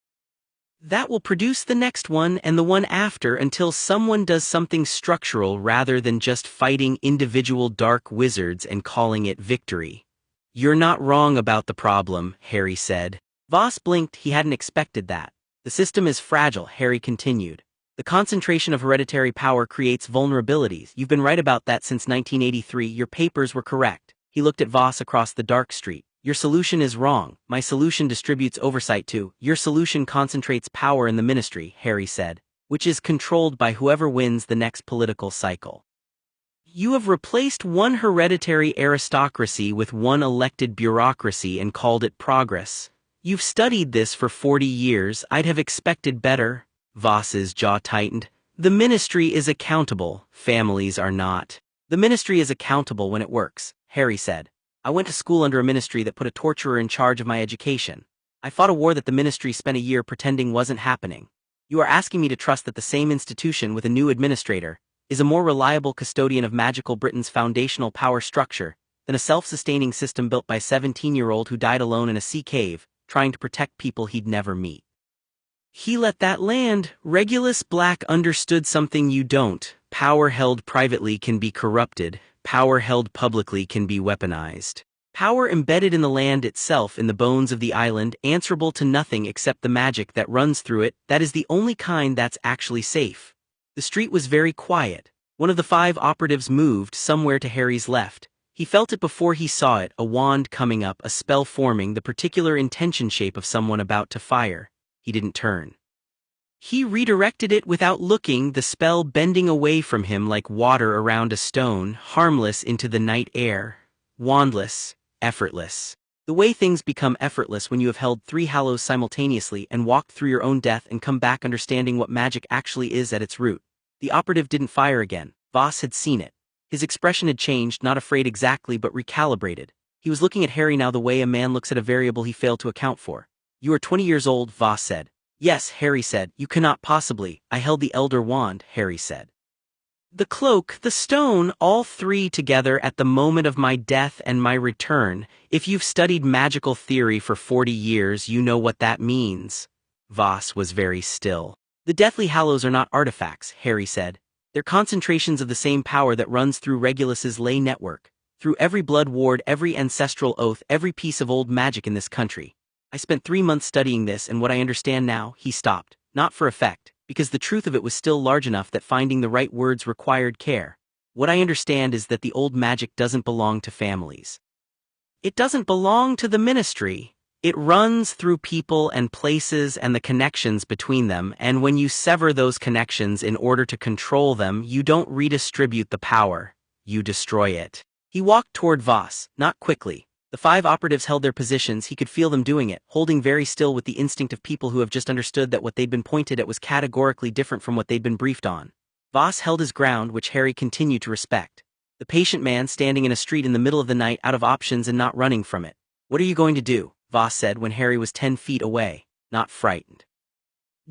That will produce the next one and the one after until someone does something structural rather than just fighting individual dark wizards and calling it victory." "You're not wrong about the problem," Harry said. Voss blinked. He hadn't expected that. "The system is fragile," Harry continued. "The concentration of hereditary power creates vulnerabilities. You've been right about that since 1983. Your papers were correct." He looked at Voss across the dark street. "Your solution is wrong. My solution distributes oversight too. Your solution concentrates power in the ministry," Harry said, "which is controlled by whoever wins the next political cycle. You have replaced one hereditary aristocracy with one elected bureaucracy and called it progress. You've studied this for 40 years. I'd have expected better." Voss's jaw tightened. "The ministry is accountable. Families are not." "The ministry is accountable when it works," Harry said. "I went to school under a ministry that put a torturer in charge of my education. I fought a war that the ministry spent a year pretending wasn't happening. You are asking me to trust that the same institution with a new administrator is a more reliable custodian of magical Britain's foundational power structure than a self-sustaining system built by a 17-year-old who died alone in a sea cave, trying to protect people he'd never meet." He let that land. Regulus Black understood something you don't. Power held privately can be corrupted. Power held publicly can be weaponized. Power embedded in the land itself, in the bones of the island, answerable to nothing except the magic that runs through it, that is the only kind that's actually safe. The street was very quiet. One of the 5 operatives moved somewhere to Harry's left. He felt it before he saw it, a wand coming up, a spell forming, the particular intention shape of someone about to fire. He didn't turn. He redirected it without looking, the spell bending away from him like water around a stone, harmless into the night air. Wandless. Effortless. The way things become effortless when you have held 3 hallows simultaneously and walked through your own death and come back understanding what magic actually is at its root. The operative didn't fire again. Voss had seen it. His expression had changed, not afraid exactly but recalibrated. He was looking at Harry now the way a man looks at a variable he failed to account for. "You are 20 years old," Voss said. "Yes," Harry said. "You cannot possibly." "I held the Elder Wand," Harry said. "The cloak, the stone, all 3 together at the moment of my death and my return. If you've studied magical theory for 40 years, you know what that means." Voss was very still. "The Deathly Hallows are not artifacts," Harry said. "They're concentrations of the same power that runs through Regulus's ley network, through every blood ward, every ancestral oath, every piece of old magic in this country. I spent 3 months studying this, and what I understand now," he stopped, "not for effect, because the truth of it was still large enough that finding the right words required care. What I understand is that the old magic doesn't belong to families. It doesn't belong to the ministry. It runs through people and places and the connections between them, and when you sever those connections in order to control them, you don't redistribute the power, you destroy it." He walked toward Voss, not quickly. The 5 operatives held their positions. He could feel them doing it, holding very still with the instinct of people who have just understood that what they'd been pointed at was categorically different from what they'd been briefed on. Voss held his ground, which Harry continued to respect. The patient man standing in a street in the middle of the night, out of options and not running from it. "What are you going to do?" Voss said when Harry was 10 feet away, not frightened.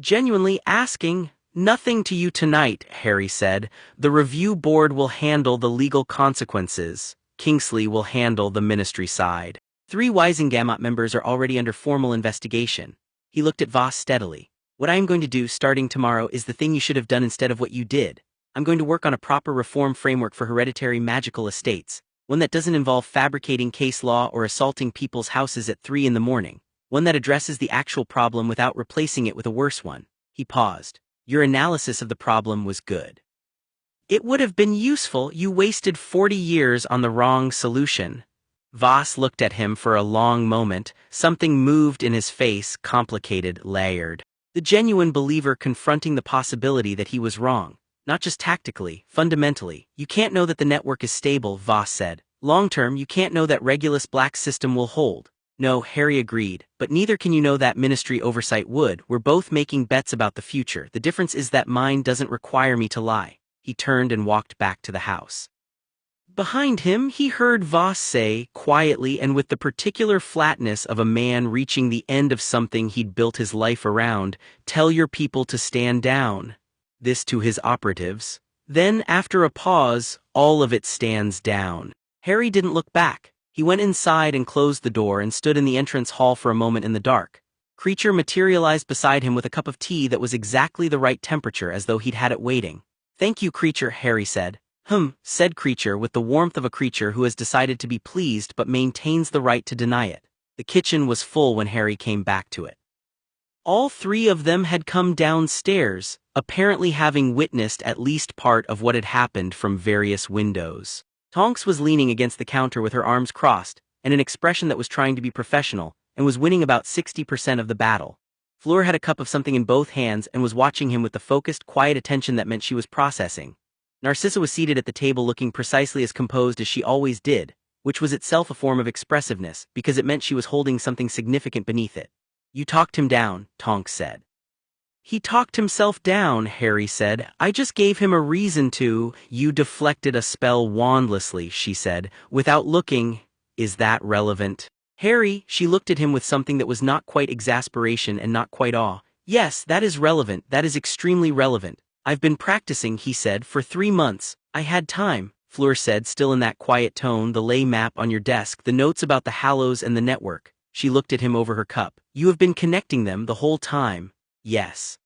Genuinely asking. "Nothing to you tonight," Harry said. "The review board will handle the legal consequences. Kingsley will handle the ministry side. 3 Wisengamot members are already under formal investigation." He looked at Voss steadily. "What I am going to do starting tomorrow is the thing you should have done instead of what you did. I'm going to work on a proper reform framework for hereditary magical estates, one that doesn't involve fabricating case law or assaulting people's houses at 3 in the morning, one that addresses the actual problem without replacing it with a worse one." He paused. "Your analysis of the problem was good. It would have been useful. You wasted 40 years on the wrong solution." Voss looked at him for a long moment. Something moved in his face, complicated, layered. The genuine believer confronting the possibility that he was wrong. Not just tactically, fundamentally. "You can't know that the network is stable," Voss said. "Long term, you can't know that Regulus Black's system will hold." "No," Harry agreed, "but neither can you know that ministry oversight would. We're both making bets about the future. The difference is that mine doesn't require me to lie." He turned and walked back to the house. Behind him, he heard Voss say, quietly and with the particular flatness of a man reaching the end of something he'd built his life around, "Tell your people to stand down." This to his operatives. Then, after a pause, "All of it stands down." Harry didn't look back. He went inside and closed the door and stood in the entrance hall for a moment in the dark. Creature materialized beside him with a cup of tea that was exactly the right temperature, as though he'd had it waiting. "Thank you, Creature," Harry said. Said Creature with the warmth of a creature who has decided to be pleased but maintains the right to deny it. The kitchen was full when Harry came back to it. All 3 of them had come downstairs, apparently having witnessed at least part of what had happened from various windows. Tonks was leaning against the counter with her arms crossed, and an expression that was trying to be professional, and was winning about 60% of the battle. Fleur had a cup of something in both hands and was watching him with the focused, quiet attention that meant she was processing. Narcissa was seated at the table looking precisely as composed as she always did, which was itself a form of expressiveness, because it meant she was holding something significant beneath it. "You talked him down," Tonks said. "He talked himself down," Harry said. "I just gave him a reason to." "You deflected a spell wandlessly," she said, without looking. "Is that relevant?" "Harry," she looked at him with something that was not quite exasperation and not quite awe. "Yes, that is relevant, that is extremely relevant. I've been practicing," he said, "for 3 months. I had time." Fleur said, still in that quiet tone, "The ley map on your desk, the notes about the Hallows and the network." She looked at him over her cup. "You have been connecting them the whole time." "Yes."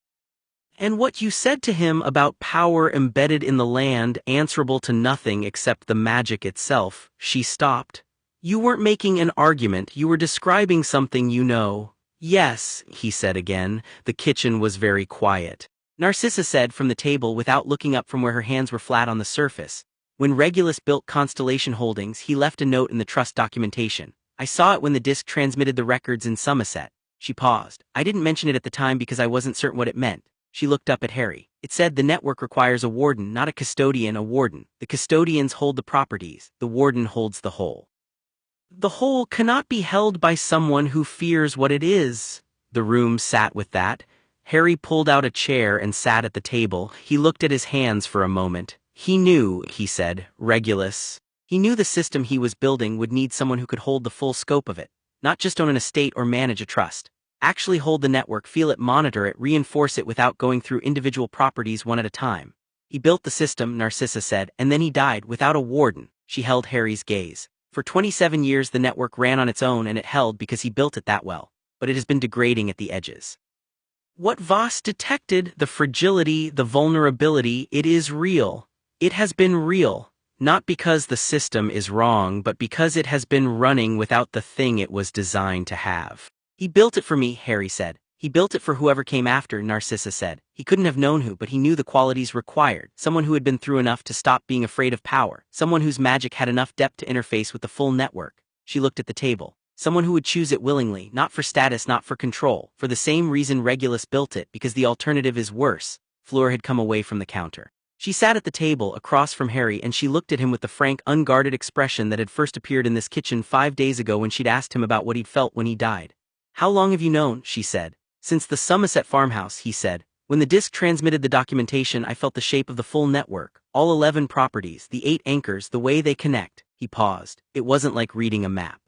And what you said to him about power embedded in the land, answerable to nothing except the magic itself, she stopped. You weren't making an argument, you were describing something you know. Yes, he said again. The kitchen was very quiet. Narcissa said from the table without looking up from where her hands were flat on the surface. When Regulus built Constellation Holdings, he left a note in the trust documentation. I saw it when the disc transmitted the records in Somerset. She paused. I didn't mention it at the time because I wasn't certain what it meant. She looked up at Harry. It said the network requires a warden, not a custodian, a warden. The custodians hold the properties. The warden holds the whole. The whole cannot be held by someone who fears what it is. The room sat with that. Harry pulled out a chair and sat at the table. He looked at his hands for a moment. He knew, he said, Regulus. He knew the system he was building would need someone who could hold the full scope of it. Not just own an estate or manage a trust. Actually hold the network, feel it, monitor it, reinforce it without going through individual properties one at a time. He built the system, Narcissa said, and then he died without a warden. She held Harry's gaze. For 27 years the network ran on its own and it held because he built it that well. But it has been degrading at the edges. What Voss detected, the fragility, the vulnerability, it is real. It has been real. Not because the system is wrong, but because it has been running without the thing it was designed to have. He built it for me, Harry said. He built it for whoever came after, Narcissa said. He couldn't have known who, but he knew the qualities required. Someone who had been through enough to stop being afraid of power. Someone whose magic had enough depth to interface with the full network. She looked at the table. Someone who would choose it willingly, not for status, not for control. For the same reason Regulus built it, because the alternative is worse. Fleur had come away from the counter. She sat at the table across from Harry and she looked at him with the frank, unguarded expression that had first appeared in this kitchen 5 days ago when she'd asked him about what he'd felt when he died. How long have you known? She said. Since the Somerset farmhouse, he said. When the disc transmitted the documentation, I felt the shape of the full network. All 11 properties, the 8 anchors, the way they connect. He paused. It wasn't like reading a map.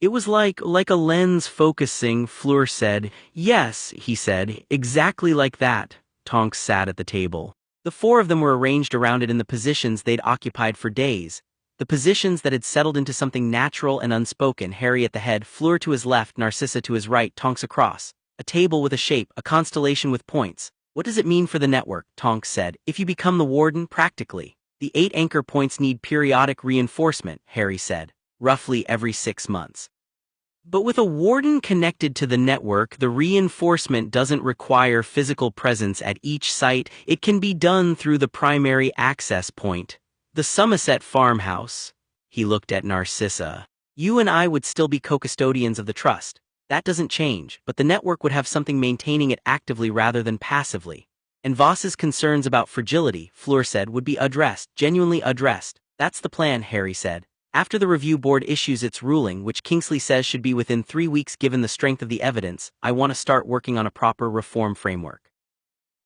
It was like a lens focusing, Fleur said. Yes, he said, exactly like that. Tonks sat at the table. The 4 of them were arranged around it in the positions they'd occupied for days. The positions that had settled into something natural and unspoken, Harry at the head, Fleur to his left, Narcissa to his right, Tonks across. A table with a shape, a constellation with points. What does it mean for the network? Tonks said. If you become the warden, practically. The 8 anchor points need periodic reinforcement, Harry said. Roughly every 6 months. But with a warden connected to the network, the reinforcement doesn't require physical presence at each site. It can be done through the primary access point. The Somerset farmhouse. He looked at Narcissa. You and I would still be co-custodians of the trust. That doesn't change, but the network would have something maintaining it actively rather than passively. And Voss's concerns about fragility, Fleur said, would be addressed, genuinely addressed. That's the plan, Harry said. After the review board issues its ruling, which Kingsley says should be within 3 weeks given the strength of the evidence, I want to start working on a proper reform framework.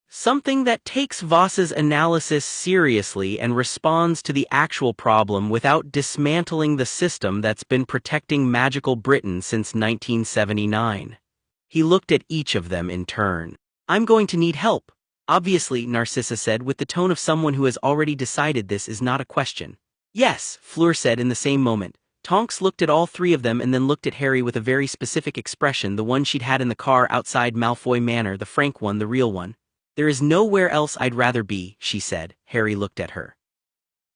Something that takes Voss's analysis seriously and responds to the actual problem without dismantling the system that's been protecting magical Britain since 1979. He looked at each of them in turn. I'm going to need help. Obviously, Narcissa said with the tone of someone who has already decided this is not a question. Yes, Fleur said in the same moment. Tonks looked at all 3 of them and then looked at Harry with a very specific expression, the one she'd had in the car outside Malfoy Manor, the frank one, the real one. There is nowhere else I'd rather be, she said. Harry looked at her.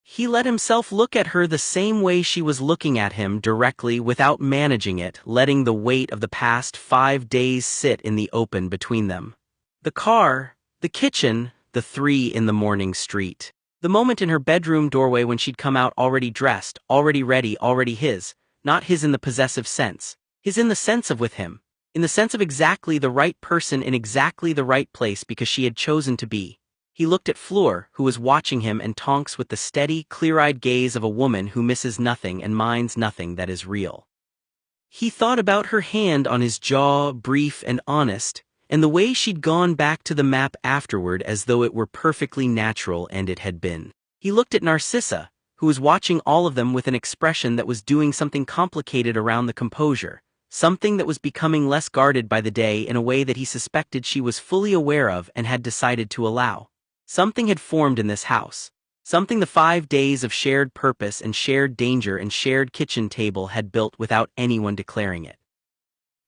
He let himself look at her the same way she was looking at him, directly, without managing it, letting the weight of the past 5 days sit in the open between them. The car, the kitchen, the 3 in the morning street. The moment in her bedroom doorway when she'd come out already dressed, already ready, already his. Not his in the possessive sense. His in the sense of with him. In the sense of exactly the right person in exactly the right place because she had chosen to be. He looked at Fleur, who was watching him, and Tonks with the steady, clear-eyed gaze of a woman who misses nothing and minds nothing that is real. He thought about her hand on his jaw, brief and honest, and the way she'd gone back to the map afterward as though it were perfectly natural, and it had been. He looked at Narcissa, who was watching all of them with an expression that was doing something complicated around the composure, something that was becoming less guarded by the day in a way that he suspected she was fully aware of and had decided to allow. Something had formed in this house. Something the 5 days of shared purpose and shared danger and shared kitchen table had built without anyone declaring it.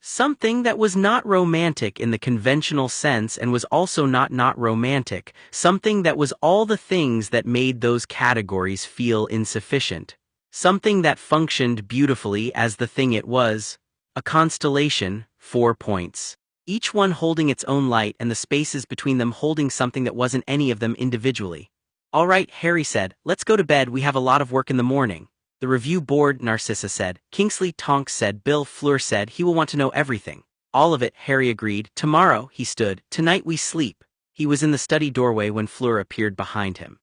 Something that was not romantic in the conventional sense and was also not romantic, something that was all the things that made those categories feel insufficient. Something that functioned beautifully as the thing it was. A constellation, 4 points. Each one holding its own light and the spaces between them holding something that wasn't any of them individually. "All right," Harry said, "let's go to bed, we have a lot of work in the morning." "The review board," Narcissa said. Kingsley, Tonks said. Bill, Fleur said, "He will want to know everything." "All of it," Harry agreed. "Tomorrow," he stood. "Tonight we sleep." He was in the study doorway when Fleur appeared behind him.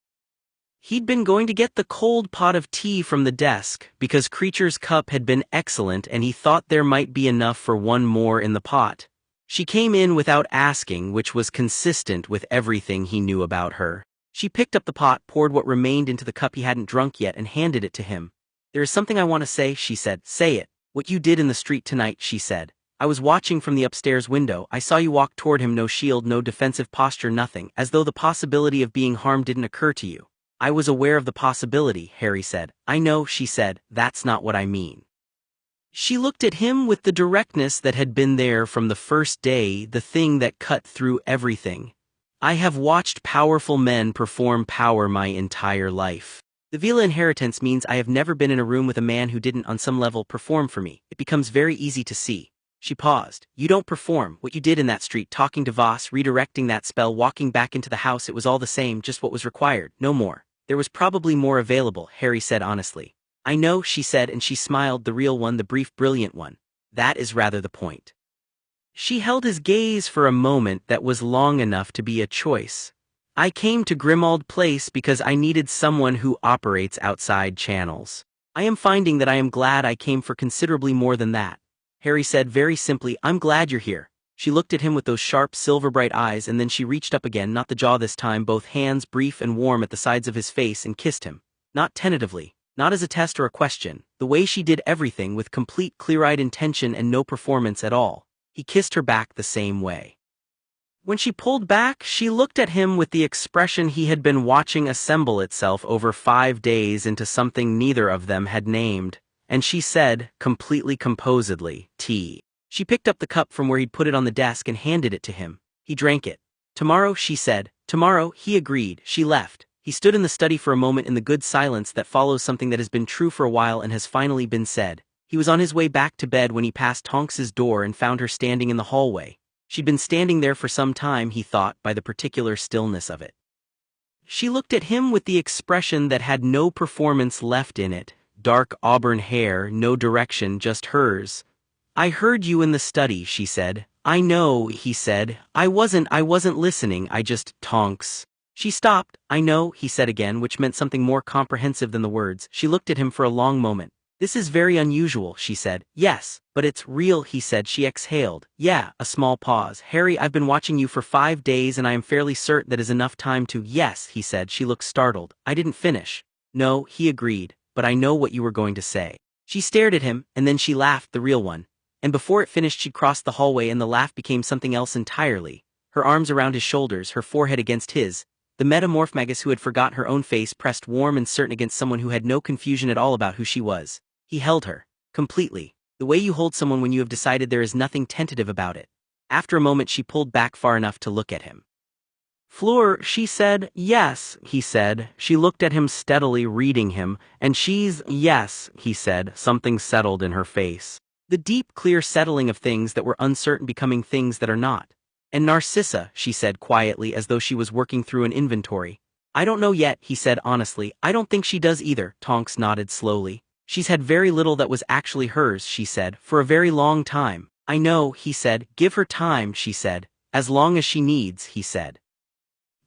He'd been going to get the cold pot of tea from the desk, because Creature's cup had been excellent and he thought there might be enough for one more in the pot. She came in without asking, which was consistent with everything he knew about her. She picked up the pot, poured what remained into the cup he hadn't drunk yet, and handed it to him. "There is something I want to say," she said. "Say it." "What you did in the street tonight," she said. "I was watching from the upstairs window. I saw you walk toward him, no shield, no defensive posture, nothing, as though the possibility of being harmed didn't occur to you." "I was aware of the possibility," Harry said. "I know," she said. "That's not what I mean." She looked at him with the directness that had been there from the first day, the thing that cut through everything. "I have watched powerful men perform power my entire life. The Vila inheritance means I have never been in a room with a man who didn't, on some level, perform for me. It becomes very easy to see." She paused. "You don't perform. What you did in that street, talking to Voss, redirecting that spell, walking back into the house, it was all the same, just what was required, no more." "There was probably more available," Harry said honestly. "I know," she said, and she smiled, "the real one, the brief, brilliant one. That is rather the point." She held his gaze for a moment that was long enough to be a choice. "I came to Grimmauld Place because I needed someone who operates outside channels. I am finding that I am glad I came for considerably more than that." Harry said very simply, "I'm glad you're here." She looked at him with those sharp, silver-bright eyes, and then she reached up again, not the jaw this time, both hands brief and warm at the sides of his face, and kissed him. Not tentatively, not as a test or a question, the way she did everything, with complete clear-eyed intention and no performance at all. He kissed her back the same way. When she pulled back, she looked at him with the expression he had been watching assemble itself over 5 days into something neither of them had named, and she said, completely composedly, "Tea." She picked up the cup from where he'd put it on the desk and handed it to him. He drank it. "Tomorrow," she said. "Tomorrow," he agreed. She left. He stood in the study for a moment in the good silence that follows something that has been true for a while and has finally been said. He was on his way back to bed when he passed Tonks's door and found her standing in the hallway. She'd been standing there for some time, he thought, by the particular stillness of it. She looked at him with the expression that had no performance left in it, dark auburn hair, no direction, just hers. "I heard you in the study," she said. "I know," he said. I wasn't listening, I just, Tonks." She stopped. "I know," he said again, which meant something more comprehensive than the words. She looked at him for a long moment. "This is very unusual," she said. "Yes, but it's real," he said. She exhaled. "Yeah," a small pause. "Harry, I've been watching you for 5 days and I am fairly certain that is enough time to—" "Yes," he said. She looked startled. "I didn't finish." "No," he agreed, "but I know what you were going to say." She stared at him, and then she laughed, the real one. And before it finished she'd crossed the hallway and the laugh became something else entirely. Her arms around his shoulders, her forehead against his. The metamorph magus who had forgotten her own face pressed warm and certain against someone who had no confusion at all about who she was. He held her. Completely. The way you hold someone when you have decided there is nothing tentative about it. After a moment she pulled back far enough to look at him. "Fleur," she said. "Yes," he said. She looked at him steadily, reading him. "And she's—" "Yes," he said. Something settled in her face. The deep, clear settling of things that were uncertain becoming things that are not. "And Narcissa," she said quietly, as though she was working through an inventory. "I don't know yet," he said honestly. "I don't think she does either." Tonks nodded slowly. "She's had very little that was actually hers," she said, "for a very long time." "I know," he said. "Give her time," she said. "As long as she needs," he said.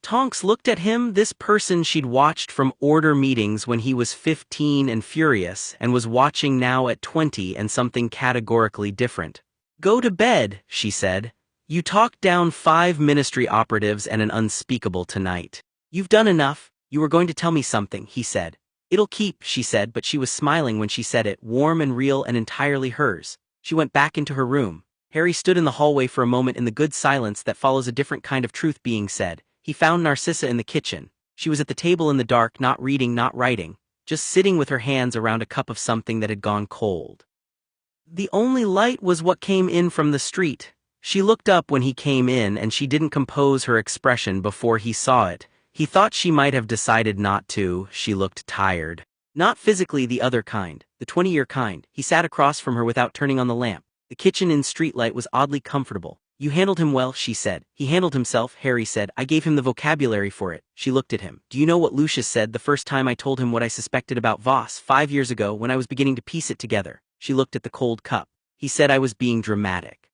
Tonks looked at him, this person she'd watched from order meetings when he was 15 and furious, and was watching now at 20 and something categorically different. "Go to bed," she said. "You talked down 5 ministry operatives and an unspeakable tonight. You've done enough. You were going to tell me something," he said. "It'll keep," she said, but she was smiling when she said it, warm and real and entirely hers. She went back into her room. Harry stood in the hallway for a moment in the good silence that follows a different kind of truth being said. He found Narcissa in the kitchen. She was at the table in the dark, not reading, not writing, just sitting with her hands around a cup of something that had gone cold. The only light was what came in from the street. She looked up when he came in and she didn't compose her expression before he saw it. He thought she might have decided not to. She looked tired. Not physically the other kind, the 20-year kind. He sat across from her without turning on the lamp. The kitchen in streetlight was oddly comfortable. You handled him well, she said. He handled himself, Harry said. I gave him the vocabulary for it. She looked at him. Do you know what Lucius said the first time I told him what I suspected about Voss 5 years ago when I was beginning to piece it together? She looked at the cold cup. He said I was being dramatic.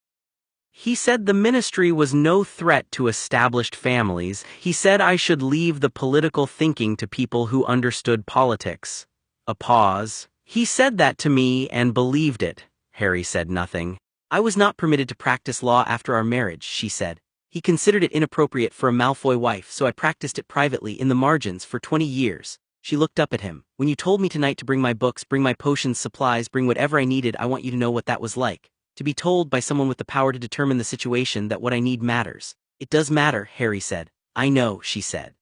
He said the ministry was no threat to established families. He said I should leave the political thinking to people who understood politics. A pause. He said that to me and believed it. Harry said nothing. I was not permitted to practice law after our marriage, she said. He considered it inappropriate for a Malfoy wife, so I practiced it privately in the margins for 20 years. She looked up at him. When you told me tonight to bring my books, bring my potions, supplies, bring whatever I needed, I want you to know what that was like. To be told by someone with the power to determine the situation that what I need matters. It does matter, Harry said. I know, she said.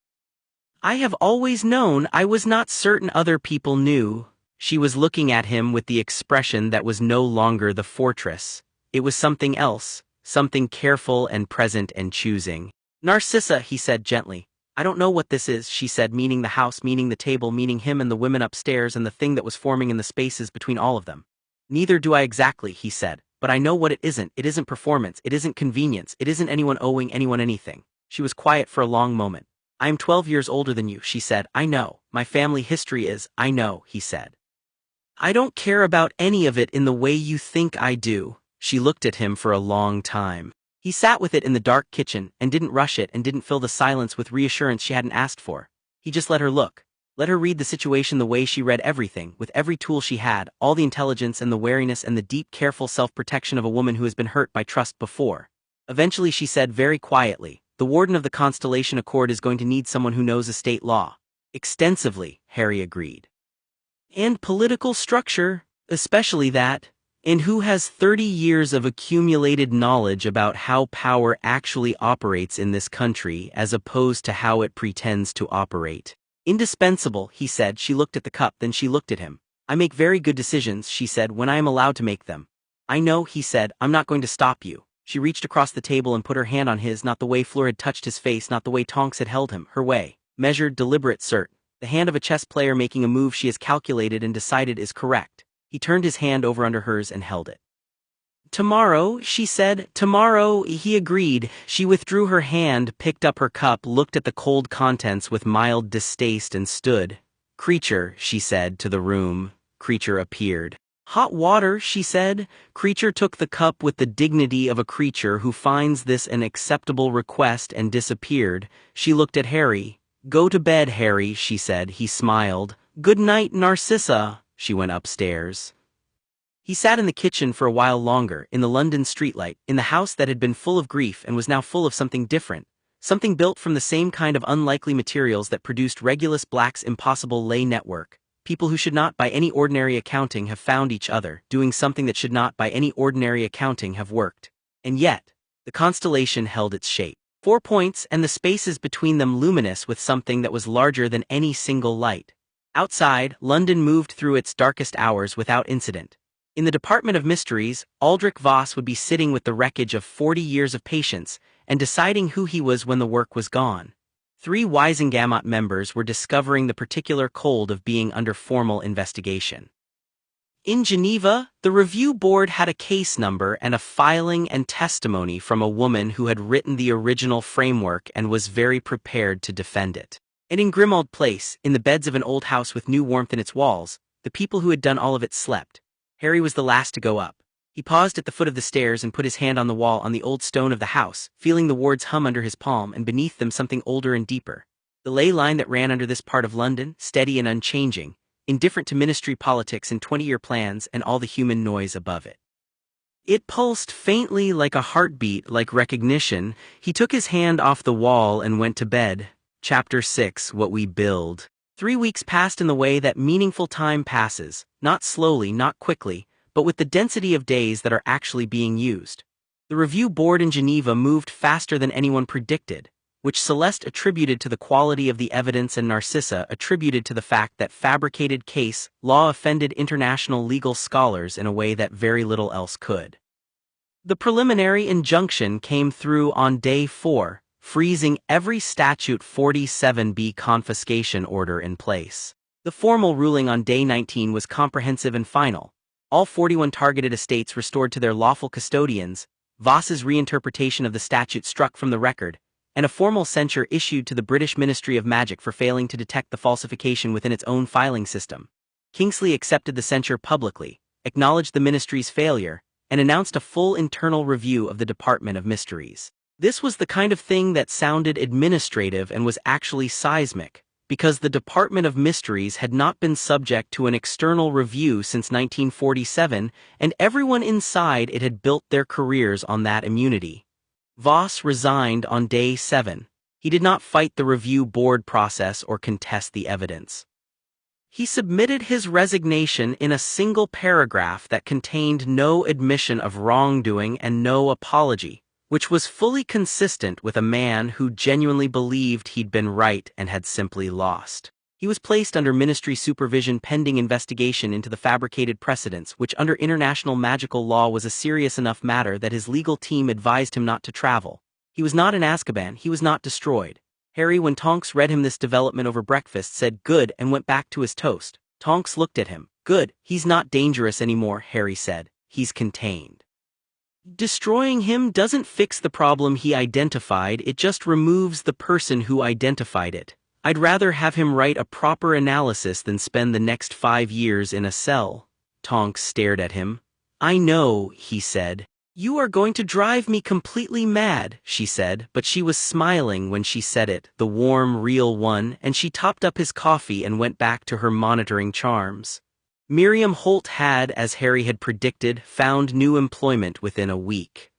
I have always known. I was not certain other people knew. She was looking at him with the expression that was no longer the fortress. It was something else, something careful and present and choosing. Narcissa, he said gently. I don't know what this is, she said, meaning the house, meaning the table, meaning him and the women upstairs and the thing that was forming in the spaces between all of them. Neither do I exactly, he said, but I know what it isn't. It isn't performance, it isn't convenience, it isn't anyone owing anyone anything. She was quiet for a long moment. I am 12 years older than you, she said. I know. My family history is, I know, he said. I don't care about any of it in the way you think I do. She looked at him for a long time. He sat with it in the dark kitchen, and didn't rush it and didn't fill the silence with reassurance she hadn't asked for. He just let her look. Let her read the situation the way she read everything, with every tool she had, all the intelligence and the wariness and the deep, careful self-protection of a woman who has been hurt by trust before. Eventually she said very quietly, the warden of the Constellation Accord is going to need someone who knows estate law. Extensively, Harry agreed. And political structure, especially that. And who has 30 years of accumulated knowledge about how power actually operates in this country as opposed to how it pretends to operate. Indispensable, he said. She looked at the cup, then she looked at him. I make very good decisions, she said, when I am allowed to make them. I know, he said. I'm not going to stop you. She reached across the table and put her hand on his, not the way Fleur had touched his face, not the way Tonks had held him, her way. Measured, deliberate, certain. The hand of a chess player making a move she has calculated and decided is correct. He turned his hand over under hers and held it. Tomorrow, she said. Tomorrow, he agreed. She withdrew her hand, picked up her cup, looked at the cold contents with mild distaste and stood. Creature, she said to the room. Creature appeared. Hot water, she said. Creature took the cup with the dignity of a creature who finds this an acceptable request and disappeared. She looked at Harry. Go to bed, Harry, she said. He smiled. Good night, Narcissa. She went upstairs. He sat in the kitchen for a while longer, in the London streetlight, in the house that had been full of grief and was now full of something different, something built from the same kind of unlikely materials that produced Regulus Black's impossible lay network, people who should not by any ordinary accounting have found each other, doing something that should not by any ordinary accounting have worked. And yet, the constellation held its shape. 4 points and the spaces between them luminous with something that was larger than any single light. Outside, London moved through its darkest hours without incident. In the Department of Mysteries, Aldrich Voss would be sitting with the wreckage of 40 years of patience and deciding who he was when the work was gone. 3 Wisengamot members were discovering the particular cold of being under formal investigation. In Geneva, the review board had a case number and a filing and testimony from a woman who had written the original framework and was very prepared to defend it. And in Grimmauld Place, in the beds of an old house with new warmth in its walls, the people who had done all of it slept. Harry was the last to go up. He paused at the foot of the stairs and put his hand on the wall on the old stone of the house, feeling the wards hum under his palm and beneath them something older and deeper. The ley line that ran under this part of London, steady and unchanging, indifferent to ministry politics and 20-year plans and all the human noise above it. It pulsed faintly like a heartbeat, like recognition. He took his hand off the wall and went to bed. Chapter 6, What We Build. 3 weeks passed in the way that meaningful time passes, not slowly, not quickly, but with the density of days that are actually being used. The review board in Geneva moved faster than anyone predicted. which Celeste attributed to the quality of the evidence and Narcissa attributed to the fact that fabricated case law offended international legal scholars in a way that very little else could. The preliminary injunction came through on day 4, freezing every Statute 47B confiscation order in place. The formal ruling on day 19 was comprehensive and final. All 41 targeted estates restored to their lawful custodians, Voss's reinterpretation of the statute struck from the record, and a formal censure issued to the British Ministry of Magic for failing to detect the falsification within its own filing system. Kingsley accepted the censure publicly, acknowledged the ministry's failure, and announced a full internal review of the Department of Mysteries. This was the kind of thing that sounded administrative and was actually seismic, because the Department of Mysteries had not been subject to an external review since 1947, and everyone inside it had built their careers on that immunity. Voss resigned on day 7. He did not fight the review board process or contest the evidence. He submitted his resignation in a single paragraph that contained no admission of wrongdoing and no apology, which was fully consistent with a man who genuinely believed he'd been right and had simply lost. He was placed under ministry supervision pending investigation into the fabricated precedents, which under international magical law was a serious enough matter that his legal team advised him not to travel. He was not in Azkaban, he was not destroyed. Harry, when Tonks read him this development over breakfast, said good and went back to his toast. Tonks looked at him. Good, he's not dangerous anymore, Harry said. He's contained. Destroying him doesn't fix the problem he identified, it just removes the person who identified it. I'd rather have him write a proper analysis than spend the next 5 years in a cell. Tonks stared at him. I know, he said. You are going to drive me completely mad, she said, but she was smiling when she said it, the warm, real one, and she topped up his coffee and went back to her monitoring charms. Miriam Holt had, as Harry had predicted, found new employment within a week.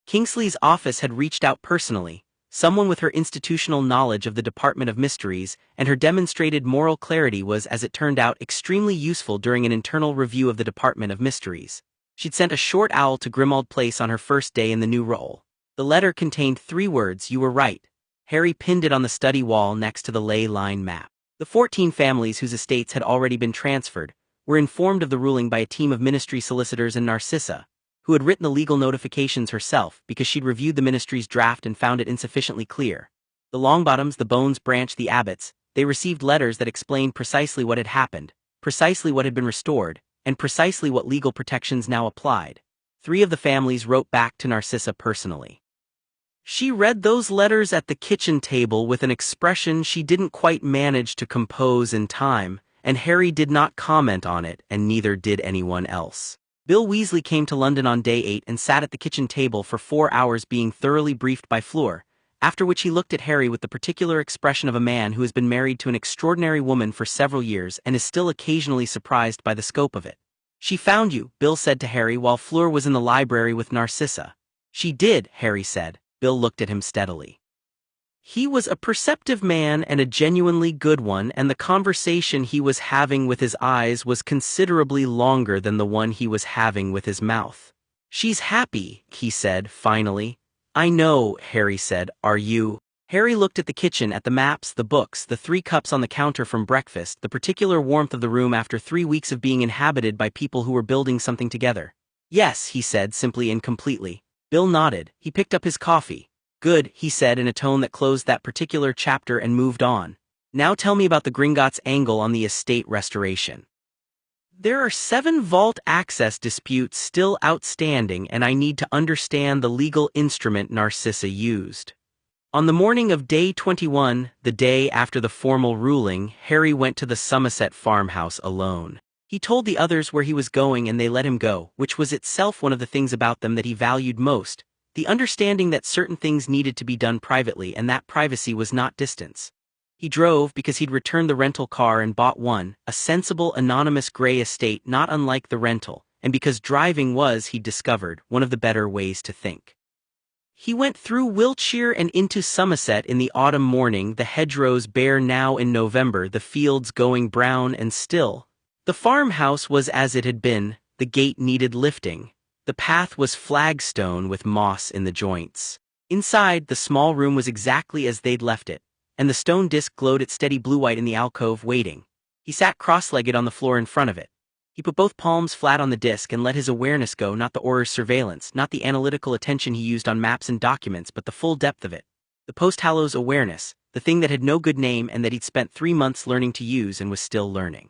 Kingsley's office had reached out personally, someone with her institutional knowledge of the Department of Mysteries, and her demonstrated moral clarity was, as it turned out, extremely useful during an internal review of the Department of Mysteries. She'd sent a short owl to Grimmauld Place on her first day in the new role. The letter contained 3 words, "You were right." Harry pinned it on the study wall next to the ley line map. The 14 families whose estates had already been transferred were informed of the ruling by a team of ministry solicitors and Narcissa, who had written the legal notifications herself because she'd reviewed the ministry's draft and found it insufficiently clear. The Longbottoms, the Bones branch, the Abbotts, they received letters that explained precisely what had happened, precisely what had been restored, and precisely what legal protections now applied. 3 of the families wrote back to Narcissa personally. She read those letters at the kitchen table with an expression she didn't quite manage to compose in time, and Harry did not comment on it, and neither did anyone else. Bill Weasley came to London on day 8 and sat at the kitchen table for 4 hours being thoroughly briefed by Fleur, after which he looked at Harry with the particular expression of a man who has been married to an extraordinary woman for several years and is still occasionally surprised by the scope of it. She found you, Bill said to Harry while Fleur was in the library with Narcissa. She did, Harry said. Bill looked at him steadily. He was a perceptive man and a genuinely good one, and the conversation he was having with his eyes was considerably longer than the one he was having with his mouth. She's happy, he said, finally. I know, Harry said. Are you? Harry looked at the kitchen, at the maps, the books, the 3 cups on the counter from breakfast, the particular warmth of the room after 3 weeks of being inhabited by people who were building something together. Yes, he said, simply and completely. Bill nodded. He picked up his coffee. Good, he said in a tone that closed that particular chapter and moved on. Now tell me about the Gringotts' angle on the estate restoration. There are 7 vault access disputes still outstanding, and I need to understand the legal instrument Narcissa used. On the morning of day 21, the day after the formal ruling, Harry went to the Somerset farmhouse alone. He told the others where he was going and they let him go, which was itself one of the things about them that he valued most, the understanding that certain things needed to be done privately and that privacy was not distance. He drove because he'd returned the rental car and bought one, a sensible anonymous gray estate not unlike the rental, and because driving was, he discovered, one of the better ways to think. He went through Wiltshire and into Somerset in the autumn morning, the hedgerows bare now in November, the fields going brown and still. The farmhouse was as it had been, the gate needed lifting. The path was flagstone with moss in the joints. Inside, the small room was exactly as they'd left it, and the stone disc glowed its steady blue-white in the alcove, waiting. He sat cross-legged on the floor in front of it. He put both palms flat on the disc and let his awareness go, not the Auror's surveillance, not the analytical attention he used on maps and documents, but the full depth of it. The post-Hallows awareness, the thing that had no good name and that he'd spent 3 months learning to use and was still learning.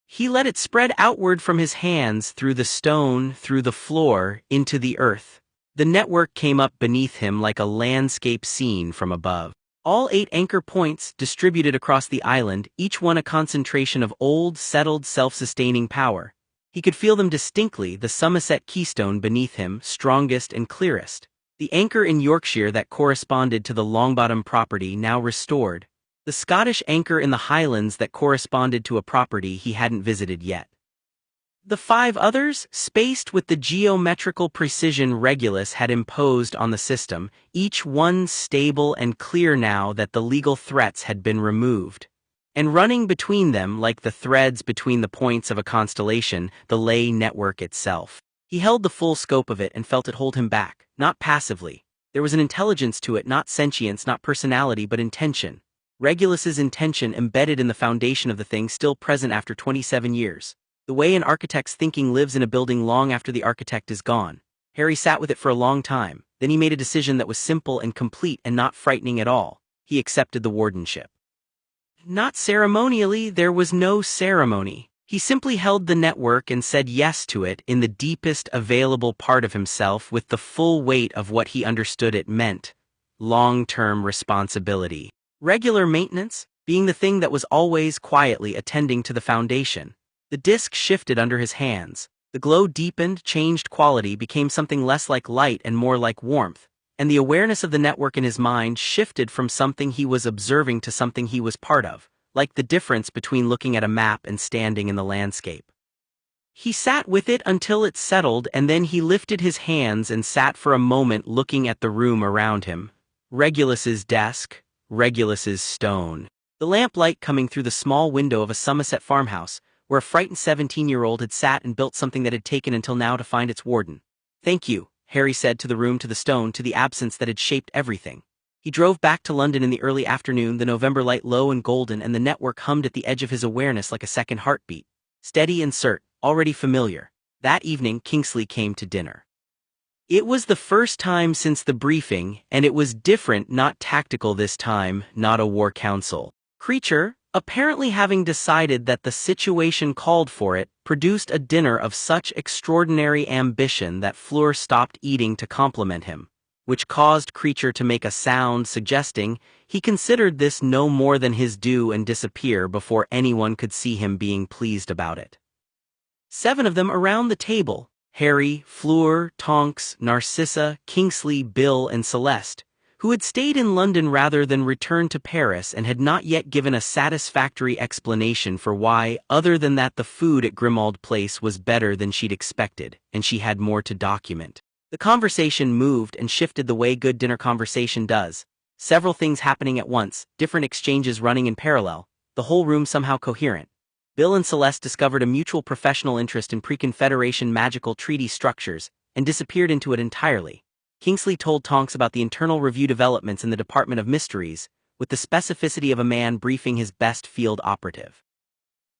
He let it spread outward from his hands, through the stone, through the floor, into the earth. The network came up beneath him like a landscape scene from above. All 8 anchor points, distributed across the island, each one a concentration of old, settled, self-sustaining power. He could feel them distinctly, the Somerset keystone beneath him, strongest and clearest. The anchor in Yorkshire that corresponded to the Longbottom property, now restored. The Scottish anchor in the Highlands that corresponded to a property he hadn't visited yet. The 5 others, spaced with the geometrical precision Regulus had imposed on the system, each one stable and clear now that the legal threats had been removed. And running between them like the threads between the points of a constellation, the ley network itself. He held the full scope of it and felt it hold him back, not passively. There was an intelligence to it, not sentience, not personality, but intention. Regulus's intention embedded in the foundation of the thing, still present after 27 years. The way an architect's thinking lives in a building long after the architect is gone. Harry sat with it for a long time, then he made a decision that was simple and complete and not frightening at all. He accepted the wardenship. Not ceremonially, there was no ceremony. He simply held the network and said yes to it in the deepest available part of himself, with the full weight of what he understood it meant. Long-term responsibility. Regular maintenance, being the thing that was always quietly attending to the foundation. The disc shifted under his hands. The glow deepened, changed quality, became something less like light and more like warmth. And the awareness of the network in his mind shifted from something he was observing to something he was part of, like the difference between looking at a map and standing in the landscape. He sat with it until it settled, and then he lifted his hands and sat for a moment looking at the room around him. Regulus's desk, Regulus's stone. The lamplight coming through the small window of a Somerset farmhouse, where a frightened 17-year-old had sat and built something that had taken until now to find its warden. "Thank you," Harry said, to the room, to the stone, to the absence that had shaped everything. He drove back to London in the early afternoon, the November light low and golden, and the network hummed at the edge of his awareness like a second heartbeat. Steady and cert, already familiar. That evening, Kingsley came to dinner. It was the first time since the briefing, and it was different, not tactical this time, not a war council. Creature, apparently having decided that the situation called for it, produced a dinner of such extraordinary ambition that Fleur stopped eating to compliment him, which caused Creature to make a sound suggesting he considered this no more than his due and disappear before anyone could see him being pleased about it. 7 of them around the table, Harry, Fleur, Tonks, Narcissa, Kingsley, Bill, and Celeste, who had stayed in London rather than returned to Paris and had not yet given a satisfactory explanation for why, other than that the food at Grimmauld Place was better than she'd expected, and she had more to document. The conversation moved and shifted the way good dinner conversation does. Several things happening at once, different exchanges running in parallel, the whole room somehow coherent. Bill and Celeste discovered a mutual professional interest in pre-Confederation magical treaty structures, and disappeared into it entirely. Kingsley told Tonks about the internal review developments in the Department of Mysteries, with the specificity of a man briefing his best field operative.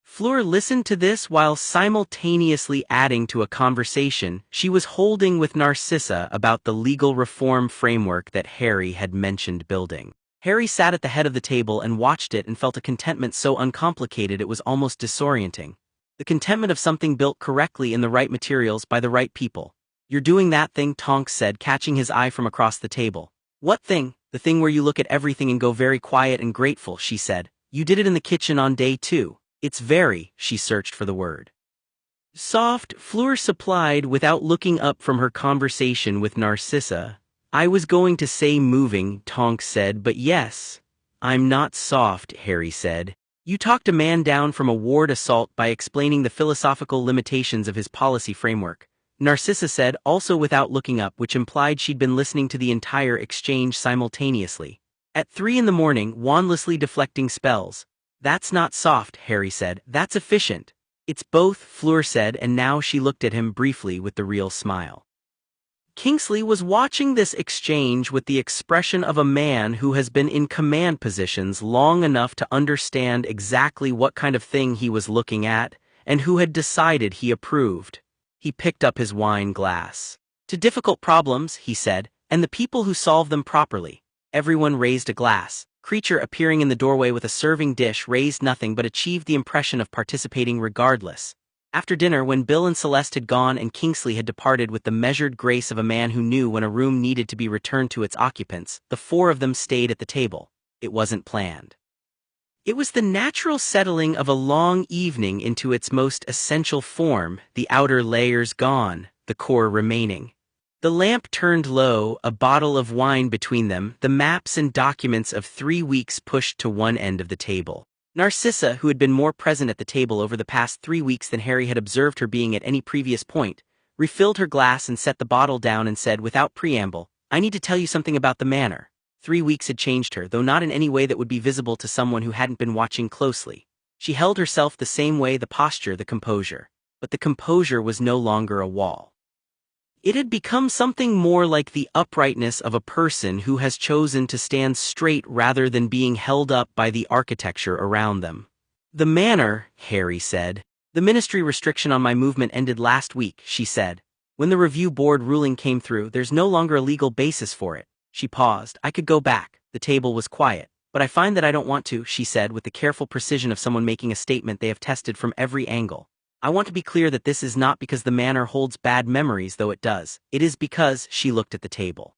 Fleur listened to this while simultaneously adding to a conversation she was holding with Narcissa about the legal reform framework that Harry had mentioned building. Harry sat at the head of the table and watched it and felt a contentment so uncomplicated it was almost disorienting. The contentment of something built correctly in the right materials by the right people. "You're doing that thing," Tonks said, catching his eye from across the table. "What thing?" "The thing where you look at everything and go very quiet and grateful," she said. "You did it in the kitchen on day 2. It's very," she searched for the word. "Soft," Fleur supplied without looking up from her conversation with Narcissa. "I was going to say moving," Tonks said, "but yes. I'm not soft," Harry said. "You talked a man down from a ward assault by explaining the philosophical limitations of his policy framework," Narcissa said, also without looking up, which implied she'd been listening to the entire exchange simultaneously. "At 3 in the morning, wandlessly deflecting spells." "That's not soft," Harry said. "That's efficient." "It's both," Fleur said, and now she looked at him briefly with the real smile. Kingsley was watching this exchange with the expression of a man who has been in command positions long enough to understand exactly what kind of thing he was looking at, and who had decided he approved. He picked up his wine glass. "To difficult problems," he said, "and the people who solve them properly." Everyone raised a glass. Creature appearing in the doorway with a serving dish raised nothing but achieved the impression of participating regardless. After dinner, when Bill and Celeste had gone and Kingsley had departed with the measured grace of a man who knew when a room needed to be returned to its occupants, the four of them stayed at the table. It wasn't planned. It was the natural settling of a long evening into its most essential form, the outer layers gone, the core remaining. The lamp turned low, a bottle of wine between them, the maps and documents of 3 weeks pushed to one end of the table. Narcissa, who had been more present at the table over the past 3 weeks than Harry had observed her being at any previous point, refilled her glass and set the bottle down and said without preamble, "I need to tell you something about the manor." 3 weeks had changed her, though not in any way that would be visible to someone who hadn't been watching closely. She held herself the same way, the posture, the composure. But the composure was no longer a wall. It had become something more like the uprightness of a person who has chosen to stand straight rather than being held up by the architecture around them. "The manor," Harry said. "The ministry restriction on my movement ended last week," she said. "When the review board ruling came through, there's no longer a legal basis for it." She paused. "I could go back." The table was quiet. "But I find that I don't want to," she said with the careful precision of someone making a statement they have tested from every angle. "I want to be clear that this is not because the manor holds bad memories, though it does. It is because," she looked at the table.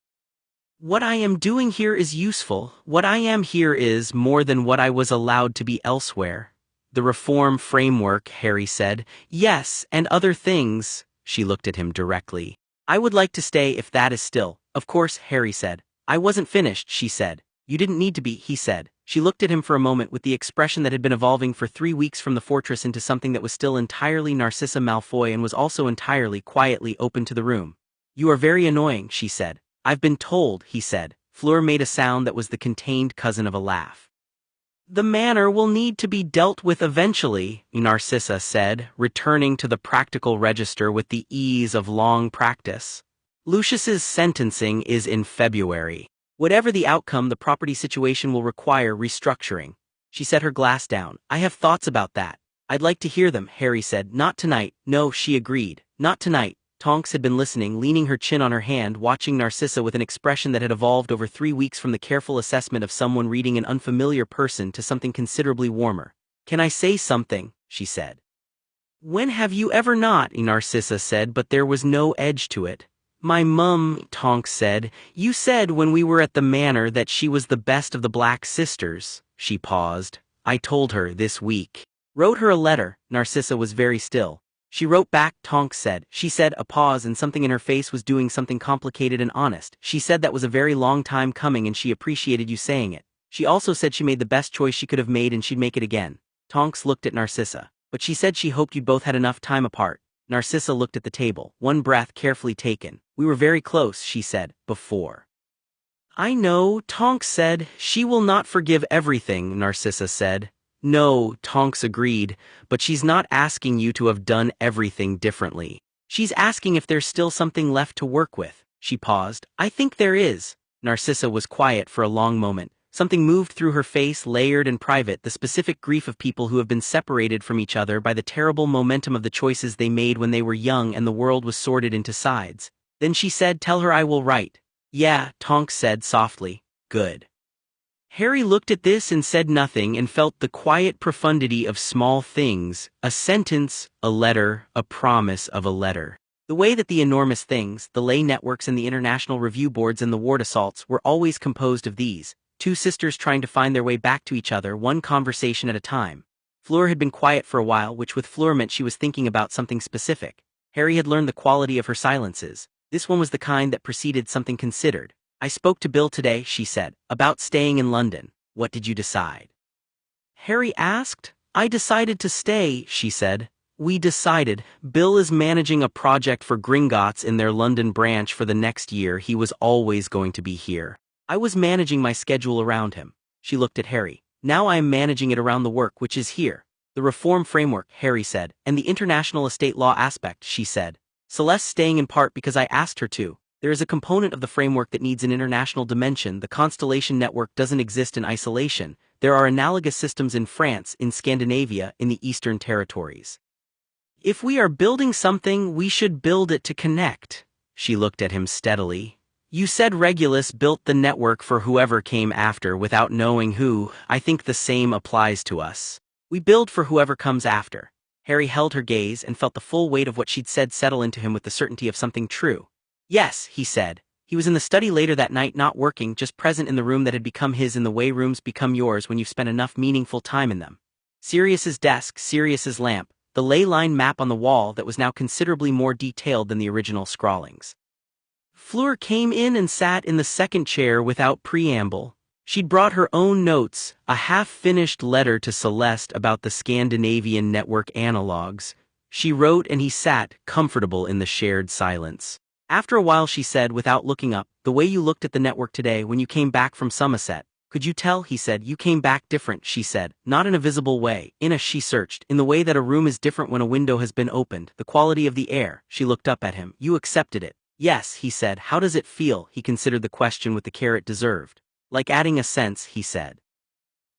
"What I am doing here is useful. What I am here is more than what I was allowed to be elsewhere." "The reform framework," Harry said. "Yes, and other things." She looked at him directly. "I would like to stay if that is still." "Of course," Harry said. "I wasn't finished," she said. "You didn't need to be," he said. She looked at him for a moment with the expression that had been evolving for 3 weeks from the fortress into something that was still entirely Narcissa Malfoy and was also entirely, quietly open to the room. "You are very annoying," she said. "I've been told," he said. Fleur made a sound that was the contained cousin of a laugh. "The manor will need to be dealt with eventually," Narcissa said, returning to the practical register with the ease of long practice. "Lucius's sentencing is in February. Whatever the outcome, the property situation will require restructuring." She set her glass down. "I have thoughts about that." "I'd like to hear them," Harry said. "Not tonight." "No," she agreed. "Not tonight." Tonks had been listening, leaning her chin on her hand, watching Narcissa with an expression that had evolved over 3 weeks from the careful assessment of someone reading an unfamiliar person to something considerably warmer. "Can I say something?" she said. "When have you ever not?" Narcissa said, but there was no edge to it. "My mum," Tonks said. "You said when we were at the manor that she was the best of the Black sisters." She paused. "I told her this week." "Wrote her a letter." Narcissa was very still. "She wrote back," Tonks said. "She said," a pause and something in her face was doing something complicated and honest. "She said that was a very long time coming and she appreciated you saying it. She also said she made the best choice she could have made and she'd make it again." Tonks looked at Narcissa. "But she said she hoped you'd both had enough time apart." Narcissa looked at the table, one breath carefully taken. "We were very close," she said, "before." "I know," Tonks said. "She will not forgive everything," Narcissa said. "No," Tonks agreed, "but she's not asking you to have done everything differently. She's asking if there's still something left to work with." She paused. "I think there is." Narcissa was quiet for a long moment. Something moved through her face, layered and private, the specific grief of people who have been separated from each other by the terrible momentum of the choices they made when they were young and the world was sorted into sides. Then she said, "Tell her I will write." "Yeah," Tonks said softly. "Good." Harry looked at this and said nothing and felt the quiet profundity of small things, a sentence, a letter, a promise of a letter. The way that the enormous things, the lay networks and the international review boards and the ward assaults were always composed of these. Two sisters trying to find their way back to each other, one conversation at a time. Fleur had been quiet for a while, which with Fleur meant she was thinking about something specific. Harry had learned the quality of her silences. This one was the kind that preceded something considered. "I spoke to Bill today," she said, "about staying in London. What did you decide?" Harry asked. "I decided to stay," she said. "We decided. Bill is managing a project for Gringotts in their London branch for the next year. He was always going to be here. I was managing my schedule around him." She looked at Harry. "Now I am managing it around the work which is here." "The reform framework," Harry said, "and the international estate law aspect," she said. "Celeste staying in part because I asked her to." There is a component of the framework that needs an international dimension. The constellation network doesn't exist in isolation. There are analogous systems in France, in Scandinavia, in the Eastern Territories. If we are building something, we should build it to connect. She looked at him steadily. You said Regulus built the network for whoever came after without knowing who. I think the same applies to us. We build for whoever comes after. Harry held her gaze and felt the full weight of what she'd said settle into him with the certainty of something true. Yes, he said. He was in the study later that night, not working, just present in the room that had become his in the way rooms become yours when you've spent enough meaningful time in them. Sirius's desk, Sirius's lamp, the ley line map on the wall that was now considerably more detailed than the original scrawlings. Fleur came in and sat in the second chair without preamble. She'd brought her own notes, a half-finished letter to Celeste about the Scandinavian network analogs. She wrote and he sat, comfortable in the shared silence. After a while she said, without looking up, the way you looked at the network today when you came back from Somerset. Could you tell? He said. You came back different, she said. Not in a visible way. She searched. In the way that a room is different when a window has been opened. The quality of the air. She looked up at him. You accepted it. Yes, he said. How does it feel? He considered the question with the care it deserved. Like adding a sense, he said.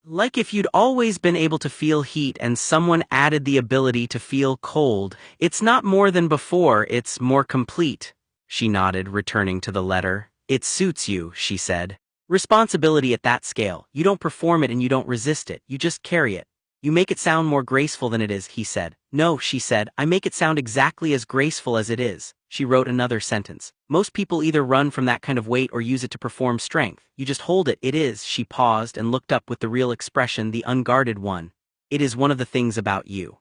Like if you'd always been able to feel heat and someone added the ability to feel cold. It's not more than before, it's more complete. She nodded, returning to the letter. It suits you, she said. Responsibility at that scale. You don't perform it and you don't resist it, you just carry it. You make it sound more graceful than it is, he said. No, she said, I make it sound exactly as graceful as it is. She wrote another sentence. Most people either run from that kind of weight or use it to perform strength. You just hold it. It is. She paused and looked up with the real expression, the unguarded one. It is one of the things about you.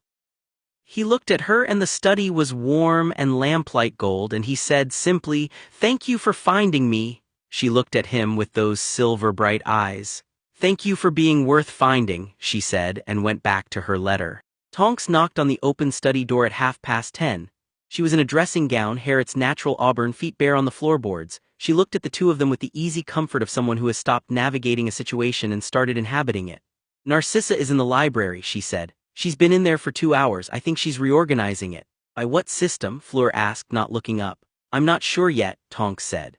He looked at her and the study was warm and lamplight gold and he said simply, Thank you for finding me. She looked at him with those silver-bright eyes. Thank you for being worth finding, she said, and went back to her letter. Tonks knocked on the open study door at 10:30. She was in a dressing gown, hair its natural auburn, feet bare on the floorboards. She looked at the two of them with the easy comfort of someone who has stopped navigating a situation and started inhabiting it. Narcissa is in the library, she said. She's been in there for 2 hours. I think she's reorganizing it. By what system? Fleur asked, not looking up. I'm not sure yet, Tonks said.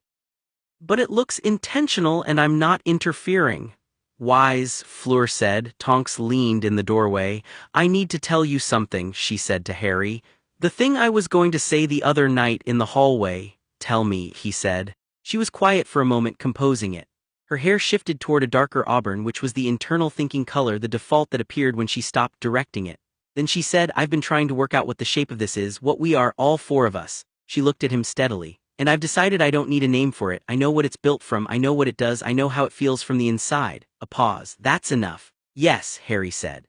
But it looks intentional and I'm not interfering. Wise, Fleur said. Tonks leaned in the doorway. I need to tell you something, she said to Harry. The thing I was going to say the other night in the hallway. Tell me, he said. She was quiet for a moment, composing it. Her hair shifted toward a darker auburn, which was the internal thinking color, the default that appeared when she stopped directing it. Then she said, I've been trying to work out what the shape of this is, what we are, all four of us. She looked at him steadily. And I've decided I don't need a name for it. I know what it's built from, I know what it does, I know how it feels from the inside. A pause. That's enough. Yes, Harry said.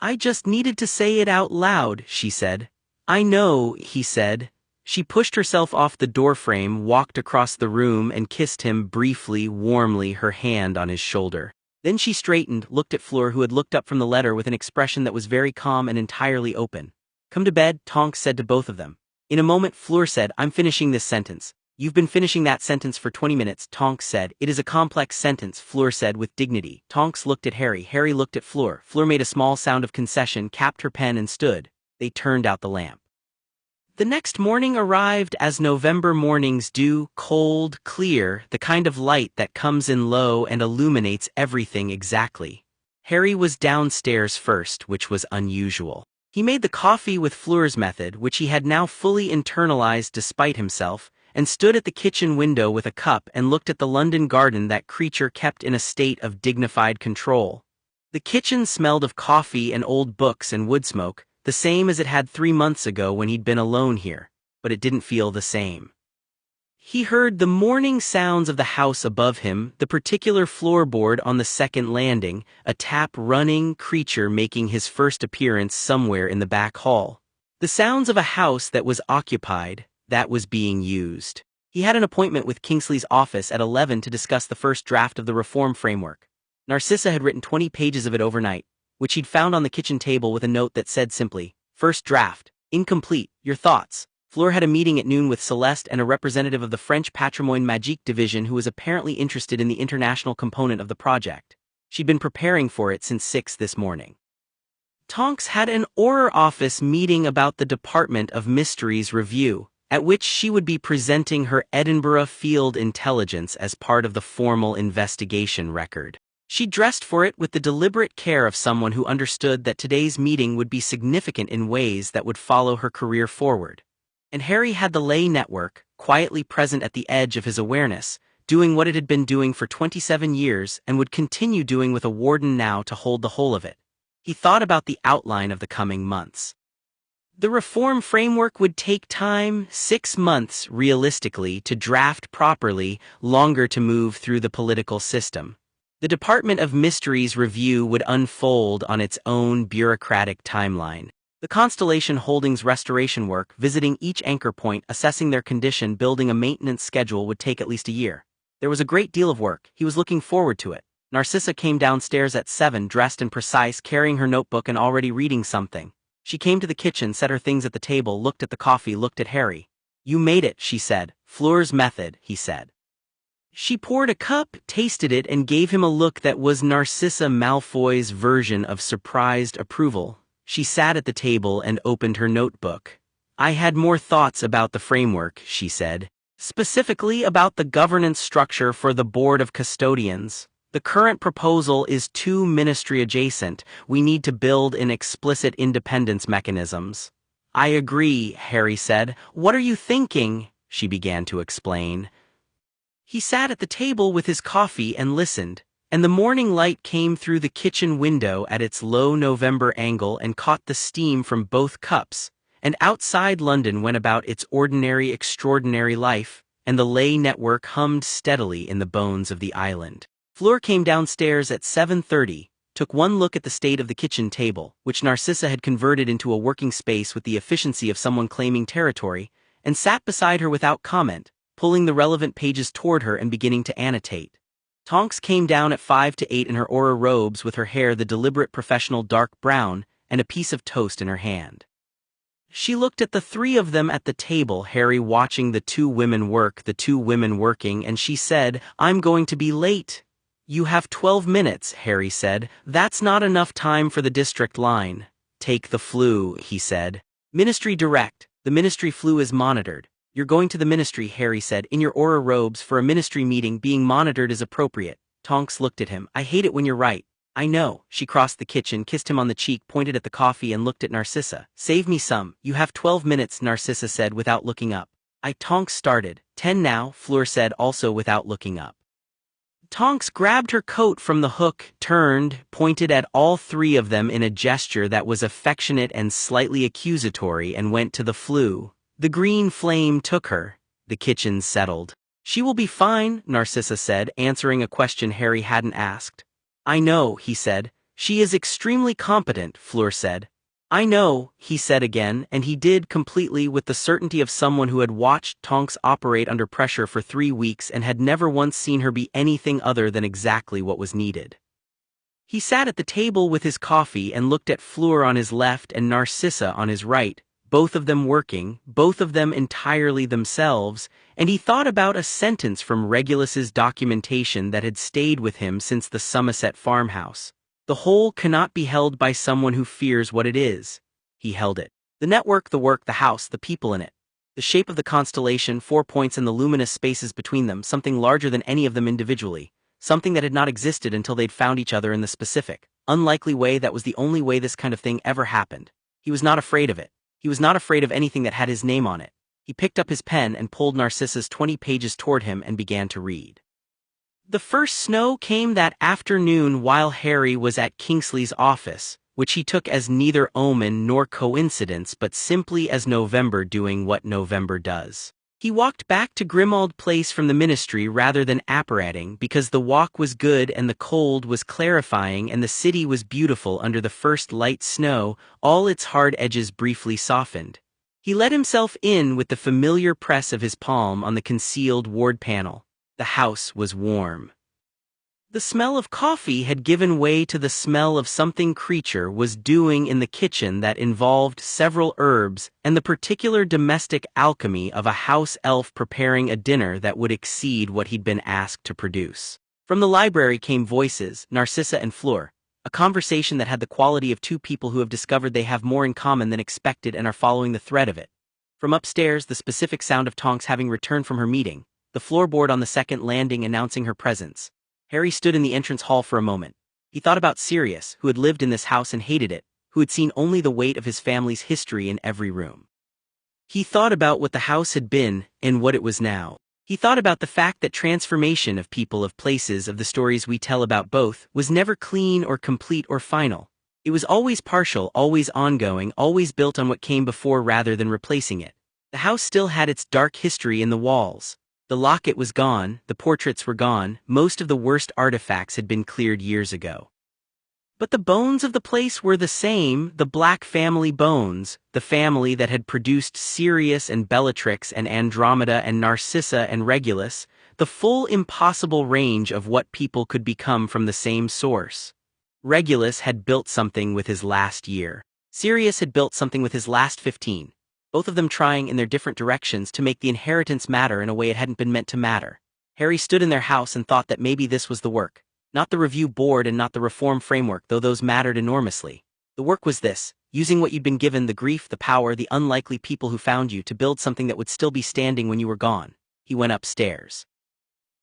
I just needed to say it out loud, she said. I know, he said. She pushed herself off the doorframe, walked across the room and kissed him briefly, warmly, her hand on his shoulder. Then she straightened, looked at Fleur, who had looked up from the letter with an expression that was very calm and entirely open. Come to bed, Tonks said to both of them. In a moment, Fleur said, I'm finishing this sentence. You've been finishing that sentence for 20 minutes, Tonks said. It is a complex sentence, Fleur said with dignity. Tonks looked at Harry. Harry looked at Fleur. Fleur made a small sound of concession, capped her pen and stood. They turned out the lamp. The next morning arrived as November mornings do, cold, clear, the kind of light that comes in low and illuminates everything exactly. Harry was downstairs first, which was unusual. He made the coffee with Fleur's method, which he had now fully internalized despite himself, and stood at the kitchen window with a cup and looked at the London garden that creature kept in a state of dignified control. The kitchen smelled of coffee and old books and wood smoke, the same as it had 3 months ago when he'd been alone here, but it didn't feel the same. He heard the morning sounds of the house above him, the particular floorboard on the second landing, a tap-running creature making his first appearance somewhere in the back hall. The sounds of a house that was occupied, that was being used. He had an appointment with Kingsley's office at 11 to discuss the first draft of the reform framework. Narcissa had written 20 pages of it overnight, which he'd found on the kitchen table with a note that said simply, First draft, incomplete, your thoughts. Fleur had a meeting at noon with Celeste and a representative of the French Patrimoine Magique division who was apparently interested in the international component of the project. She'd been preparing for it since 6 this morning. Tonks had an Auror office meeting about the Department of Mysteries review. at which she would be presenting her Edinburgh field intelligence as part of the formal investigation record. She dressed for it with the deliberate care of someone who understood that today's meeting would be significant in ways that would follow her career forward. And Harry had the lay network, quietly present at the edge of his awareness, doing what it had been doing for 27 years and would continue doing with a warden now to hold the whole of it. He thought about the outline of the coming months. The reform framework would take time, 6 months realistically, to draft properly, longer to move through the political system. The Department of Mysteries review would unfold on its own bureaucratic timeline. The Constellation Holdings restoration work, visiting each anchor point, assessing their condition, building a maintenance schedule would take at least a year. There was a great deal of work. He was looking forward to it. Narcissa came downstairs at 7, dressed and precise, carrying her notebook and already reading something. She came to the kitchen, set her things at the table, looked at the coffee, looked at Harry. "You made it," she said. "Fleur's method," he said. She poured a cup, tasted it, and gave him a look that was Narcissa Malfoy's version of surprised approval. She sat at the table and opened her notebook. "I had more thoughts about the framework," she said. "Specifically about the governance structure for the Board of Custodians. The current proposal is too ministry adjacent. We need to build in explicit independence mechanisms." "I agree," Harry said. "What are you thinking?" she began to explain. He sat at the table with his coffee and listened, and the morning light came through the kitchen window at its low November angle and caught the steam from both cups, and outside London went about its ordinary extraordinary life, and the lay network hummed steadily in the bones of the island. Fleur came downstairs at 7:30, took one look at the state of the kitchen table, which Narcissa had converted into a working space with the efficiency of someone claiming territory, and sat beside her without comment, pulling the relevant pages toward her and beginning to annotate. Tonks came down at 5 to 8 in her aura robes with her hair the deliberate professional dark brown and a piece of toast in her hand. She looked at the three of them at the table, Harry watching the two women work, the two women working, and she said, "I'm going to be late." "You have 12 minutes, Harry said. "That's not enough time for the district line." "Take the flu," he said. "Ministry direct. The ministry flu is monitored." "You're going to the ministry," Harry said, "in your aura robes for a ministry meeting. Being monitored is appropriate." Tonks looked at him. "I hate it when you're right." "I know." She crossed the kitchen, kissed him on the cheek, pointed at the coffee and looked at Narcissa. "Save me some." "You have 12 minutes, Narcissa said without looking up. Tonks started. 10 now, Fleur said also without looking up. Tonks grabbed her coat from the hook, turned, pointed at all three of them in a gesture that was affectionate and slightly accusatory, and went to the flue. The green flame took her. The kitchen settled. "She will be fine," Narcissa said, answering a question Harry hadn't asked. "I know," he said. "She is extremely competent," Fleur said. "I know," he said again, and he did completely with the certainty of someone who had watched Tonks operate under pressure for 3 weeks and had never once seen her be anything other than exactly what was needed. He sat at the table with his coffee and looked at Fleur on his left and Narcissa on his right, both of them working, both of them entirely themselves, and he thought about a sentence from Regulus's documentation that had stayed with him since the Somerset farmhouse. "The whole cannot be held by someone who fears what it is." He held it. The network, the work, the house, the people in it. The shape of the constellation, 4 points and the luminous spaces between them, something larger than any of them individually, something that had not existed until they'd found each other in the specific, unlikely way that was the only way this kind of thing ever happened. He was not afraid of it. He was not afraid of anything that had his name on it. He picked up his pen and pulled Narcissa's 20 pages toward him and began to read. The first snow came that afternoon while Harry was at Kingsley's office, which he took as neither omen nor coincidence but simply as November doing what November does. He walked back to Grimmauld Place from the ministry rather than apparating because the walk was good and the cold was clarifying and the city was beautiful under the first light snow, all its hard edges briefly softened. He let himself in with the familiar press of his palm on the concealed ward panel. The house was warm. The smell of coffee had given way to the smell of something creature was doing in the kitchen that involved several herbs and the particular domestic alchemy of a house elf preparing a dinner that would exceed what he'd been asked to produce. From the library came voices, Narcissa and Fleur, a conversation that had the quality of two people who have discovered they have more in common than expected and are following the thread of it. From upstairs, the specific sound of Tonks having returned from her meeting, the floorboard on the second landing announcing her presence. Harry stood in the entrance hall for a moment. He thought about Sirius, who had lived in this house and hated it, who had seen only the weight of his family's history in every room. He thought about what the house had been, and what it was now. He thought about the fact that transformation of people, of places, of the stories we tell about both, was never clean or complete or final. It was always partial, always ongoing, always built on what came before rather than replacing it. The house still had its dark history in the walls. The locket was gone, the portraits were gone, most of the worst artifacts had been cleared years ago. But the bones of the place were the same, the Black family bones, the family that had produced Sirius and Bellatrix and Andromeda and Narcissa and Regulus, the full impossible range of what people could become from the same source. Regulus had built something with his last year. Sirius had built something with his last 15, both of them trying in their different directions to make the inheritance matter in a way it hadn't been meant to matter. Harry stood in their house and thought that maybe this was the work. Not the review board and not the reform framework, though those mattered enormously. The work was this, using what you'd been given, the grief, the power, the unlikely people who found you, to build something that would still be standing when you were gone. He went upstairs.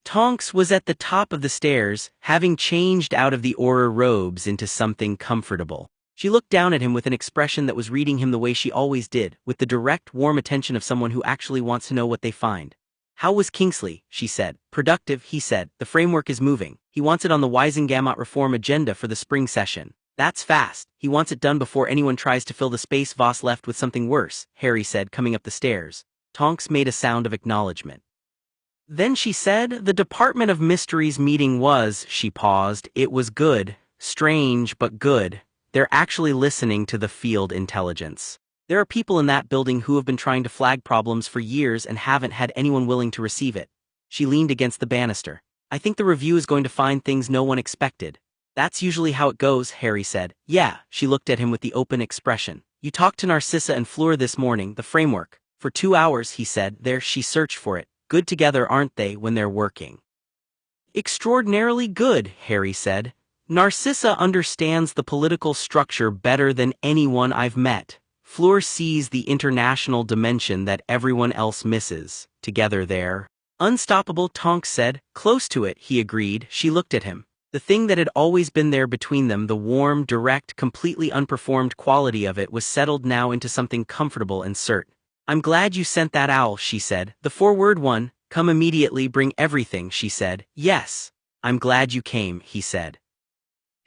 Tonks was at the top of the stairs, having changed out of the Auror robes into something comfortable. She looked down at him with an expression that was reading him the way she always did, with the direct, warm attention of someone who actually wants to know what they find. "How was Kingsley?" she said. "Productive," he said. "The framework is moving. He wants it on the Wisengamot reform agenda for the spring session. That's fast. He wants it done before anyone tries to fill the space Voss left with something worse," Harry said, coming up the stairs. Tonks made a sound of acknowledgement. Then she said, "The Department of Mysteries meeting was," she paused, "it was good. Strange, but good. They're actually listening to the field intelligence. There are people in that building who have been trying to flag problems for years and haven't had anyone willing to receive it." She leaned against the banister. "I think the review is going to find things no one expected." "That's usually how it goes," Harry said. "Yeah," she looked at him with the open expression. "You talked to Narcissa and Fleur this morning, the framework. For 2 hours," he said. "There, she searched for it. Good together, aren't they, when they're working?" "Extraordinarily good," Harry said. "Narcissa understands the political structure better than anyone I've met. Fleur sees the international dimension that everyone else misses. Together they're unstoppable," Tonks said. "Close to it," he agreed. She looked at him. The thing that had always been there between them, the warm, direct, completely unperformed quality of it, was settled now into something comfortable and certain. "I'm glad you sent that owl," she said. "The 4-word one. Come immediately, bring everything," she said. "Yes. I'm glad you came," he said.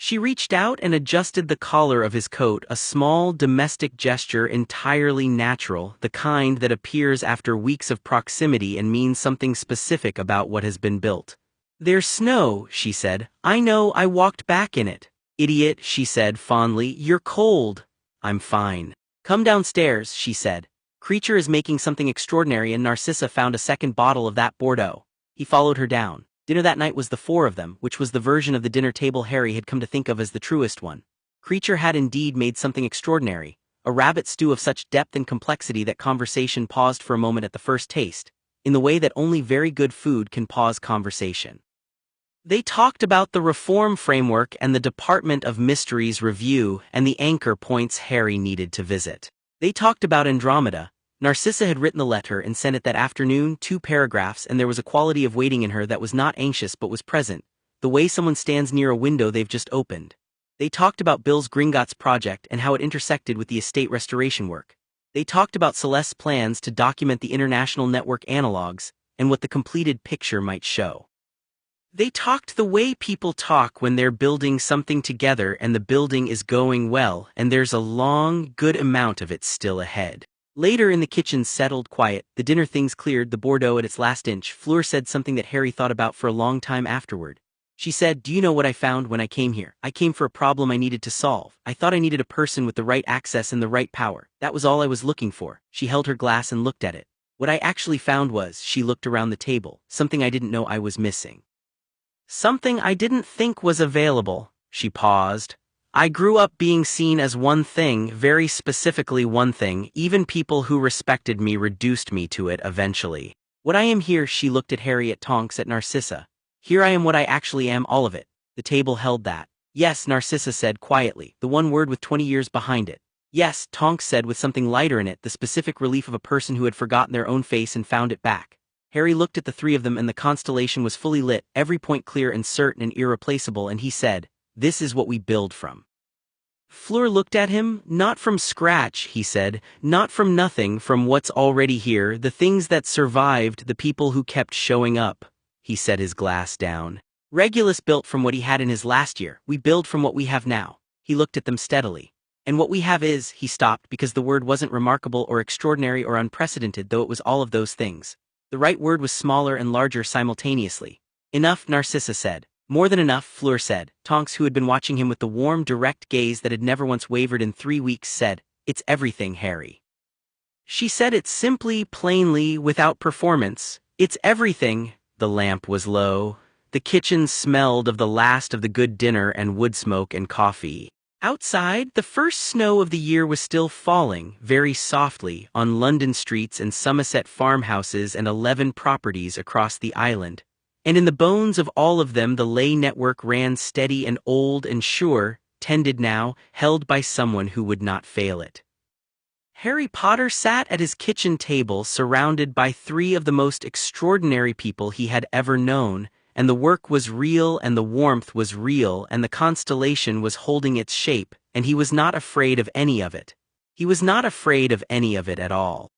She reached out and adjusted the collar of his coat, a small, domestic gesture entirely natural, the kind that appears after weeks of proximity and means something specific about what has been built. "There's snow," she said. "I know, I walked back in it." "Idiot," she said fondly. "You're cold." "I'm fine." "Come downstairs," she said. "Creature is making something extraordinary, and Narcissa found a second bottle of that Bordeaux." He followed her down. Dinner that night was the 4 of them, which was the version of the dinner table Harry had come to think of as the truest one. Creature had indeed made something extraordinary, a rabbit stew of such depth and complexity that conversation paused for a moment at the first taste, in the way that only very good food can pause conversation. They talked about the reform framework and the Department of Mysteries review and the anchor points Harry needed to visit. They talked about Andromeda. Narcissa had written the letter and sent it that afternoon, 2 paragraphs, and there was a quality of waiting in her that was not anxious but was present, the way someone stands near a window they've just opened. They talked about Bill's Gringotts project and how it intersected with the estate restoration work. They talked about Celeste's plans to document the international network analogs and what the completed picture might show. They talked the way people talk when they're building something together and the building is going well, and there's a long, good amount of it still ahead. Later in the kitchen, settled, quiet, the dinner things cleared, the Bordeaux at its last inch, Fleur said something that Harry thought about for a long time afterward. She said, "Do you know what I found when I came here? I came for a problem I needed to solve. I thought I needed a person with the right access and the right power. That was all I was looking for." She held her glass and looked at it. "What I actually found was," she looked around the table, "something I didn't know I was missing. Something I didn't think was available." She paused. "I grew up being seen as one thing, very specifically one thing. Even people who respected me reduced me to it eventually. What I am here," she looked at Harry, at Tonks, at Narcissa. "Here I am, what I actually am, all of it." The table held that. "Yes," Narcissa said quietly, the one word with 20 years behind it. Yes, Tonks said with something lighter in it, the specific relief of a person who had forgotten their own face and found it back. Harry looked at the three of them and the constellation was fully lit, every point clear and certain and irreplaceable, and he said, "This is what we build from." Fleur looked at him. "Not from scratch," he said, "not from nothing, from what's already here, the things that survived, the people who kept showing up." He set his glass down. "Regulus built from what he had in his last year. We build from what we have now." He looked at them steadily. "And what we have is," he stopped because the word wasn't remarkable or extraordinary or unprecedented, though it was all of those things. The right word was smaller and larger simultaneously. "Enough," Narcissa said. "More than enough," Fleur said. Tonks, who had been watching him with the warm, direct gaze that had never once wavered in 3 weeks, said, "It's everything, Harry." She said it simply, plainly, without performance. "It's everything." The lamp was low. The kitchen smelled of the last of the good dinner and wood smoke and coffee. Outside, the first snow of the year was still falling, very softly, on London streets and Somerset farmhouses and 11 properties across the island. And in the bones of all of them the lay network ran steady and old and sure, tended now, held by someone who would not fail it. Harry Potter sat at his kitchen table surrounded by 3 of the most extraordinary people he had ever known, and the work was real and the warmth was real and the constellation was holding its shape, and he was not afraid of any of it. He was not afraid of any of it at all.